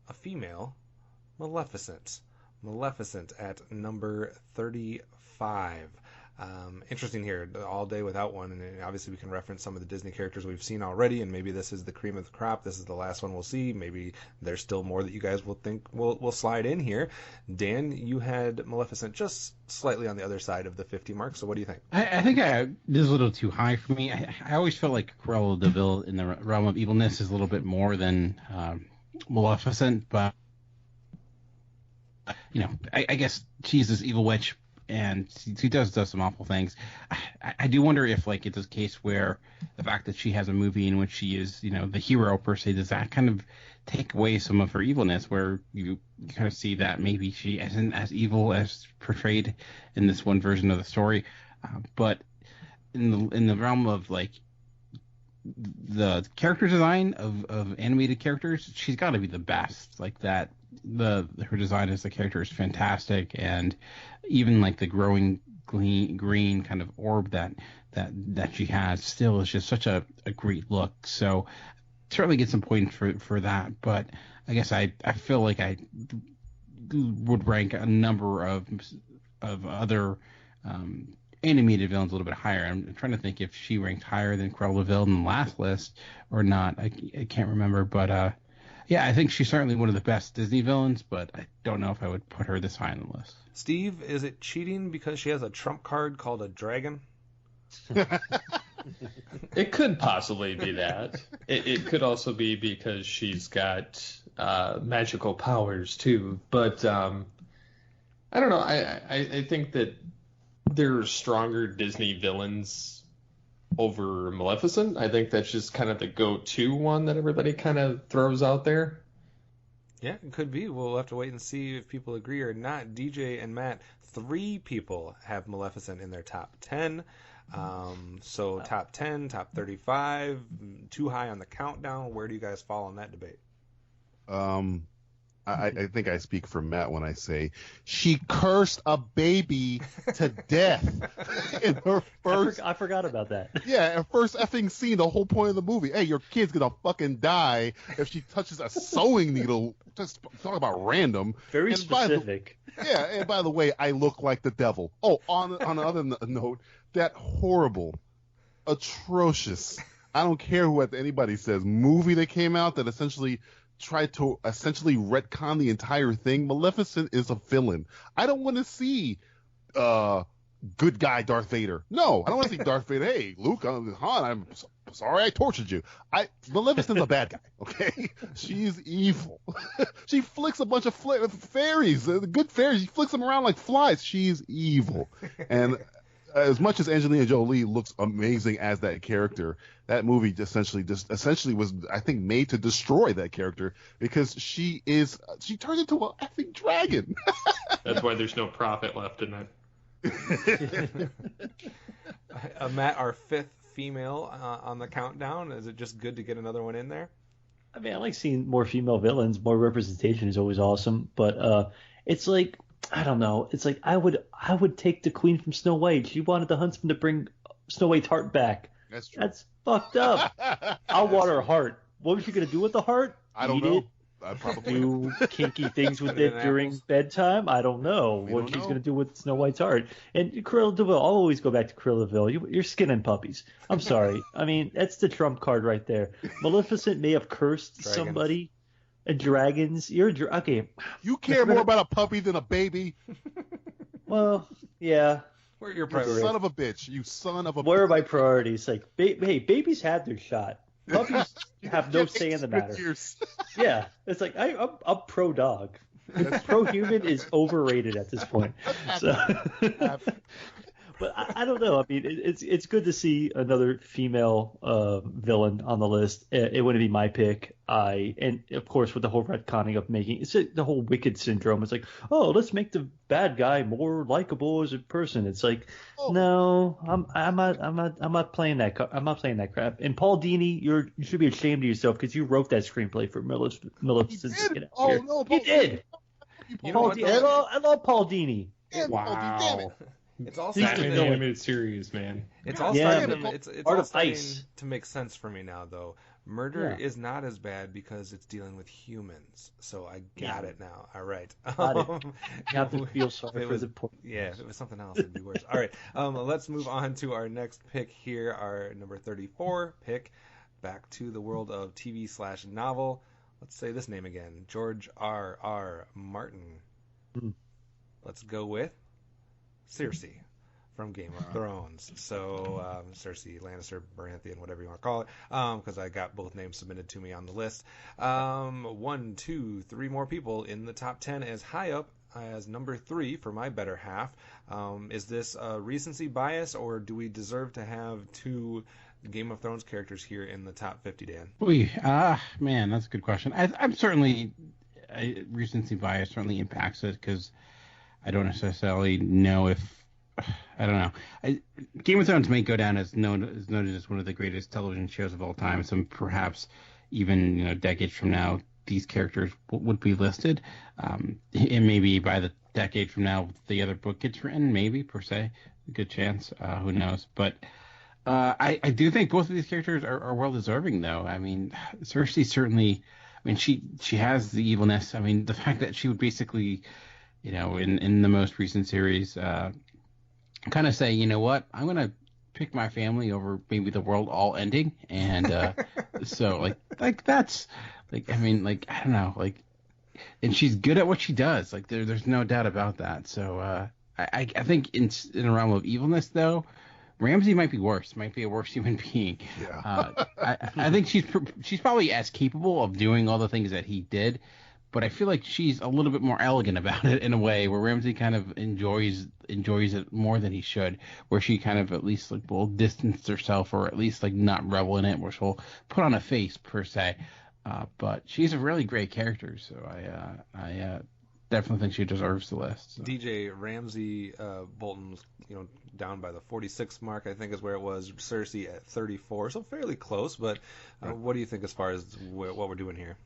a female, Maleficent. Maleficent at number 35. Interesting here, All Day Without One, and obviously we can reference some of the Disney characters we've seen already, and maybe this is the cream of the crop. This is the last one we'll see. Maybe there's still more that you guys will think will slide in here. Dan, you had Maleficent just slightly on the other side of the 50 mark, so what do you think? I think this is a little too high for me. I always felt like Cruella de Vil in the realm of evilness is a little bit more than Maleficent, but I guess she's this evil witch, and she does some awful things. I do wonder if, like, it's a case where the fact that she has a movie in which she is, the hero per se, does that kind of take away some of her evilness, where you kind of see that maybe she isn't as evil as portrayed in this one version of the story. But in the realm of, like, the character design of animated characters, she's got to be the best. Like that, her design as the character is fantastic, and even like the growing green kind of orb that she has still is just such a great look. So certainly get some points for that. But I guess I feel like I would rank a number of other animated villains a little bit higher. I'm trying to think if she ranked higher than Cruella de Vil in the last list or not. I can't remember, but yeah, I think she's certainly one of the best Disney villains, but I don't know if I would put her this high on the list. Steve, is it cheating because she has a trump card called a dragon? It could possibly be that. It could also be because she's got magical powers too. But I don't know. I think that there are stronger Disney villains over Maleficent. I think that's just kind of the go-to one that everybody kind of throws out there. Yeah, it could be. We'll have to wait and see if people agree or not. DJ and Matt, 3 people have Maleficent in their top 10. So top 10, top 35, too high on the countdown. Where do you guys fall on that debate? I think I speak for Matt when I say she cursed a baby to death in her first. I forgot about that. Yeah, her first effing scene. The whole point of the movie. Hey, your kid's gonna fucking die if she touches a sewing needle. Just talk about random. Very specific. And by the way, I look like the devil. Oh, on another note, that horrible, atrocious, I don't care what anybody says, movie that came out that tried to retcon the entire thing. Maleficent is a villain. I don't want to see good guy Darth Vader. No, I don't want to see Darth Vader. Hey, Luke, Han, I'm sorry I tortured you. Maleficent's a bad guy, okay? She's evil. She flicks a bunch of fairies, the good fairies. She flicks them around like flies. She's evil. And as much as Angelina Jolie looks amazing as that character, that movie essentially was, I think, made to destroy that character because she turns into an effing dragon. That's why there's no profit left in that. Matt, our 5th female on the countdown. Is it just good to get another one in there? I mean, I like seeing more female villains. More representation is always awesome, but it's like, I don't know. It's like I would take the queen from Snow White. She wanted the huntsman to bring Snow White's heart back. That's true. That's fucked up. I'll want her heart. What was she gonna do with the heart? I don't know. I probably do kinky things with it during bedtime. I don't know what she's going to do with Snow White's heart. And Cruella de Vil, I'll always go back to Cruella de Vil. You're skinning puppies. I'm sorry. I mean, that's the trump card right there. Maleficent may have cursed somebody. And dragons. Okay. You care more about a puppy than a baby. Well, yeah. Where are your priorities? Son of a bitch. You son of a. Where are my priorities? Like, hey, babies had their shot. Puppies have no say in the matter. Yeah, it's like I'm pro dog. Pro human is overrated at this point. So, but I don't know. I mean, it's good to see another female villain on the list. It wouldn't be my pick. And of course with the whole retconning of making it's the whole Wicked syndrome. It's like, oh, let's make the bad guy more likable as a person. It's like, no, I'm not playing that. I'm not playing that crap. And Paul Dini, you should be ashamed of yourself because you wrote that screenplay for Maleficent. He did. I love Paul Dini. Wow. It's all Batman the animated series, man. It's all starting to make sense for me now, though. Murder is not as bad because it's dealing with humans. So I got it now. All right. You have to feel sorry for the poor. Yeah, if it was something else, it'd be worse. All right. Let's move on to our next pick here, our number 34 pick. Back to the world of TV/novel. Let's say this name again. George R.R. Martin. Let's go with Cersei from Game of Thrones. So Cersei, Lannister, Baratheon, whatever you want to call it, because I got both names submitted to me on the list. 1, 2, 3 more people in the top 10 as high up as number 3 for my better half. Is this recency bias, or do we deserve to have 2 Game of Thrones characters here in the top 50, Dan? Man, that's a good question. I'm certainly recency bias certainly impacts it because I don't necessarily know if I don't know. Game of Thrones may go down as noted as one of the greatest television shows of all time. So perhaps even decades from now, these characters would be listed. And maybe by the decade from now, the other book gets written. Maybe per se, a good chance. Who knows? But I do think both of these characters are well deserving, though. I mean, Cersei certainly. I mean, she has the evilness. I mean, the fact that she would basically, in the most recent series, kind of say, you know what, I'm gonna pick my family over maybe the world all ending, and so like that's like I mean like I don't know like, and she's good at what she does. Like there's no doubt about that. So I think in a realm of evilness though, Ramsay might be worse. Might be a worse human being. Yeah. I think she's probably as capable of doing all the things that he did, but I feel like she's a little bit more elegant about it in a way where Ramsay kind of enjoys it more than he should, where she kind of at least will distance herself or at least not revel in it, where she'll put on a face per se. But she's a really great character, so I definitely think she deserves the list. So. DJ Ramsay Bolton's down by the 46 mark, I think is where it was. Cersei at 34, so fairly close. But what do you think as far as what we're doing here?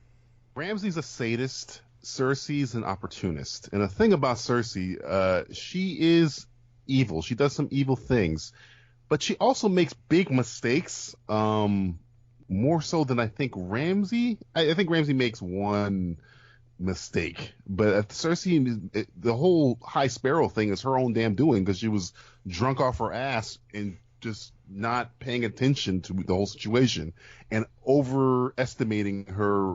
Ramsay's a sadist. Cersei's an opportunist. And the thing about Cersei, she is evil. She does some evil things. But she also makes big mistakes, more so than I think Ramsay. I think Ramsay makes one mistake. But Cersei, the whole High Sparrow thing is her own damn doing because she was drunk off her ass and just not paying attention to the whole situation and overestimating her,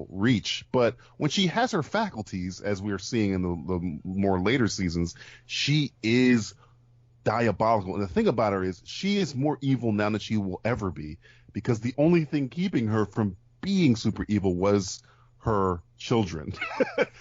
reach. But when she has her faculties, as we're seeing in the more later seasons, she is diabolical. And the thing about her is she is more evil now than she will ever be, because the only thing keeping her from being super evil was her children.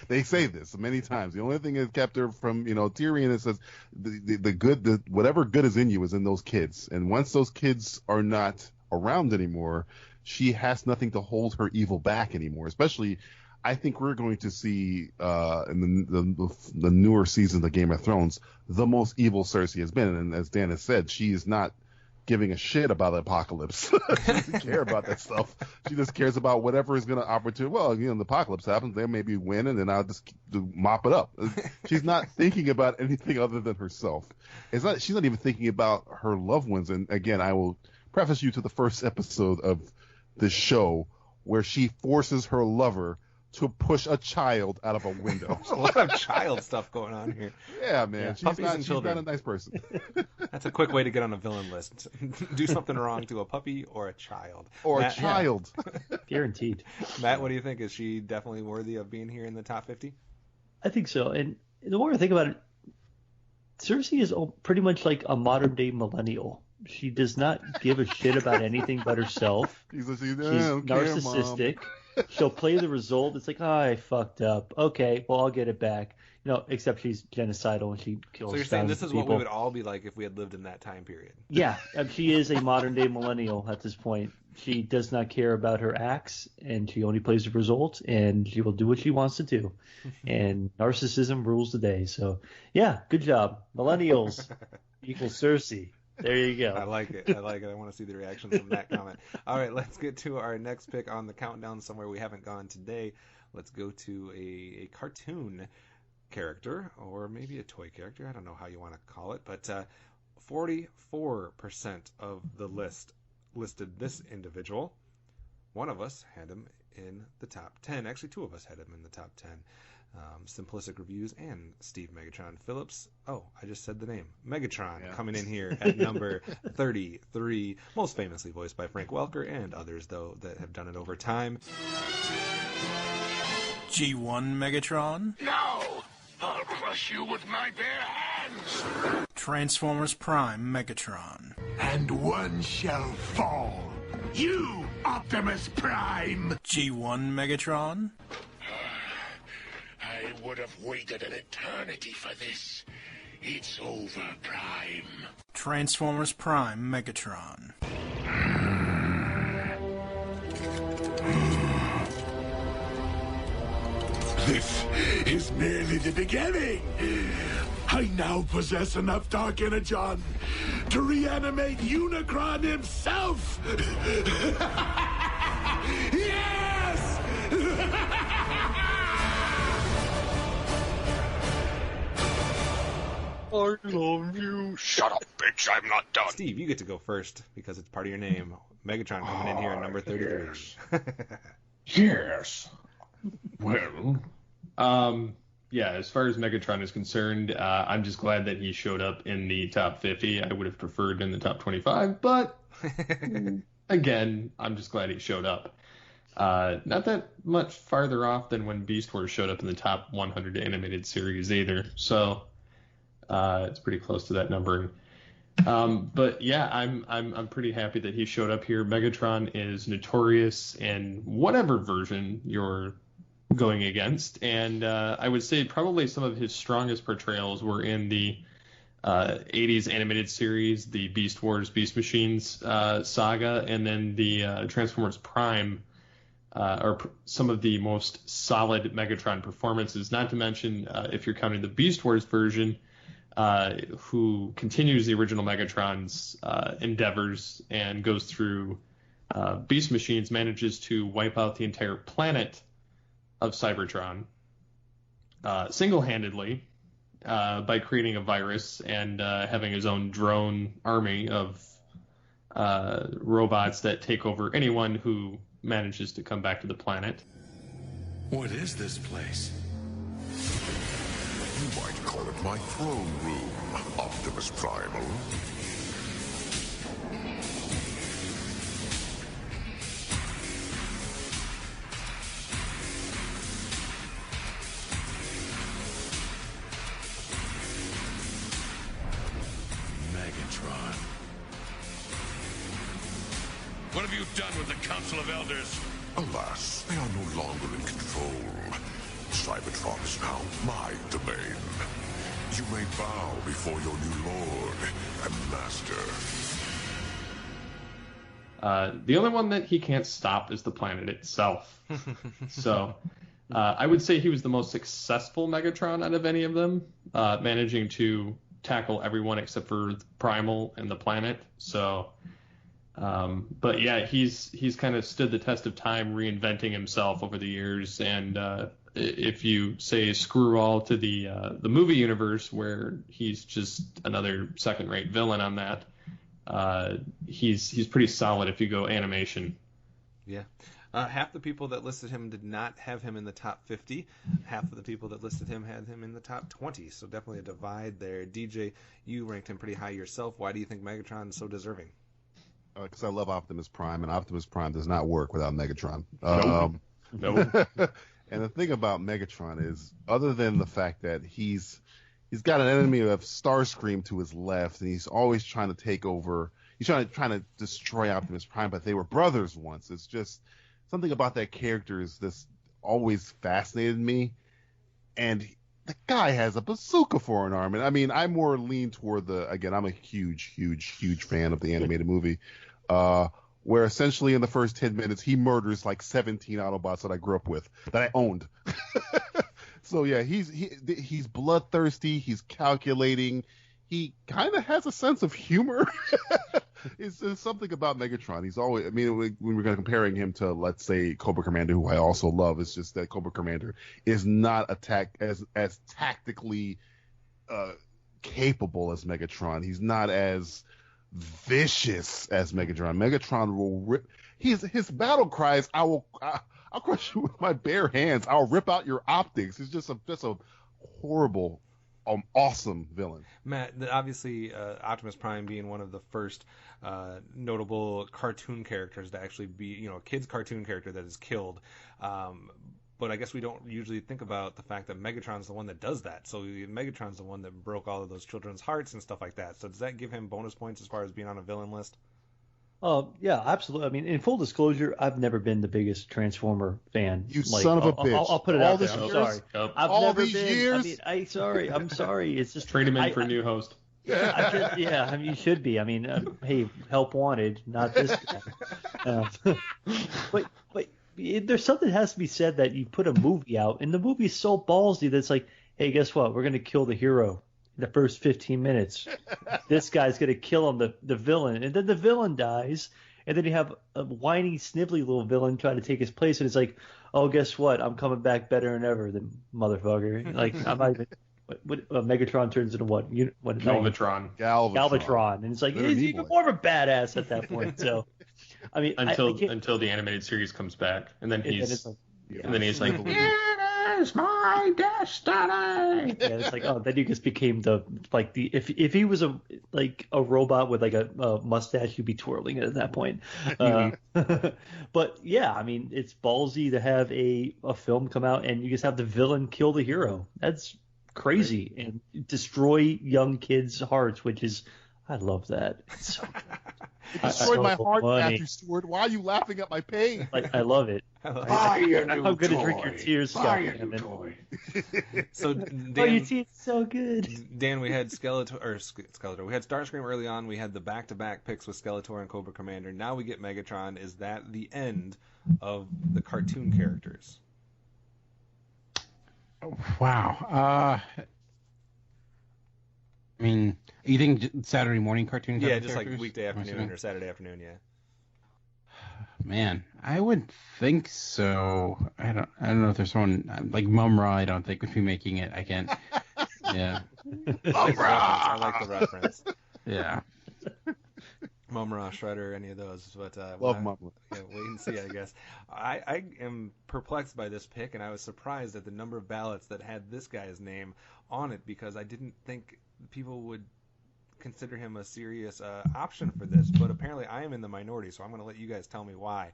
They say this many times. The only thing that kept her from, Tyrion, it says the good, whatever good is in you is in those kids. And once those kids are not around anymore, she has nothing to hold her evil back anymore. Especially, I think we're going to see in the newer season of Game of Thrones, the most evil Cersei has been. And as Dan has said, she is not giving a shit about the apocalypse. She doesn't care about that stuff. She just cares about whatever is going to opportunity. Well, the apocalypse happens, they maybe win, and then I'll just mop it up. She's not thinking about anything other than herself. She's not even thinking about her loved ones. And again, I will preface you to the first episode of this show where she forces her lover to push a child out of a window. There's a lot of child stuff going on here. Yeah, man. Yeah, She's not a nice person. That's a quick way to get on a villain list. Do something wrong to a puppy or a child. Or Matt, a child. Guaranteed. Matt, what do you think? Is she definitely worthy of being here in the top 50? I think so. And the more I think about it, Cersei is pretty much like a modern day millennial. She does not give a shit about anything but herself. She's narcissistic. She'll play the result. It's like, I fucked up. Okay, well, I'll get it back. Except she's genocidal and she kills. So you're saying this is people. what we would all be like if we had lived in that time period? Yeah, she is a modern day millennial at this point. She does not care about her acts, and she only plays the result, and she will do what she wants to do. And narcissism rules the day. So, yeah, good job. Millennials equals Cersei. There you go. I like it. I want to see the reactions from that comment. All right, let's get to our next pick on the countdown, somewhere we haven't gone today. Let's go to a cartoon character, or maybe a toy character. I don't know how you want to call it, but 44% of the list listed this individual. One of us had him in the top 10. Actually, two of us had him in the top 10. Simplistic Reviews and Steve Megatron Phillips. Oh, I just said the name. Megatron coming in here at number 33. Most famously voiced by Frank Welker and others, though, that have done it over time. G1 Megatron. No! I'll crush you with my bare hands! Transformers Prime Megatron. And one shall fall. You, Optimus Prime! G1 Megatron. I would have waited an eternity for this. It's over, Prime. Transformers Prime Megatron. This is merely the beginning. I now possess enough dark energon to reanimate Unicron himself. Yes! I love you. Shut up, bitch. I'm not done. Steve, you get to go first because it's part of your name. Megatron coming in here at number 33. Yes. Well, yeah, as far as Megatron is concerned, I'm just glad that he showed up in the top 50. I would have preferred in the top 25, but again, I'm just glad he showed up. Not that much farther off than when Beast Wars showed up in the top 100 animated series either. So it's pretty close to that number. But yeah, I'm pretty happy that he showed up here. Megatron is notorious in whatever version you're going against, and I would say probably some of his strongest portrayals were in the 80s animated series, the Beast Wars Beast Machines saga, and then the Transformers Prime some of the most solid Megatron performances, not to mention if you're counting the Beast Wars version, who continues the original Megatron's endeavors and goes through Beast Machines, manages to wipe out the entire planet of Cybertron single-handedly by creating a virus and having his own drone army of robots that take over anyone who manages to come back to the planet. What is this place? You might call it my throne room, Optimus Primal. Megatron. What have you done with the Council of Elders? Alas, they are no longer in control. Cybertron is now my domain. You may bow before your new lord and master. The only one that he can't stop is the planet itself. So I would say he was the most successful Megatron out of any of them, managing to tackle everyone except for Primal and the planet. So, but yeah, he's kind of stood the test of time, reinventing himself over the years. And if you say screw all to the movie universe, where he's just another second-rate villain on that, he's pretty solid if you go animation. Yeah. Half the people that listed him did not have him in the top 50. Half of the people that listed him had him in the top 20. So definitely a divide there. DJ, you ranked him pretty high yourself. Why do you think Megatron is so deserving? Because I love Optimus Prime, and Optimus Prime does not work without Megatron. Nope. And the thing about Megatron is, other than the fact that he's got an enemy of Starscream to his left, and he's always trying to take over. He's trying to destroy Optimus Prime, but they were brothers once. It's just something about that character is this always fascinated me. And the guy has a bazooka for an arm. And I mean, I more lean toward I'm a huge fan of the animated movie, where essentially in the first 10 minutes, he murders like 17 Autobots that I grew up with, that I owned. So yeah, he's bloodthirsty. He's calculating. He kind of has a sense of humor. It's something about Megatron. He's always, I mean, when we're comparing him to, let's say, Cobra Commander, who I also love, it's just that Cobra Commander is not as tactically capable as Megatron. He's not as vicious as Megatron. Megatron will rip. His battle cries, I'll crush you with my bare hands. I'll rip out your optics. It's just a horrible, awesome villain. Matt, obviously Optimus Prime being one of the first notable cartoon characters to actually be, a kid's cartoon character that is killed. But I guess we don't usually think about the fact that Megatron's the one that does that. So Megatron's the one that broke all of those children's hearts and stuff like that. So does that give him bonus points as far as being on a villain list? Yeah, absolutely. I mean, in full disclosure, I've never been the biggest Transformer fan. You son of a bitch! I'll put it out there. I'm sorry. I've all never these been. years. I'm sorry. It's just Trade him in for a new host. I mean, you should be. I mean, hey, help wanted, not this guy. But there's something that has to be said that you put a movie out, and the movie is so ballsy that it's like, hey, guess what? We're going to kill the hero in the first 15 minutes. This guy's going to kill him, the villain, and then the villain dies, and then you have a whiny, snivelly little villain trying to take his place, and it's like, oh, guess what? I'm coming back better than ever, the motherfucker. Like, I'm not even. Megatron turns into what? Galvatron. And it's like, he's even more of a badass at that point. So, I mean, until the animated series comes back, and then he's like, "It is my destiny." Yeah, it's like, oh, then he just became if he was a robot with like a mustache, he'd be twirling it at that point. But yeah, I mean, it's ballsy to have a film come out and you just have the villain kill the hero. That's crazy and destroy young kids' hearts, which is, I love that. It's so it destroyed my heart, Matthew Stewart. Why are you laughing at my pain? I love it. Buy a new I'm going to toy. drink your tears, Buy Scott. a new toy. So Dan, you see, it's so good. Dan, we had Skeletor. We had Starscream early on. We had the back-to-back picks with Skeletor and Cobra Commander. Now we get Megatron. Is that the end of the cartoon characters? Wow. I mean, you think Saturday morning cartoon? Yeah, just like weekday afternoon or Saturday afternoon. Yeah. Man, I would think so. I don't know if there's someone like Mumra. I don't think would be making it. I can't. Yeah. I like the reference. Yeah. Mumra, Shredder, any of those, but love Mumra. Yeah, wait and see, I guess. I am perplexed by this pick, and I was surprised at the number of ballots that had this guy's name on it because I didn't think people would consider him a serious option for this. But apparently, I am in the minority, so I'm going to let you guys tell me why.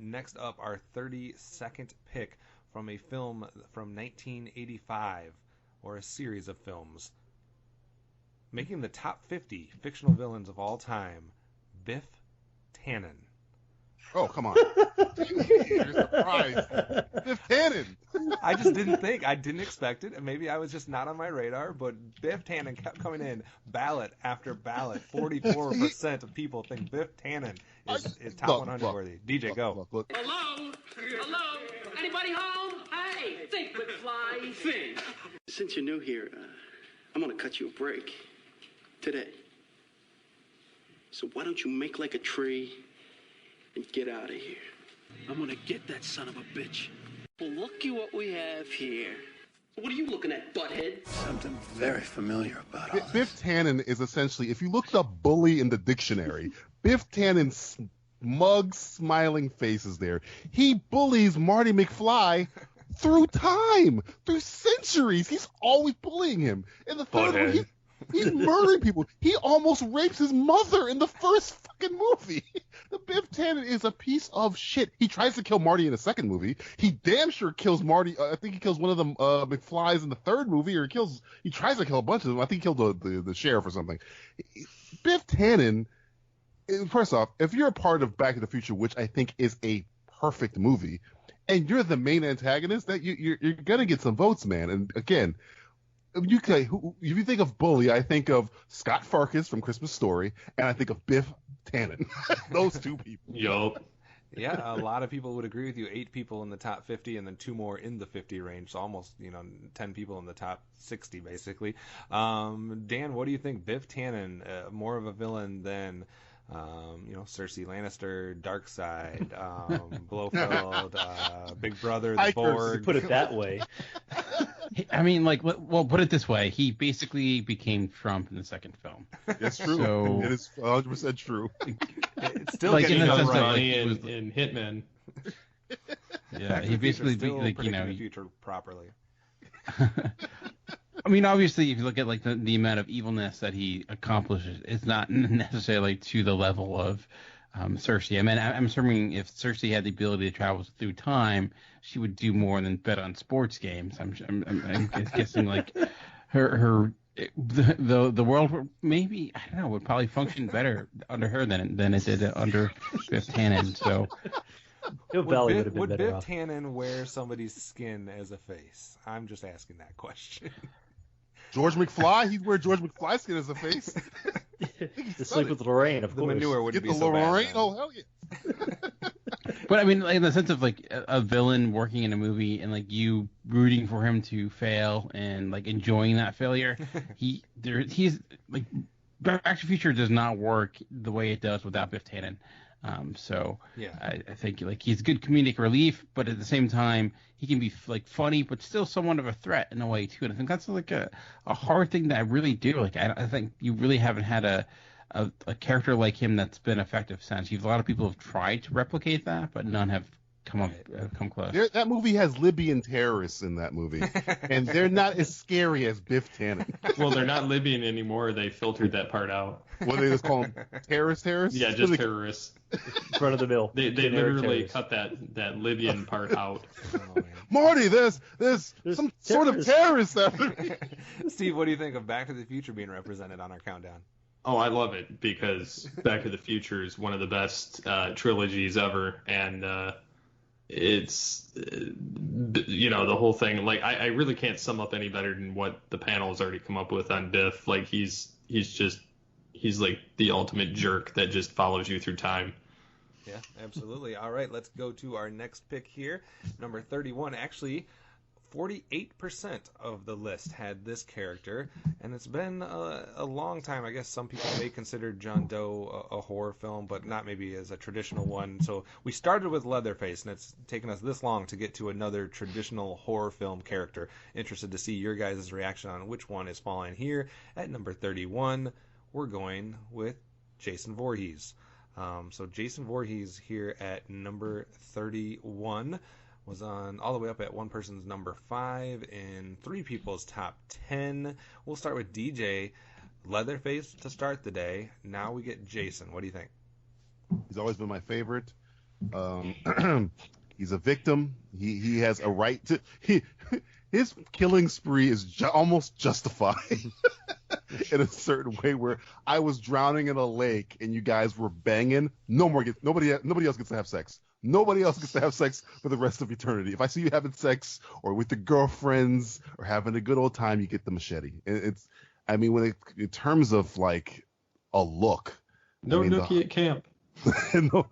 Next up, our 32nd pick from a film from 1985, or a series of films, making the top 50 fictional villains of all time. Biff Tannen. Oh, come on. You're surprised. Biff Tannen. I just didn't expect it, and maybe I was just not on my radar, but Biff Tannen kept coming in ballot after ballot. 44% of people think Biff Tannen is top 100 worthy. DJ, go. Look. Hello? Anybody home? Hey, think McFly, think. Since you're new here, I'm gonna cut you a break today. So why don't you make like a tree and get out of here? I'm gonna get that son of a bitch. Well, looky what we have here. What are you looking at, butthead? Something very familiar about all Biff Tannen is essentially, if you looked up bully in the dictionary, Biff Tannen mug smiling face is there. He bullies Marty McFly through time, through centuries. He's always bullying him. In the third one, he's murdering people. He almost rapes his mother in the first fucking movie. The Biff Tannen is a piece of shit. He tries to kill Marty in the second movie. He damn sure kills Marty. I think he kills one of the McFlys in the third movie, or he tries to kill a bunch of them. I think he killed the sheriff or something. Biff Tannen, first off, if you're a part of Back to the Future, which I think is a perfect movie, and you're the main antagonist, that you're gonna get some votes, man. And again, if you think of bully, I think of Scott Farkas from Christmas Story, and I think of Biff Tannen. Those two people. Yup. Yeah, a lot of people would agree with you. 8 people in the top 50, and then 2 more in the 50 range. So almost, 10 people in the top 60, basically. Dan, what do you think? Biff Tannen, more of a villain than, Cersei Lannister, Darkseid, Blofeld, Big Brother, the Borg. To put it that way. I mean, well, put it this way. He basically became Trump in the second film. It's true. So, it is 100% true. It's still like, getting in the done sense of, right. in Hitman. Yeah, he basically predicting the future properly. I mean, obviously, if you look at the amount of evilness that he accomplishes, it's not necessarily to the level of Cersei. I mean, I'm assuming if Cersei had the ability to travel through time, she would do more than bet on sports games. I'm guessing the world maybe, I don't know, would probably function better under her than it did under Biff Tannen. So. Would Biff Tannen wear somebody's skin as a face? I'm just asking that question. George McFly, he'd wear George McFly's skin as a face. To sleep with Lorraine, of course. The manure wouldn't Get be the so Lorraine, bad. oh hell yeah. But I mean, in the sense of a villain working in a movie and you rooting for him to fail and enjoying that failure, he's Back to the Future does not work the way it does without Biff Tannen. So yeah. I think he's good comedic relief, but at the same time he can be funny, but still somewhat of a threat in a way too. And I think that's a hard thing that I really do. I think you really haven't had a character like him that's been effective since. A lot of people have tried to replicate that, but none have come close. That movie has Libyan terrorists in that movie, and they're not as scary as Biff Tannen. Well, they're not Libyan anymore. They filtered that part out. What do they just call them? Terrorists? Yeah, just terrorists. Front of the mill. They literally cut that Libyan part out. Oh, Marty, there's some sort of terrorist after me. Steve, what do you think of Back to the Future being represented on our countdown? Oh, I love it because Back to the Future is one of the best trilogies ever, and it's the whole thing. I really can't sum up any better than what the panel has already come up with on Biff. He's like the ultimate jerk that just follows you through time. Yeah, absolutely. All right, let's go to our next pick here. Number 31. Actually, 48% of the list had this character, and it's been a long time. I guess some people may consider John Doe a horror film, but not maybe as a traditional one. So we started with Leatherface, and it's taken us this long to get to another traditional horror film character. Interested to see your guys' reaction on which one is falling here. At number 31, we're going with Jason Voorhees. So Jason Voorhees here at number 31 was on all the way up at one person's number 5 and 3 people's top 10. We'll start with DJ. Leatherface to start the day. Now we get Jason. What do you think? He's always been my favorite. He's a victim. He has a right to. His killing spree is almost justified in a certain way. Where I was drowning in a lake and you guys were banging. Nobody else gets to have sex. Nobody else gets to have sex for the rest of eternity. If I see you having sex or with the girlfriends or having a good old time, you get the machete. In terms of a look. No nookie at camp. No,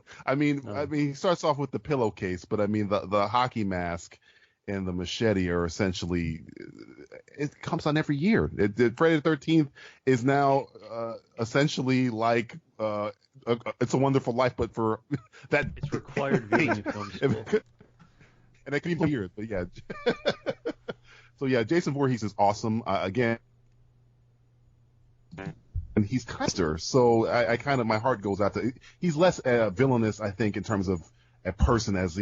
he starts off with the pillowcase, but the hockey mask and the machete are essentially, it comes on every year. Friday the 13th is now essentially like It's a Wonderful Life, but for that it's required viewing in film school. And I can even hear it, but yeah. So yeah, Jason Voorhees is awesome. Again, and he's kinder. So I kind of, my heart goes out to. He's less villainous, I think, in terms of a person as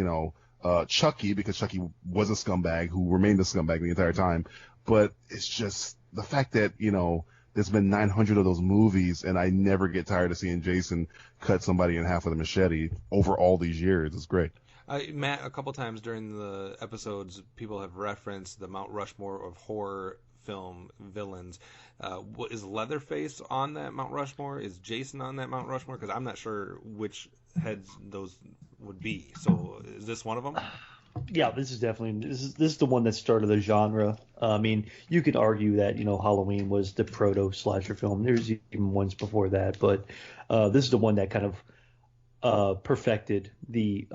Chucky, because Chucky was a scumbag who remained a scumbag the entire time. But it's just the fact that there's been 900 of those movies, and I never get tired of seeing Jason cut somebody in half with a machete over all these years. It's great. Matt, a couple times during the episodes, people have referenced the Mount Rushmore of horror film villains. Is Leatherface on that Mount Rushmore? Is Jason on that Mount Rushmore? Because I'm not sure which heads those would be. So is this one of them? Yeah, this is definitely this is the one that started the genre. I mean, you could argue that Halloween was the proto slasher film. There's even ones before that, but this is the one that kind of perfected the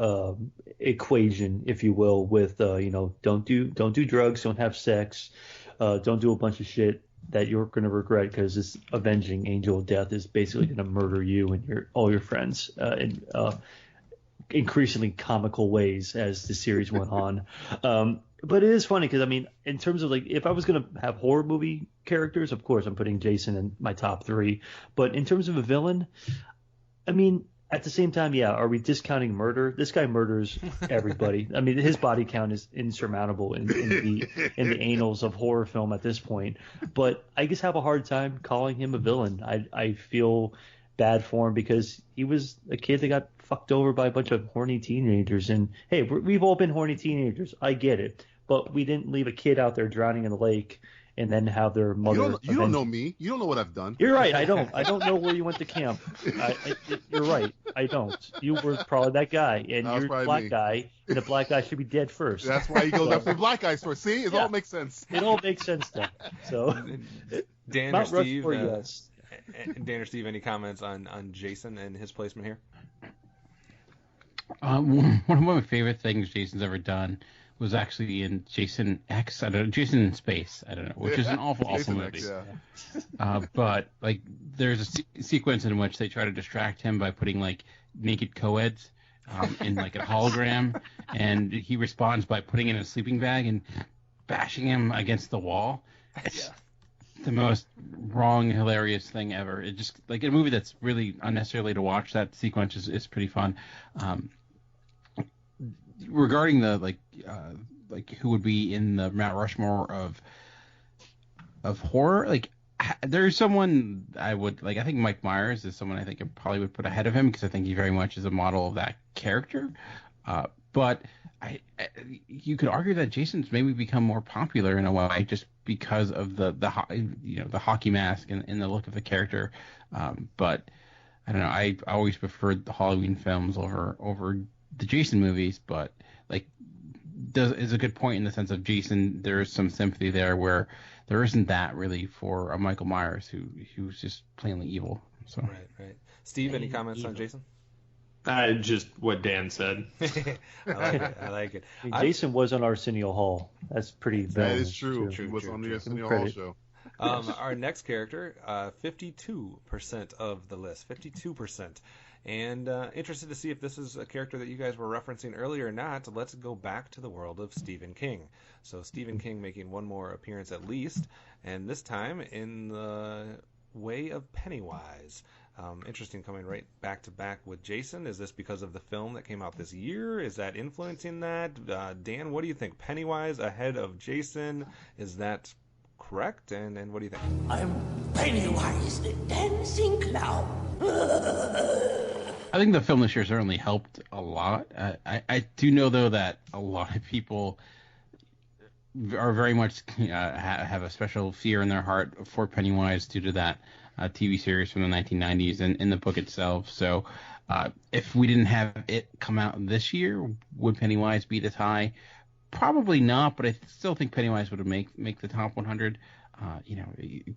equation, if you will, with don't do drugs, don't have sex, don't do a bunch of shit that you're going to regret, because this avenging angel of death is basically going to murder you and all your friends in increasingly comical ways as the series went on. But it is funny because, I mean, in terms of if I was going to have horror movie characters, of course I'm putting Jason in my top 3. But in terms of a villain, I mean, at the same time, yeah, are we discounting murder? This guy murders everybody. I mean, his body count is insurmountable in the annals of horror film at this point. But I just have a hard time calling him a villain. I feel bad for him because he was a kid that got fucked over by a bunch of horny teenagers. And hey, we've all been horny teenagers. I get it. But we didn't leave a kid out there drowning in the lake and then have their mother. You don't know me. You don't know what I've done. You're right. I don't know where you went to camp. You're right. I don't. You were probably that guy, and you're the black guy, and the black guy should be dead first. That's why he goes after the black guys first. See, it all makes sense. It all makes sense then. So, Dan Mount or Steve, Rushmore, yes. Dan or Steve, any comments on Jason and his placement here? One of my favorite things Jason's ever done was actually in Jason X. Jason in Space. I don't know, which is an awful movie. X, yeah. But there's a sequence in which they try to distract him by putting naked co-eds in a hologram, and he responds by putting in a sleeping bag and bashing him against the wall. It's the most wrong, hilarious thing ever. It just in a movie that's really unnecessarily to watch. That sequence is pretty fun. Regarding the who would be in the Mount Rushmore of horror, there's someone I would I think Mike Myers is someone I think I probably would put ahead of him, because I think he very much is a model of that character. But you could argue that Jason's maybe become more popular in a way just because of the hockey mask and the look of the character. But I don't know. I always preferred the Halloween films over the Jason movies, but is a good point in the sense of Jason. There is some sympathy there where there isn't that really for a Michael Myers who's just plainly evil. So right. Steve, any comments on Jason? Just what Dan said. I like it. Jason was on Arsenio Hall. That's pretty bad. That is true. He was on the Arsenio Hall show. Our next character, 52% of the list, 52%. And interested to see if this is a character that you guys were referencing earlier or not. Let's go back to the world of Stephen King. So Stephen King making one more appearance at least, and this time in the way of Pennywise. Interesting, coming right back to back with Jason. Is this because of the film that came out this year? Is that influencing that? Dan, what do you think? Pennywise ahead of Jason, is that correct? And what do you think? I'm Pennywise the dancing clown. I think the film this year certainly helped a lot. I do know, though, that a lot of people are very much have a special fear in their heart for Pennywise due to that TV series from the 1990s and in the book itself. So if we didn't have it come out this year, would Pennywise be this high? Probably not, but I still think Pennywise would make the top 100.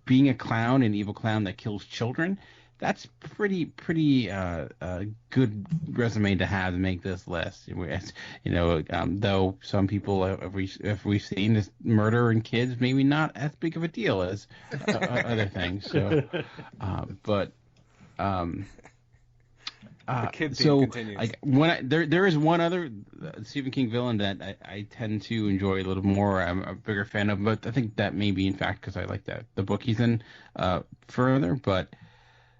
Being a clown, an evil clown that kills children, that's pretty good resume to have to make this list. Though some people, if we've seen this murder in kids, maybe not as big of a deal as other things. So, the kid theme continues. There is one other Stephen King villain that I tend to enjoy a little more. I'm a bigger fan of, but I think that may be in fact because I like the book he's in further. But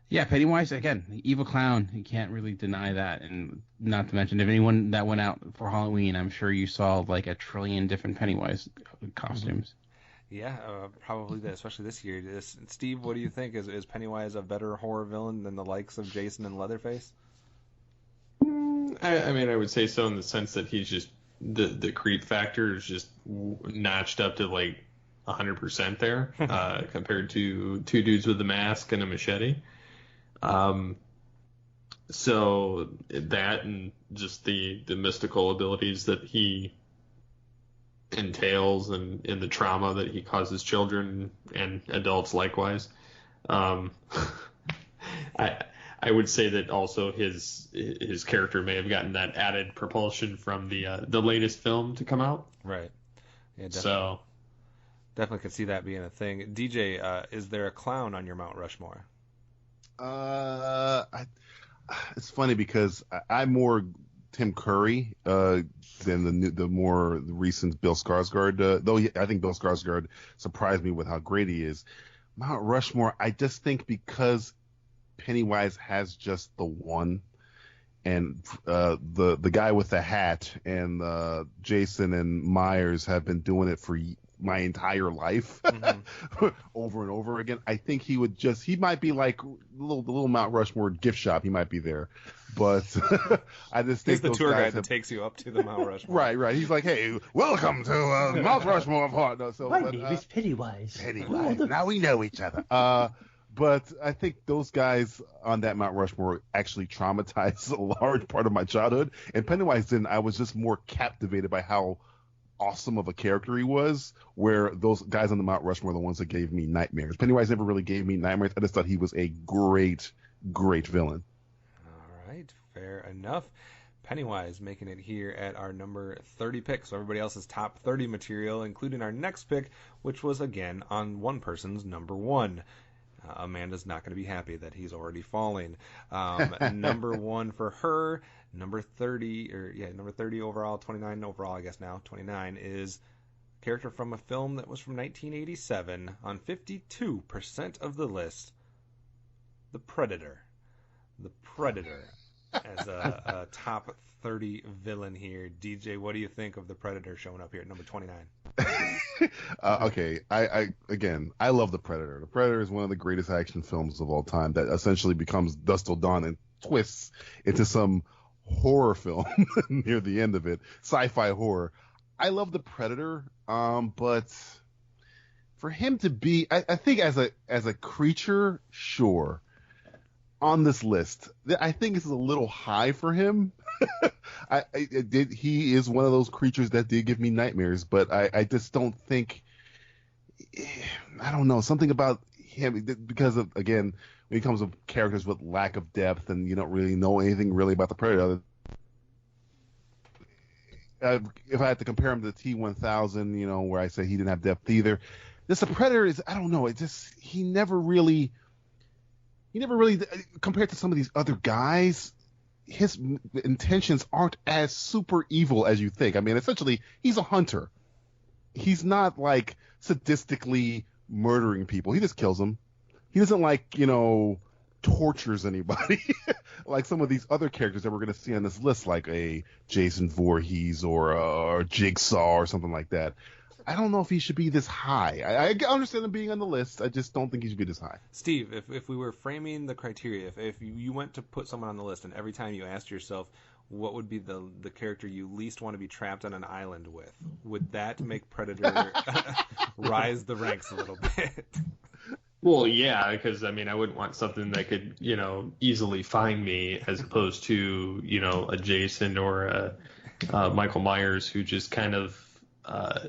Yeah, Pennywise, again, evil clown. You can't really deny that. And not to mention, if anyone that went out for Halloween, I'm sure you saw like 1 trillion different Pennywise costumes. Yeah, probably that, especially this year. Steve, what do you think? Is Pennywise a better horror villain than the likes of Jason and Leatherface? I mean, I would say so in the sense that he's just the creep factor is just notched up to like 100% there compared to two dudes with a mask and a machete. So that and just the mystical abilities that he entails and the trauma that he causes children and adults likewise. I would say that also his character may have gotten that added propulsion from the latest film to come out. Right. Yeah, definitely. So definitely could see that being a thing. DJ, is there a clown on your Mount Rushmore? It's funny because I'm more Tim Curry than the more recent Bill Skarsgård. Though I think Bill Skarsgård surprised me with how great he is. Mount Rushmore, I just think because Pennywise has just the one, and the guy with the hat and Jason and Myers have been doing it for my entire life, over and over again. I think he might be like the little Mount Rushmore gift shop. He might be there, but I just think he's the tour guide that takes you up to the Mount Rushmore. Right. He's like, hey, welcome to Mount Rushmore of horror. No, my name is Pennywise. Now we know each other. But I think those guys on that Mount Rushmore actually traumatized a large part of my childhood. And Pennywise didn't. I was just more captivated by how awesome of a character he was, where those guys on the Mount Rushmore are the ones that gave me nightmares. Pennywise never really gave me nightmares. I just thought he was a great, great villain. All right, fair enough. Pennywise making it here at our number 30 pick. So everybody else's top 30 material, including our next pick, which was again on one person's number 1. Amanda's not going to be happy that he's already falling. Number 1 for her, number 30 overall, 29 overall, I guess now, 29 is a character from a film that was from 1987 on 52% of the list, The Predator. The Predator as a top 30 villain here. DJ, what do you think of The Predator showing up here at number 29? Okay, I love The Predator. The Predator is one of the greatest action films of all time that essentially becomes Dusk Till Dawn and twists into some horror film near the end of it, sci-fi horror. I love The Predator, but for him to be, I think as a creature, sure, on this list, I think it's a little high for him. He is one of those creatures that did give me nightmares, but I just don't think, I don't know, something about him, because of, again, when it comes to characters with lack of depth and you don't really know anything really about the Predator. If I had to compare him to the T-1000, where I say he didn't have depth either, the Predator is, I don't know, he never really, compared to some of these other guys, his intentions aren't as super evil as you think. I mean, essentially, he's a hunter. He's not like sadistically murdering people. He just kills them. He doesn't tortures anybody like some of these other characters that we're going to see on this list, like a Jason Voorhees or a Jigsaw or something like that. I don't know if he should be this high. I understand him being on the list. I just don't think he should be this high. Steve, if we were framing the criteria, if you went to put someone on the list and every time you asked yourself what would be the character you least want to be trapped on an island with, would that make Predator rise the ranks a little bit? Well, yeah, because I mean, I wouldn't want something that could, easily find me, as opposed to, a Jason or a Michael Myers who just kind of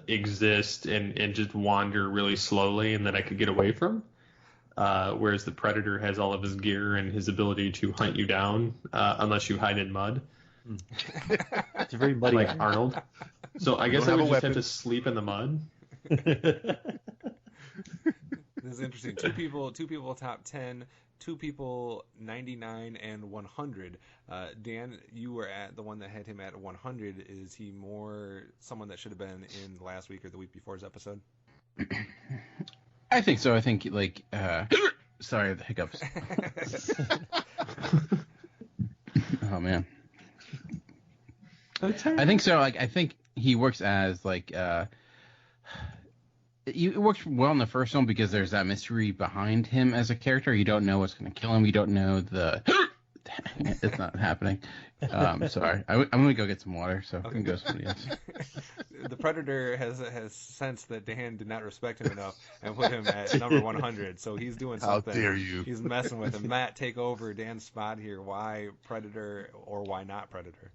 exist and just wander really slowly and that I could get away from. Whereas the Predator has all of his gear and his ability to hunt you down unless you hide in mud. It's very muddy. Like Arnold. So I guess I would just have to sleep in the mud. This is interesting. Two people top 10, 2 people 99 and 100. Dan, you were at the one that had him at 100. Is he more someone that should have been in last week or the week before's episode? I think so. I think Sorry, the hiccups. Oh man. I think so. Like, I think he works as like it works well in the first one because there's that mystery behind him as a character. You don't know what's going to kill him. You don't know the. It's not happening. Sorry. I'm going to go get some water so I can go somebody else. The Predator has sensed that Dan did not respect him enough and put him at number 100. So he's doing something. How dare you? He's messing with him. Matt, take over Dan's spot here. Why Predator or why not Predator?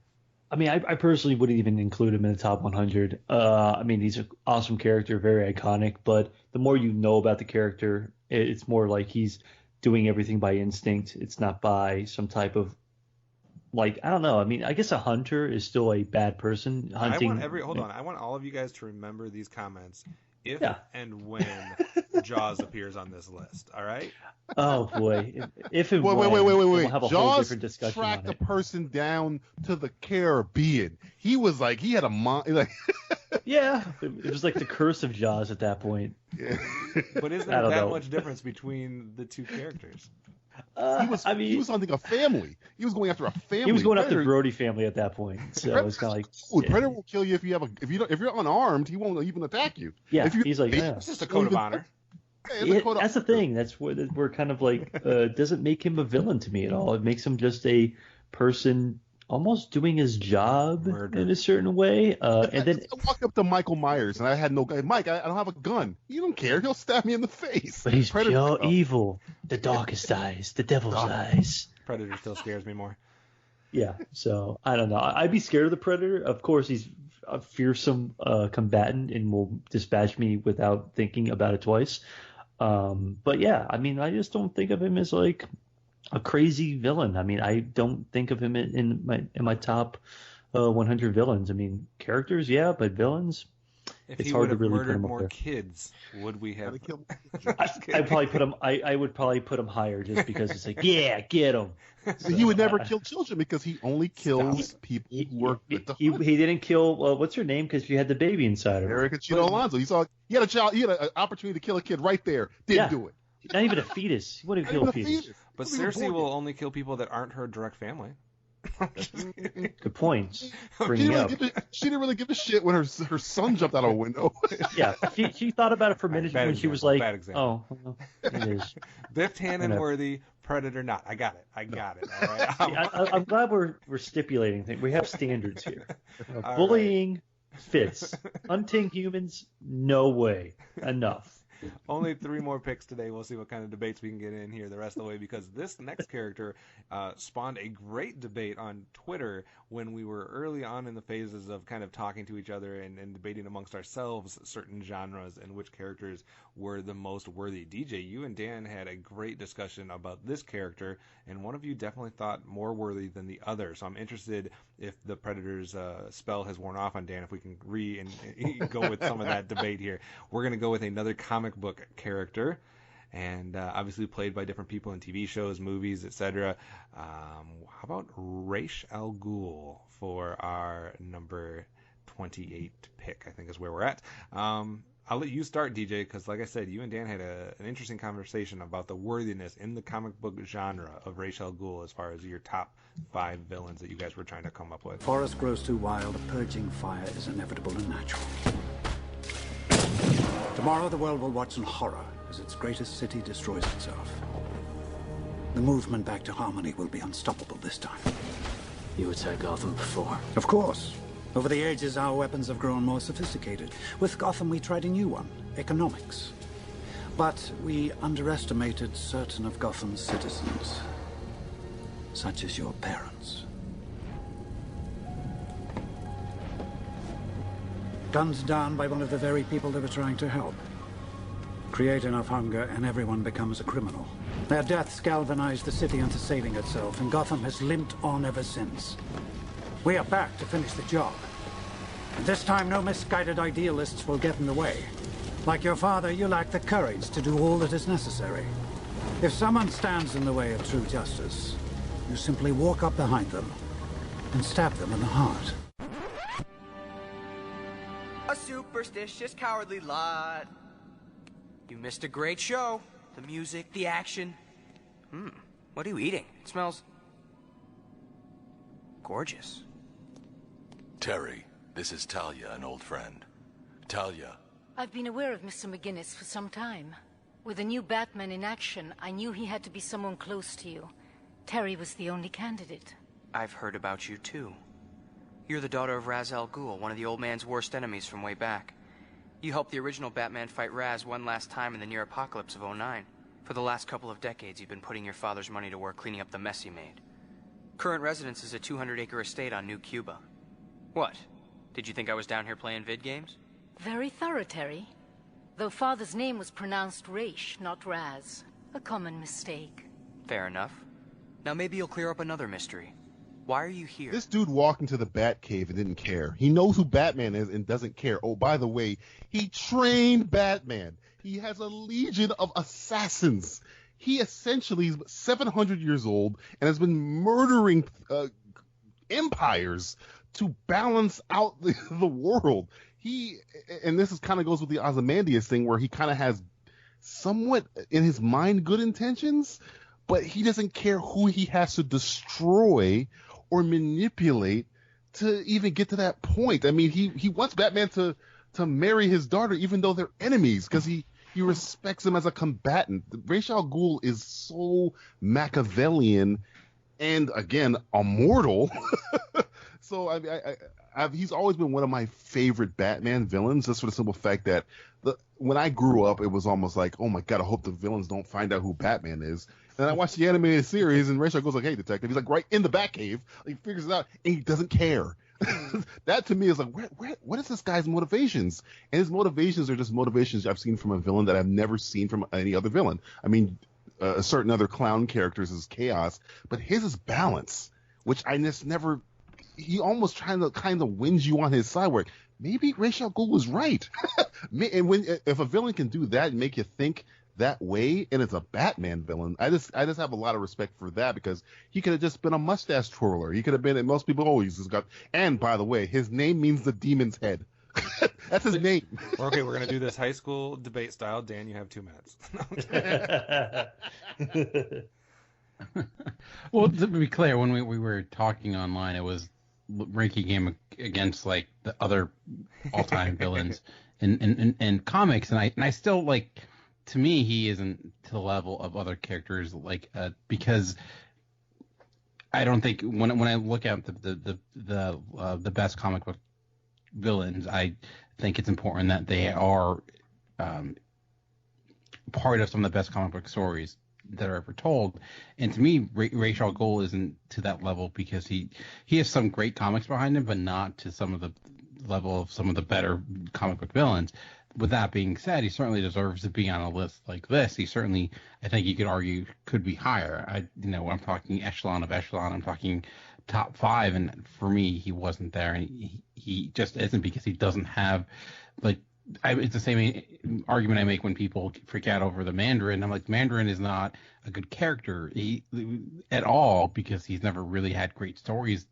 I mean, I personally wouldn't even include him in the top 100. I mean, he's an awesome character, very iconic, but the more you know about the character, it's more like he's doing everything by instinct. It's not by some type of, like, I don't know. I mean, I guess a hunter is still a bad person. Hunting. Hold on. I want all of you guys to remember these comments if and when Jaws appears on this list. All right? Oh boy! If and wait, we'll have a Jaws whole different discussion tracked on it. the person down to the Caribbean. He was like, he had a mind. Like, yeah, it was like the curse of Jaws at that point. Yeah. But isn't there that much difference between the two characters? He was hunting a family. He was going after a family. He was going after the Brody family at that point. So it's kind of like Predator will kill you if you're unarmed. He won't even attack you. Yeah, if he's like, it's just a code of honor. That's the thing. That's where we're kind of like doesn't make him a villain to me at all. It makes him just a person almost doing his job in a certain way. And then I walked up to Michael Myers and I had no gun. Mike, I don't have a gun. You don't care. He'll stab me in the face. But he's pure evil. The darkest eyes. The devil's eyes. Predator still scares me more. Yeah. So I don't know. I'd be scared of the Predator. Of course, he's a fearsome combatant and will dispatch me without thinking about it twice. But yeah, I mean, I just don't think of him as like a crazy villain. I mean, I don't think of him in my top 100 villains. I mean, characters, yeah, but villains. If it's he hard would to have really put murdered him up more there. kids, would we have? I'd probably put him. I would probably put him higher just because it's like, yeah, get him. So he would never kill children because he only kills people who work with the hunt. He didn't kill. What's her name? Because she had the baby inside her. Erica Chino Alonso. He had a child. He had an opportunity to kill a kid right there. Didn't do it. Not even a fetus. He wouldn't even kill a fetus. But Cersei will only kill people that aren't her direct family. Good points. She didn't really give a shit when her son jumped out of a window. Yeah, she thought about it for a minute when she was like, "Oh, well, it is." Biff Tannen worthy, Predator not. I got it. All right. I'm glad we're stipulating things. We have standards here. Bullying fits. Hunting humans, no way. Enough. Only 3 more picks today. We'll see what kind of debates we can get in here the rest of the way, because this next character spawned a great debate on Twitter when we were early on in the phases of kind of talking to each other and debating amongst ourselves certain genres and which characters were the most worthy. DJ, you and Dan had a great discussion about this character, and one of you definitely thought more worthy than the other. So I'm interested if the Predator's spell has worn off on Dan, if we can go with some of that debate here. We're going to go with another comic book character, and obviously played by different people in TV shows, movies, etc. How about Ra's al Ghul for our number 28 pick? I think is where we're at. I'll let you start, DJ, because like I said, you and Dan had an interesting conversation about the worthiness in the comic book genre of Ra's al Ghul as far as your top 5 villains that you guys were trying to come up with. Forest grows too wild, a purging fire is inevitable and natural. Tomorrow the world will watch in horror as its greatest city destroys itself. The movement back to harmony will be unstoppable this time. You attacked Gotham before. Of course. Over the ages, our weapons have grown more sophisticated. With Gotham, we tried a new one, economics. But we underestimated certain of Gotham's citizens, such as your parents. Guns down by one of the very people they were trying to help. Create enough hunger and everyone becomes a criminal. Their deaths galvanized the city into saving itself, and Gotham has limped on ever since. We are back to finish the job. And this time, no misguided idealists will get in the way. Like your father, you lack the courage to do all that is necessary. If someone stands in the way of true justice, you simply walk up behind them and stab them in the heart. A superstitious, cowardly lot. You missed a great show. the music, the action. What are you eating? It smells gorgeous. Terry, this is Talia, an old friend. Talia. I've been aware of Mr. McGinnis for some time. With the new Batman in action, I knew he had to be someone close to you. Terry was the only candidate. I've heard about you, too. You're the daughter of Ra's al Ghul, one of the old man's worst enemies from way back. You helped the original Batman fight Raz one last time in the near apocalypse of '09. For the last couple of decades, you've been putting your father's money to work cleaning up the mess he made. Current residence is a 200-acre estate on New Cuba. What? Did you think I was down here playing vid games? Very thorough, Terry. Though father's name was pronounced Raish, not Raz. A common mistake. Fair enough. Now maybe you'll clear up another mystery. Why are you here? This dude walked into the Batcave and didn't care. He knows who Batman is and doesn't care. Oh, by the way, he trained Batman. He has a legion of assassins. He essentially is 700 years old and has been murdering empires to balance out the world. And this is kind of goes with the Ozymandias thing, where he kind of has somewhat in his mind good intentions, but he doesn't care who he has to destroy or manipulate to even get to that point. I mean, he wants Batman to marry his daughter, even though they're enemies, because he respects him as a combatant. Ra's al Ghul is so Machiavellian and, again, immortal. So he's always been one of my favorite Batman villains, just for the simple fact that when I grew up, it was almost like, oh my God, I hope the villains don't find out who Batman is. And I watched the animated series, and Ra's al Ghul's like, hey, detective. He's like right in the Batcave. He figures it out, and he doesn't care. That to me is like, what is this guy's motivations? And his motivations are just motivations I've seen from a villain that I've never seen from any other villain. I mean, certain other clown characters is chaos, but his is balance, which I just never. He almost kind of wins you on his side. Where maybe Ra's al Ghul was right, and if a villain can do that and make you think that way, and it's a Batman villain, I just have a lot of respect for that, because he could have just been a mustache twirler. He could have been, and most people always just got. And by the way, his name means the demon's head. That's his name. Okay, we're gonna do this high school debate style. Dan, you have 2 minutes. Well, to be clear, when we were talking online, it was ranking him against like the other all-time villains in comics, and I still like. To me, he isn't to the level of other characters, like because I don't think when I look at the best comic book villains, I think it's important that they are part of some of the best comic book stories that are ever told. And to me, Ra's al Ghul isn't to that level, because he has some great comics behind him, but not to some of the level of some of the better comic book villains. With that being said, he certainly deserves to be on a list like this. He certainly, I think you could argue, could be higher. When I'm talking echelon of echelon, I'm talking top 5, and for me, he wasn't there, and he just isn't, because he doesn't have, like, it's the same argument I make when people freak out over the Mandarin. I'm like, Mandarin is not a good character at all, because he's never really had great stories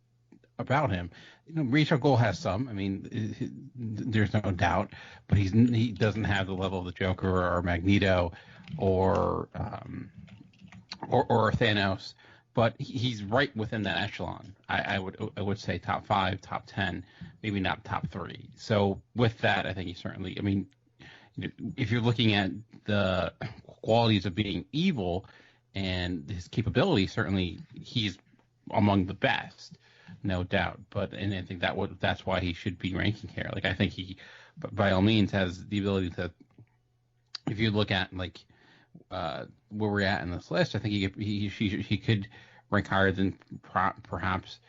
about him. Ra's al Ghul has some. I mean, there's no doubt, but he doesn't have the level of the Joker or Magneto or Thanos. But he's right within that echelon. I would say top 5, top 10, maybe not top 3. So with that, I think he certainly. I mean, if you're looking at the qualities of being evil and his capabilities, certainly he's among the best. No doubt, and I think that's why he should be ranking here. Like, I think he, by all means, has the ability to. If you look at like where we're at in this list, I think he could rank higher than perhaps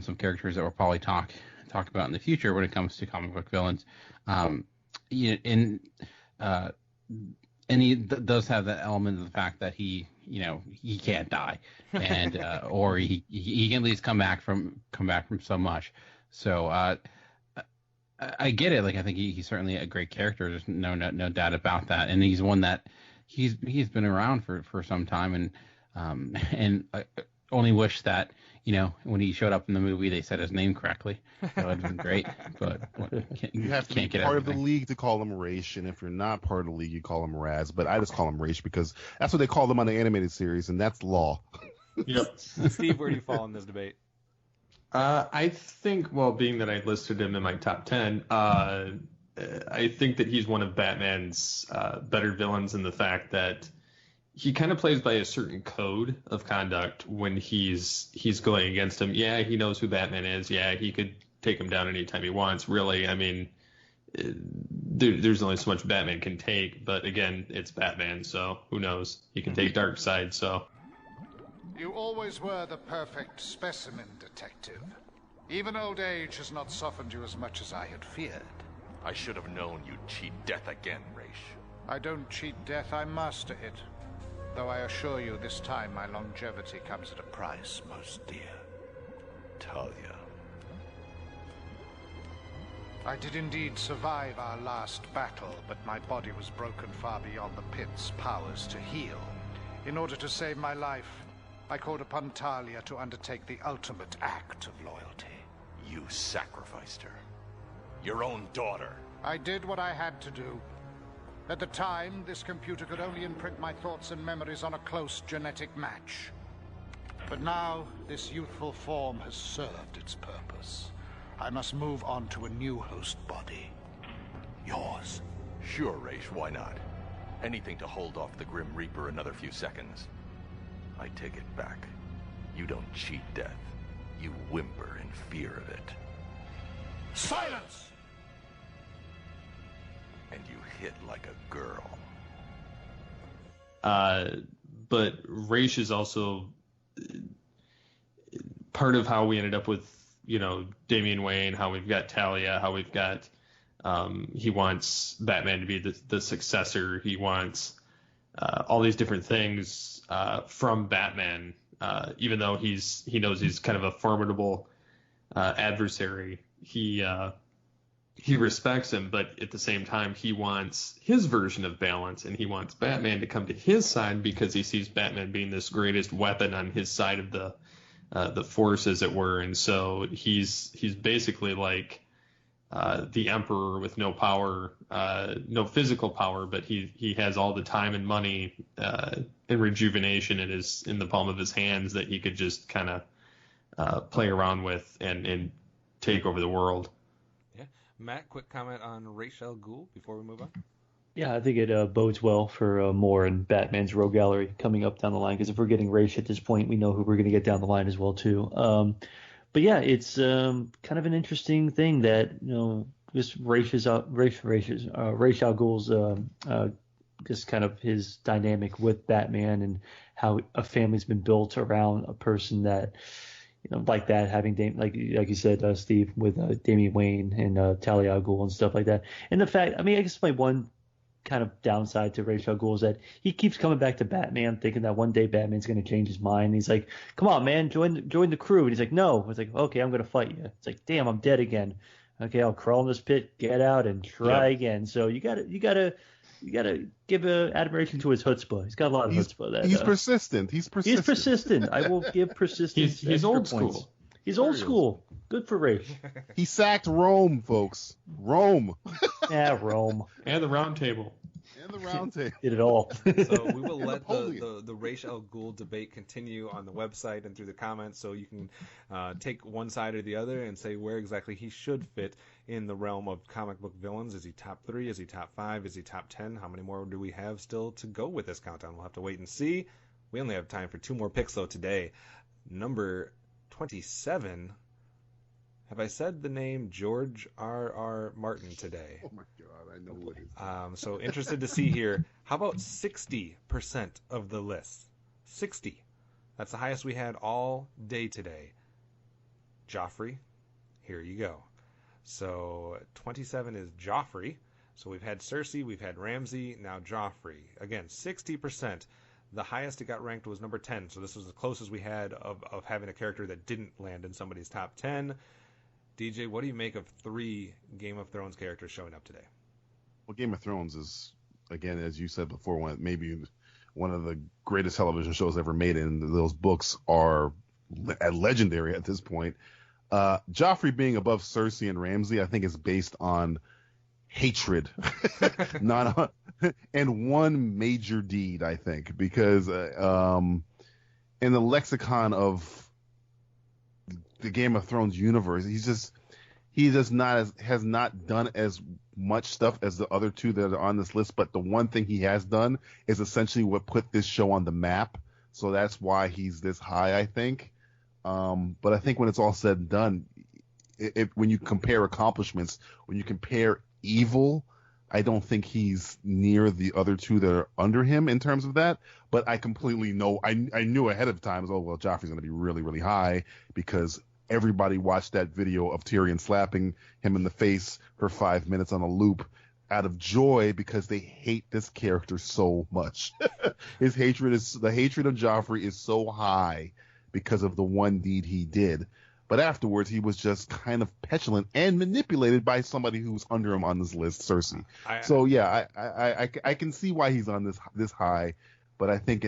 some characters that we'll probably talk about in the future when it comes to comic book villains. And he does have that element of the fact that he can't die, and or he can at least come back from so much. So I get it. Like, I think he's certainly a great character. There's no doubt about that. And he's one that he's been around for some time, and I only wish that when he showed up in the movie, they said his name correctly. That would have been great. But you have to be get part everything. of the league to call him Raish, and if you're not part of the league, you call him Raz. But I just call him Raish because that's what they call them on the animated series, and that's law. Yep. Steve, where do you fall in this debate? I think, well, being that I listed him in my top 10, I think that he's one of Batman's better villains in the fact that he kind of plays by a certain code of conduct when he's going against him. Yeah, he knows who Batman is. Yeah, he could take him down anytime he wants. Really, I mean, there's only so much Batman can take. But again, it's Batman, so who knows? He can take Darkseid, so. You always were the perfect specimen, Detective. Even old age has not softened you as much as I had feared. I should have known you'd cheat death again, Raish. I don't cheat death, I master it. Though I assure you this time my longevity comes at a price most dear. Talia. I did indeed survive our last battle, but my body was broken far beyond the pit's powers to heal. In order to save my life, I called upon Talia to undertake the ultimate act of loyalty. You sacrificed her. Your own daughter. I did what I had to do. At the time, this computer could only imprint my thoughts and memories on a close genetic match. But now, this youthful form has served its purpose. I must move on to a new host body. Yours. Sure, Raish, why not? Anything to hold off the Grim Reaper another few seconds. I take it back. You don't cheat death. You whimper in fear of it. Silence! And you hit like a girl. But Raish is also part of how we ended up with, Damian Wayne, how we've got Talia, how we've got, he wants Batman to be the successor. He wants all these different things from Batman, even though he knows he's kind of a formidable adversary. He respects him, but at the same time, he wants his version of balance, and he wants Batman to come to his side because he sees Batman being this greatest weapon on his side of the force, as it were. And so he's basically like the Emperor with no power, no physical power, but he has all the time and money and rejuvenation in the palm of his hands that he could just kind of play around with and take over the world. Yeah. Matt, quick comment on Ra's al Ghul before we move on. Yeah, I think it bodes well for more in Batman's Rogue Gallery coming up down the line, because if we're getting Ra's at this point, we know who we're going to get down the line as well too. But yeah, it's kind of an interesting thing that this Ra's al Ghul's just kind of his dynamic with Batman and how a family's been built around a person that. Like that, having like you said, Steve, with Damian Wayne and Talia al Ghul and stuff like that. And the fact, I guess my one kind of downside to Ra's al Ghul is that he keeps coming back to Batman, thinking that one day Batman's going to change his mind. And he's like, "Come on, man, join the crew." And he's like, "No." It's like, "Okay, I'm going to fight you." It's like, "Damn, I'm dead again." Okay, I'll crawl in this pit, get out, and try again. So you gotta give admiration to his chutzpah. He's got a lot of chutzpah. He's persistent. He's persistent. I will give persistence. He's old points. school. He's old school. Good for Ra's. He sacked Rome, folks. Rome. Yeah, Rome. And the Round Table. Did it all. So we will let the Ra's al Ghul debate continue on the website and through the comments, so you can take one side or the other and say where exactly he should fit in the realm of comic book villains. Is he top 3? Is he top 5? Is he top 10? How many more do we have still to go with this countdown? We'll have to wait and see. We only have time for 2 more picks, though, today. Number 27. Have I said the name George R.R. Martin today? Oh my God, I know what it is. So interested to see here. How about 60% of the list? 60. That's the highest we had all day today. Joffrey, here you go. So 27 is Joffrey. So we've had Cersei, we've had Ramsay, now Joffrey. Again, 60%. The highest it got ranked was number 10. So this was the closest we had of having a character that didn't land in somebody's top 10. DJ, what do you make of 3 Game of Thrones characters showing up today? Well, Game of Thrones is, again, as you said before, maybe one of the greatest television shows ever made, and those books are legendary at this point. Joffrey being above Cersei and Ramsay, I think, is based on hatred, and one major deed, I think, because in the lexicon of the Game of Thrones universe, he has not done as much stuff as the other two that are on this list, but the one thing he has done is essentially what put this show on the map. So that's why he's this high, I think. But I think when it's all said and done, when you compare accomplishments, when you compare evil, I don't think he's near the other two that are under him in terms of that. But I completely know, I knew ahead of time, Joffrey's going to be really, really high because everybody watched that video of Tyrion slapping him in the face for 5 minutes on a loop out of joy because they hate this character so much. The hatred of Joffrey is so high because of the one deed he did. But afterwards, he was just kind of petulant and manipulated by somebody who's under him on this list, Cersei. I can see why he's on this high, but I think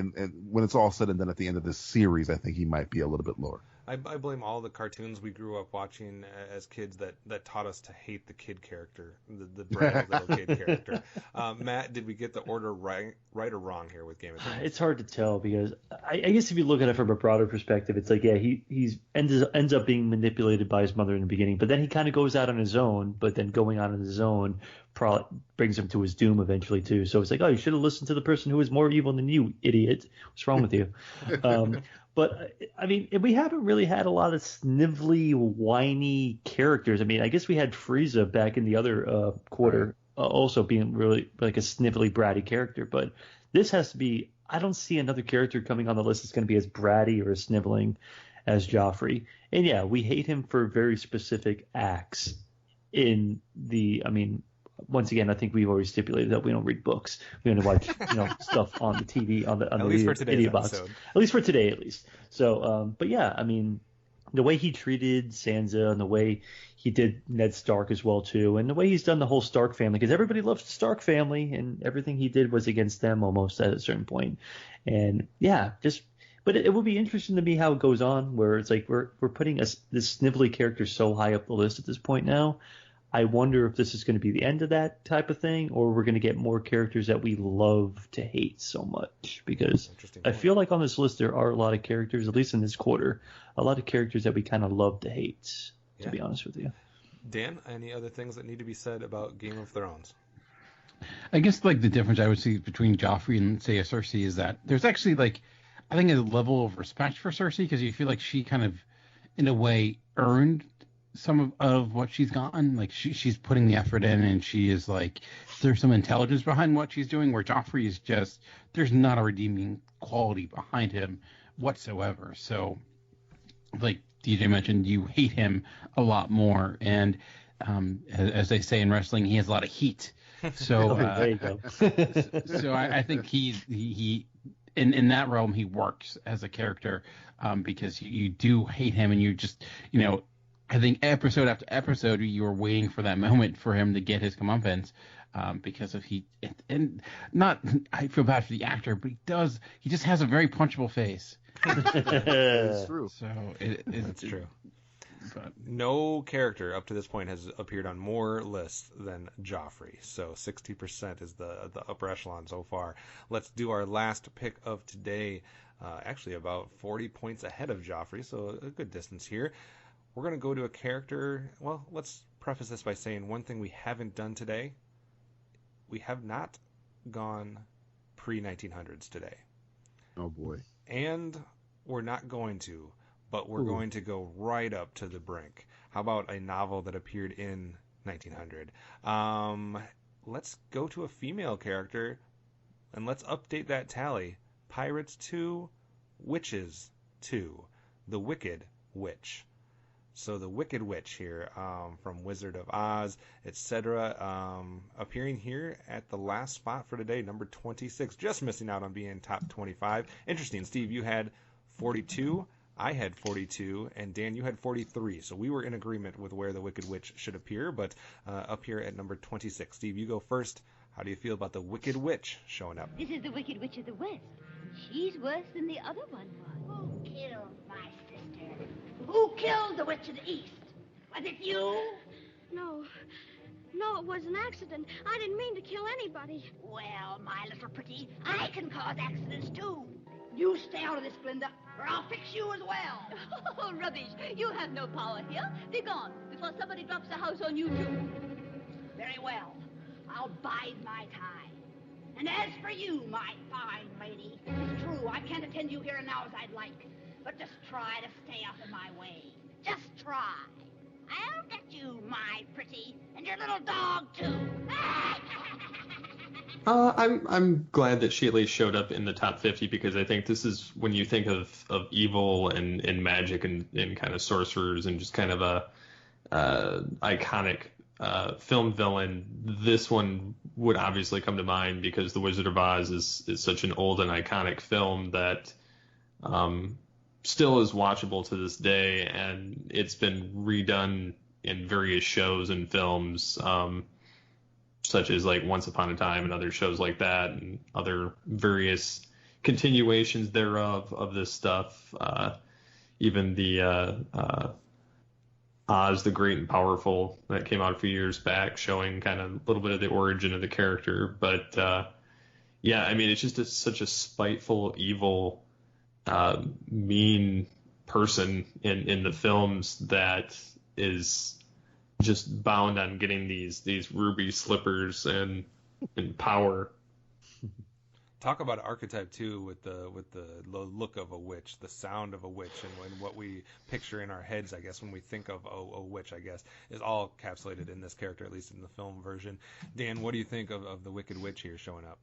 when it's all said and done at the end of this series, I think he might be a little bit lower. I blame all the cartoons we grew up watching as kids that taught us to hate the kid character, the brand little kid character. Matt, did we get the order right or wrong here with Game of Thrones? It's hard to tell because I guess if you look at it from a broader perspective, it's like, yeah, he ends up being manipulated by his mother in the beginning, but then he kind of goes out on his own, but then going out on his own probably brings him to his doom eventually too. So it's like, oh, you should have listened to the person who was more evil than you, idiot. What's wrong with you? But, I mean, we haven't really had a lot of snivelly, whiny characters. I mean, I guess we had Frieza back in the other quarter also being really like a snivelly, bratty character. But this has to be – I don't see another character coming on the list that's going to be as bratty or as sniveling as Joffrey. And, yeah, we hate him for very specific acts in the – I mean – once again, I think we've already stipulated that we don't read books. We only watch, stuff on the TV, on the video box. At least for today, at least. So, but yeah, I mean, the way he treated Sansa and the way he did Ned Stark as well too, and the way he's done the whole Stark family, because everybody loves the Stark family, and everything he did was against them almost at a certain point. And yeah, but it will be interesting to me how it goes on, where it's like we're putting this snivelly character so high up the list at this point now. I wonder if this is going to be the end of that type of thing, or we're going to get more characters that we love to hate so much. Because I feel like on this list there are a lot of characters, at least in this quarter, a lot of characters that we kind of love to hate, to be honest with you. Dan, any other things that need to be said about Game of Thrones? I guess like the difference I would see between Joffrey and say a Cersei is that there's actually like, I think a level of respect for Cersei because you feel like she kind of, in a way, earned some of what she's gotten. Like she's putting the effort in, and she is like, there's some intelligence behind what she's doing, where Joffrey is just, there's not a redeeming quality behind him whatsoever. So like DJ mentioned, you hate him a lot more, and as they say in wrestling, he has a lot of heat. So there you go. So I think he in that realm he works as a character, because you do hate him, and you just, I think episode after episode, you were waiting for that moment for him to get his comeuppance, because of I feel bad for the actor, but he just has a very punchable face. It's true. So it's true. But no character up to this point has appeared on more lists than Joffrey. So 60% is the upper echelon so far. Let's do our last pick of today. Actually about 40 points ahead of Joffrey, so a good distance here. We're going to go to a character. Well, let's preface this by saying one thing we haven't done today. We have not gone pre-1900s today. Oh, boy. And we're not going to, but we're going to go right up to the brink. How about a novel that appeared in 1900? Let's go to a female character, and let's update that tally. Pirates 2, Witches 2, The Wicked Witch. So the Wicked Witch here, from Wizard of Oz, etc., appearing here at the last spot for today, number 26, just missing out on being top 25. Interesting, Steve, you had 42, I had 42, and Dan, you had 43. So we were in agreement with where the Wicked Witch should appear, but up here at number 26. Steve, you go first. How do you feel about the Wicked Witch showing up? This is the Wicked Witch of the West. She's worse than the other one was. Who killed my sister? Who killed the witch of the East? Was it you? No, it was an accident. I didn't mean to kill anybody. Well, my little pretty, I can cause accidents too. You stay out of this, Glinda, or I'll fix you as well. Oh, rubbish. You have no power here. Be gone before somebody drops the house on you, too. Very well. I'll bide my time. And as for you, my fine lady, it's true, I can't attend you here and now as I'd like. But just try to stay out of my way. Just try. I'll get you, my pretty, and your little dog, too. I'm glad that she at least showed up in the top 50 because I think this is when you think of evil and magic and kind of sorcerers and just kind of a iconic film villain. This one would obviously come to mind because The Wizard of Oz is such an old and iconic film that still is watchable to this day, and it's been redone in various shows and films, such as like Once Upon a Time and other shows like that, and other various continuations thereof of this stuff. Even the Oz the Great and Powerful that came out a few years back, showing kind of a little bit of the origin of the character. But yeah, I mean, it's just such a spiteful, evil, mean person in the films that is just bound on getting these ruby slippers and power. Talk about archetype too, with the look of a witch, the sound of a witch, and what we picture in our heads, I guess, when we think of a witch, I guess, is all encapsulated in this character, at least in the film version. Dan, what do you think of the Wicked Witch here showing up?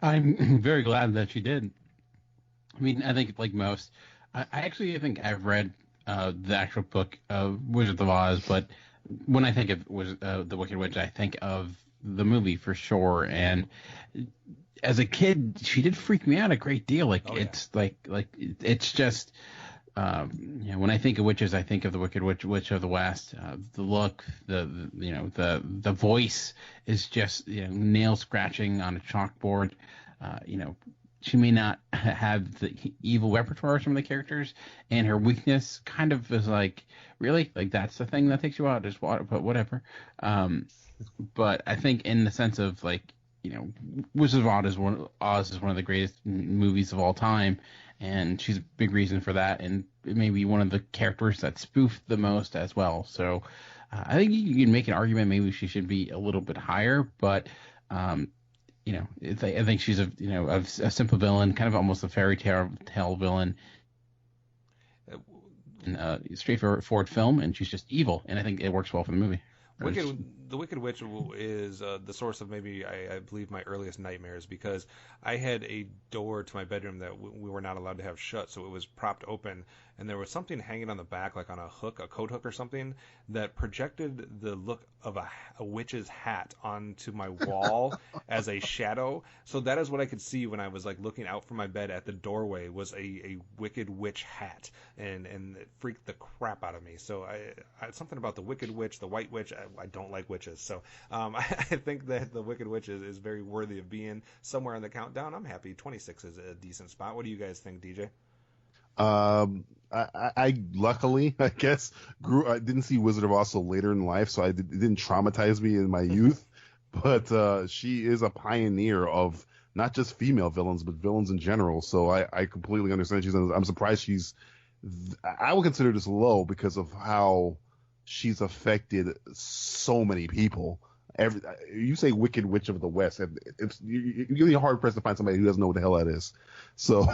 I'm very glad that she did. I mean, I think like most, I think I've read the actual book of Wizard of Oz, but when I think of the Wicked Witch, I think of the movie for sure. And as a kid, she did freak me out a great deal. It's it's just when I think of witches, I think of the Wicked Witch of the West. The look, the voice is just nail scratching on a chalkboard. She may not have the evil repertoire of some of the characters, and her weakness kind of is like, really? Like, that's the thing that takes you out, just water, but whatever. But I think in the sense of, like, Wizard of Oz is one of the greatest movies of all time, and she's a big reason for that, and maybe one of the characters that spoofed the most as well. So I think you can make an argument maybe she should be a little bit higher, but I think she's a simple villain, kind of almost a fairy tale villain, in a straightforward film, and she's just evil, and I think it works well for the movie. The Wicked Witch is the source of maybe, I believe, my earliest nightmares, because I had a door to my bedroom that we were not allowed to have shut, so it was propped open, and there was something hanging on the back, like on a hook, a coat hook or something, that projected the look of a witch's hat onto my wall as a shadow. So that is what I could see when I was like looking out from my bed at the doorway, was a Wicked Witch hat, and it freaked the crap out of me. So I something about the Wicked Witch, the White Witch, I don't like witches. So I think that the Wicked Witch is very worthy of being somewhere in the countdown. I'm happy 26 is a decent spot. What do you guys think, DJ? I luckily, I guess, I didn't see Wizard of Oz till later in life, so it didn't traumatize me in my youth. But she is a pioneer of not just female villains, but villains in general. So I completely understand. I'm surprised I would consider this low because of how she's affected so many people. You say Wicked Witch of the West, you're really hard pressed to find somebody who doesn't know what the hell that is. So,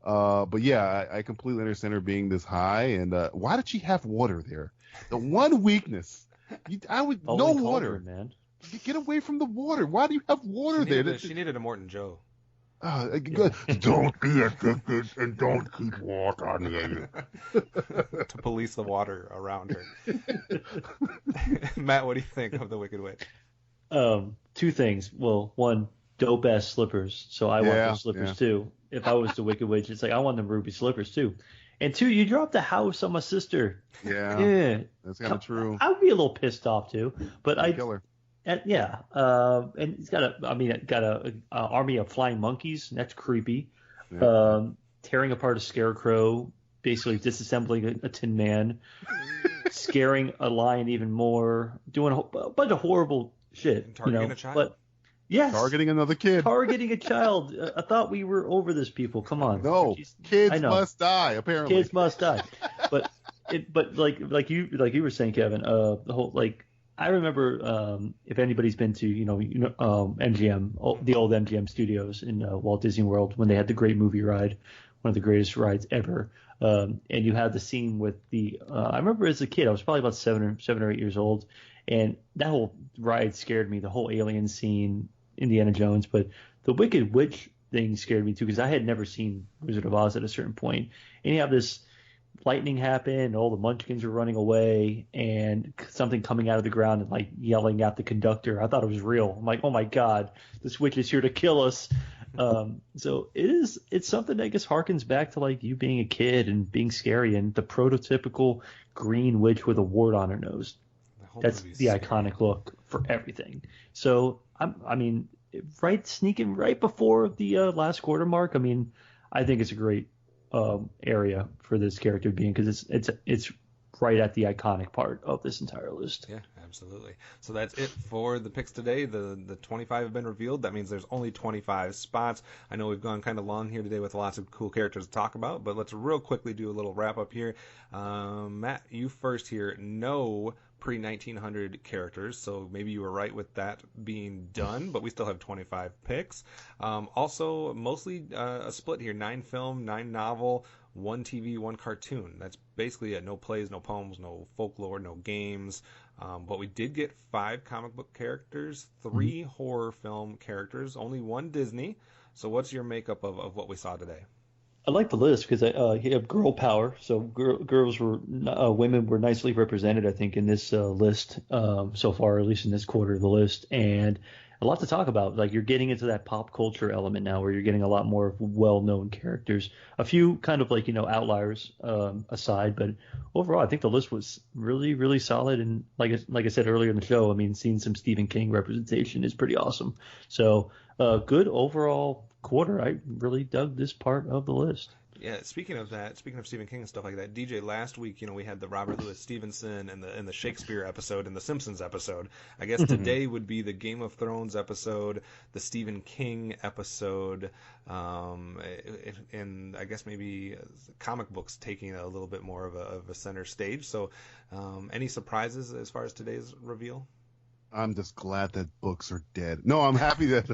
but yeah, I completely understand her being this high. And why did she have water there? The one weakness, no water, man. Get away from the water. Why do you have water there? She needed a Morton Joe. Don't be addicted and don't keep water near you. To police the water around her. Matt, what do you think of the Wicked Witch? Two things. Well, one, dope ass slippers. So I want those slippers too. If I was the Wicked Witch, it's like I want them ruby slippers too. And two, you dropped the house on my sister. Yeah. That's kind of true. I would be a little pissed off too, but kill her. And he's got a army of flying monkeys, and that's creepy. Yeah. tearing apart a scarecrow, basically disassembling a Tin Man, scaring a lion even more, doing a bunch of horrible shit. Targeting a child. But yes, targeting another kid. Targeting a child. I thought we were over this, people. Come on. No, kids must die. Apparently, kids must die. But like you were saying, Kevin. The whole I remember if anybody's been to MGM, the old MGM studios in Walt Disney World when they had the great movie ride, one of the greatest rides ever. And you had the scene with the I remember as a kid, I was probably about 7 or 8 years old, and that whole ride scared me. The whole alien scene, Indiana Jones, but the Wicked Witch thing scared me too because I had never seen Wizard of Oz at a certain point. And you have this lightning happen, and all the munchkins are running away, and something coming out of the ground and like yelling at the conductor. I thought it was real. I'm like, oh my god, this witch is here to kill us. So it's something that I guess harkens back to like you being a kid and being scary, and the prototypical green witch with a wart on her nose. That's the iconic look for everything. So sneaking right before the last quarter mark. I mean, I think it's a great area for this character being, because it's right at the iconic part of this entire list. Yeah, absolutely. So that's it for the picks today. The 25 have been revealed. That means there's only 25 spots. I know we've gone kind of long here today with lots of cool characters to talk about, but let's real quickly do a little wrap up here. Matt, you first here. No pre-1900 characters, so maybe you were right with that being done, but we still have 25 picks. Also, mostly a split here, 9 film, 9 novel, 1 TV, 1 cartoon. That's basically no plays, no poems, no folklore, no games. But we did get 5 comic book characters, 3 horror film characters, only 1 Disney. So what's your makeup of what we saw today? I like the list because you have girl power. So women were nicely represented, I think, in this list so far, at least in this quarter of the list, and a lot to talk about. Like, you're getting into that pop culture element now, where you're getting a lot more well-known characters. A few kind of outliers aside, but overall, I think the list was really, really solid. And like I said earlier in the show, I mean, seeing some Stephen King representation is pretty awesome. So good overall quarter. I really dug this part of the list. Yeah, speaking of Stephen King and stuff like that, DJ, last week, we had the Robert Louis Stevenson and the Shakespeare episode and the Simpsons episode. I guess today would be the Game of Thrones episode, the Stephen King episode, and I guess maybe comic books taking a little bit more of a center stage. So, any surprises as far as today's reveal? I'm just glad that books are dead. No, I'm happy that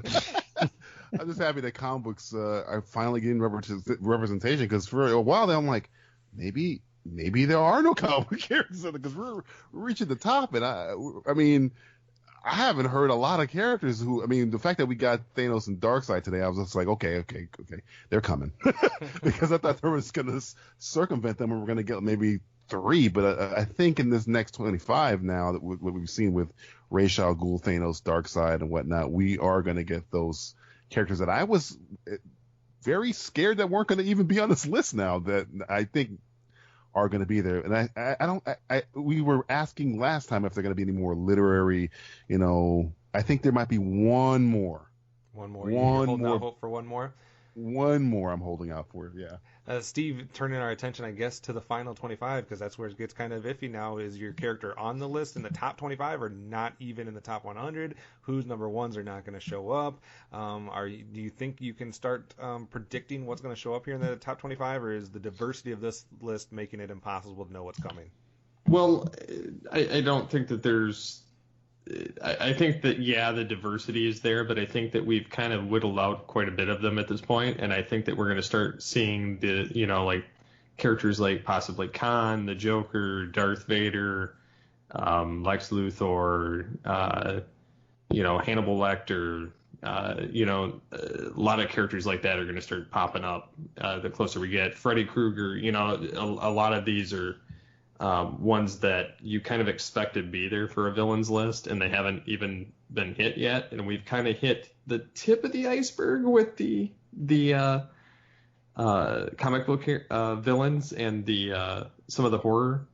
I'm just happy that comic books are finally getting representation, because for a while there I'm like, maybe there are no comic book characters because we're reaching the top, and I mean I haven't heard a lot of characters who, I mean, the fact that we got Thanos and Darkseid today, I was just like, okay, they're coming. Because I thought they were just going to circumvent them and we're going to get maybe 3, but I think in this next 25 now, that what we've seen with Ra's al Ghul, Thanos, Darkseid, and whatnot, we are going to get those characters that I was very scared that weren't going to even be on this list now, that I think are going to be there. And we were asking last time if they're going to be any more literary, I think there might be one more. One more? You're holding out hope for one more? One more I'm holding out for, yeah. Steve, turning our attention, I guess, to the final 25, because that's where it gets kind of iffy now. Is your character on the list in the top 25 or not even in the top 100? Whose number ones are not going to show up? Do you think you can start predicting what's going to show up here in the top 25, or is the diversity of this list making it impossible to know what's coming? Well, I don't think that there's... I think that, the diversity is there, but I think that we've kind of whittled out quite a bit of them at this point, and I think that we're going to start seeing the, characters like possibly Khan, the Joker, Darth Vader, Lex Luthor, Hannibal Lecter, a lot of characters like that are going to start popping up the closer we get. Freddy Krueger, a lot of these are ones that you kind of expect to be there for a villains list, and they haven't even been hit yet. And we've kind of hit the tip of the iceberg with the comic book villains and the some of the horror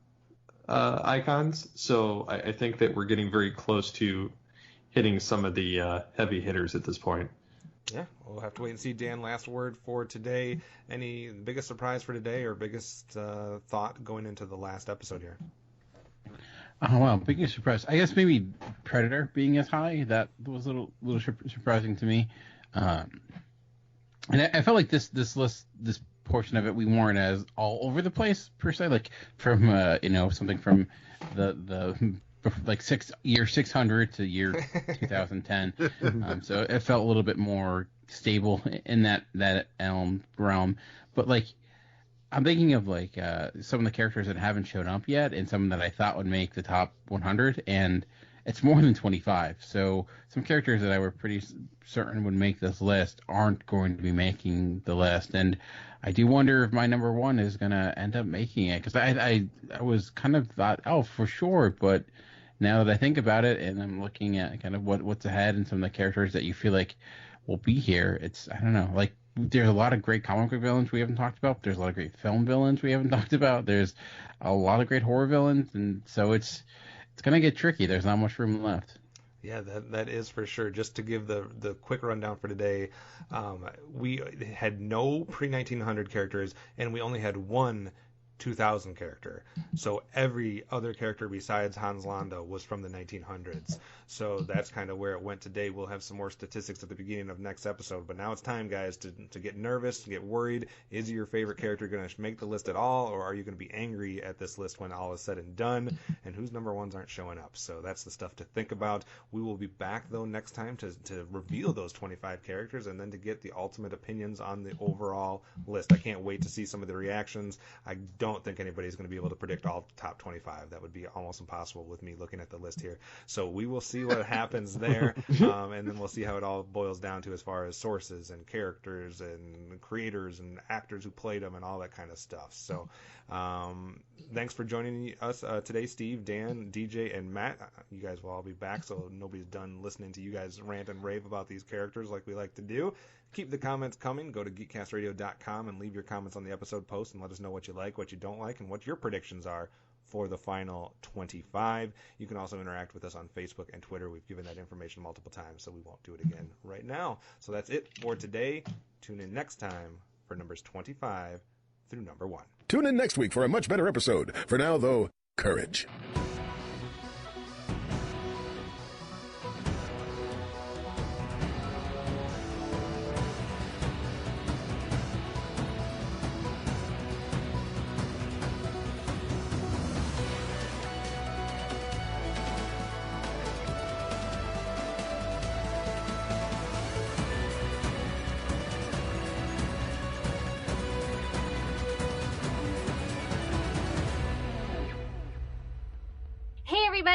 icons. So I think that we're getting very close to hitting some of the heavy hitters at this point. Yeah, we'll have to wait and see. Dan, last word for today. Any biggest surprise for today or biggest thought going into the last episode here? Oh, wow, biggest surprise. I guess maybe Predator being as high. That was a little surprising to me. And I felt like this list, this portion of it, we weren't as all over the place per se. Like from something from the like year 600 to year 2010. So it felt a little bit more stable in that realm. But like, I'm thinking of like some of the characters that haven't shown up yet, and some that I thought would make the top 100, and it's more than 25. So some characters that I were pretty certain would make this list aren't going to be making the list, and I do wonder if my number one is going to end up making it, because I was kind of thought, oh, for sure, but now that I think about it and I'm looking at kind of what's ahead and some of the characters that you feel like will be here, it's, I don't know, like there's a lot of great comic book villains we haven't talked about. There's a lot of great film villains we haven't talked about. There's a lot of great horror villains, and so it's going to get tricky. There's not much room left. Yeah, that is for sure. Just to give the quick rundown for today, we had no pre-1900 characters, and we only had one 2000 character. So every other character besides Hans Landa was from the 1900s. So that's kind of where it went today. We'll have some more statistics at the beginning of next episode. But now it's time, guys, to get nervous, to get worried. Is your favorite character going to make the list at all, or are you going to be angry at this list when all is said and done? And whose number ones aren't showing up? So that's the stuff to think about. We will be back, though, next time to reveal those 25 characters and then to get the ultimate opinions on the overall list. I can't wait to see some of the reactions. I don't think anybody's going to be able to predict all top 25. That would be almost impossible with me looking at the list here. So we will see what happens there, and then we'll see how it all boils down to as far as sources and characters and creators and actors who played them and all that kind of stuff. So thanks for joining us today, Steve, Dan, DJ, and Matt. You guys will all be back, so nobody's done listening to you guys rant and rave about these characters like we like to do. Keep the comments coming. Go to geekcastradio.com and leave your comments on the episode post and let us know what you like, what you don't like, and what your predictions are for the final 25. You can also interact with us on Facebook and Twitter. We've given that information multiple times, so we won't do it again right now. So that's it for today. Tune in next time for numbers 25 through number 1. Tune in next week for a much better episode. For now, though, courage.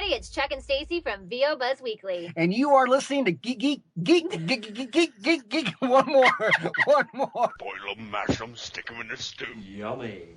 It's Chuck and Stacy from VO Buzz Weekly. And you are listening to Geek. One more. Boil 'em, mash 'em, stick 'em in the stew. Yummy.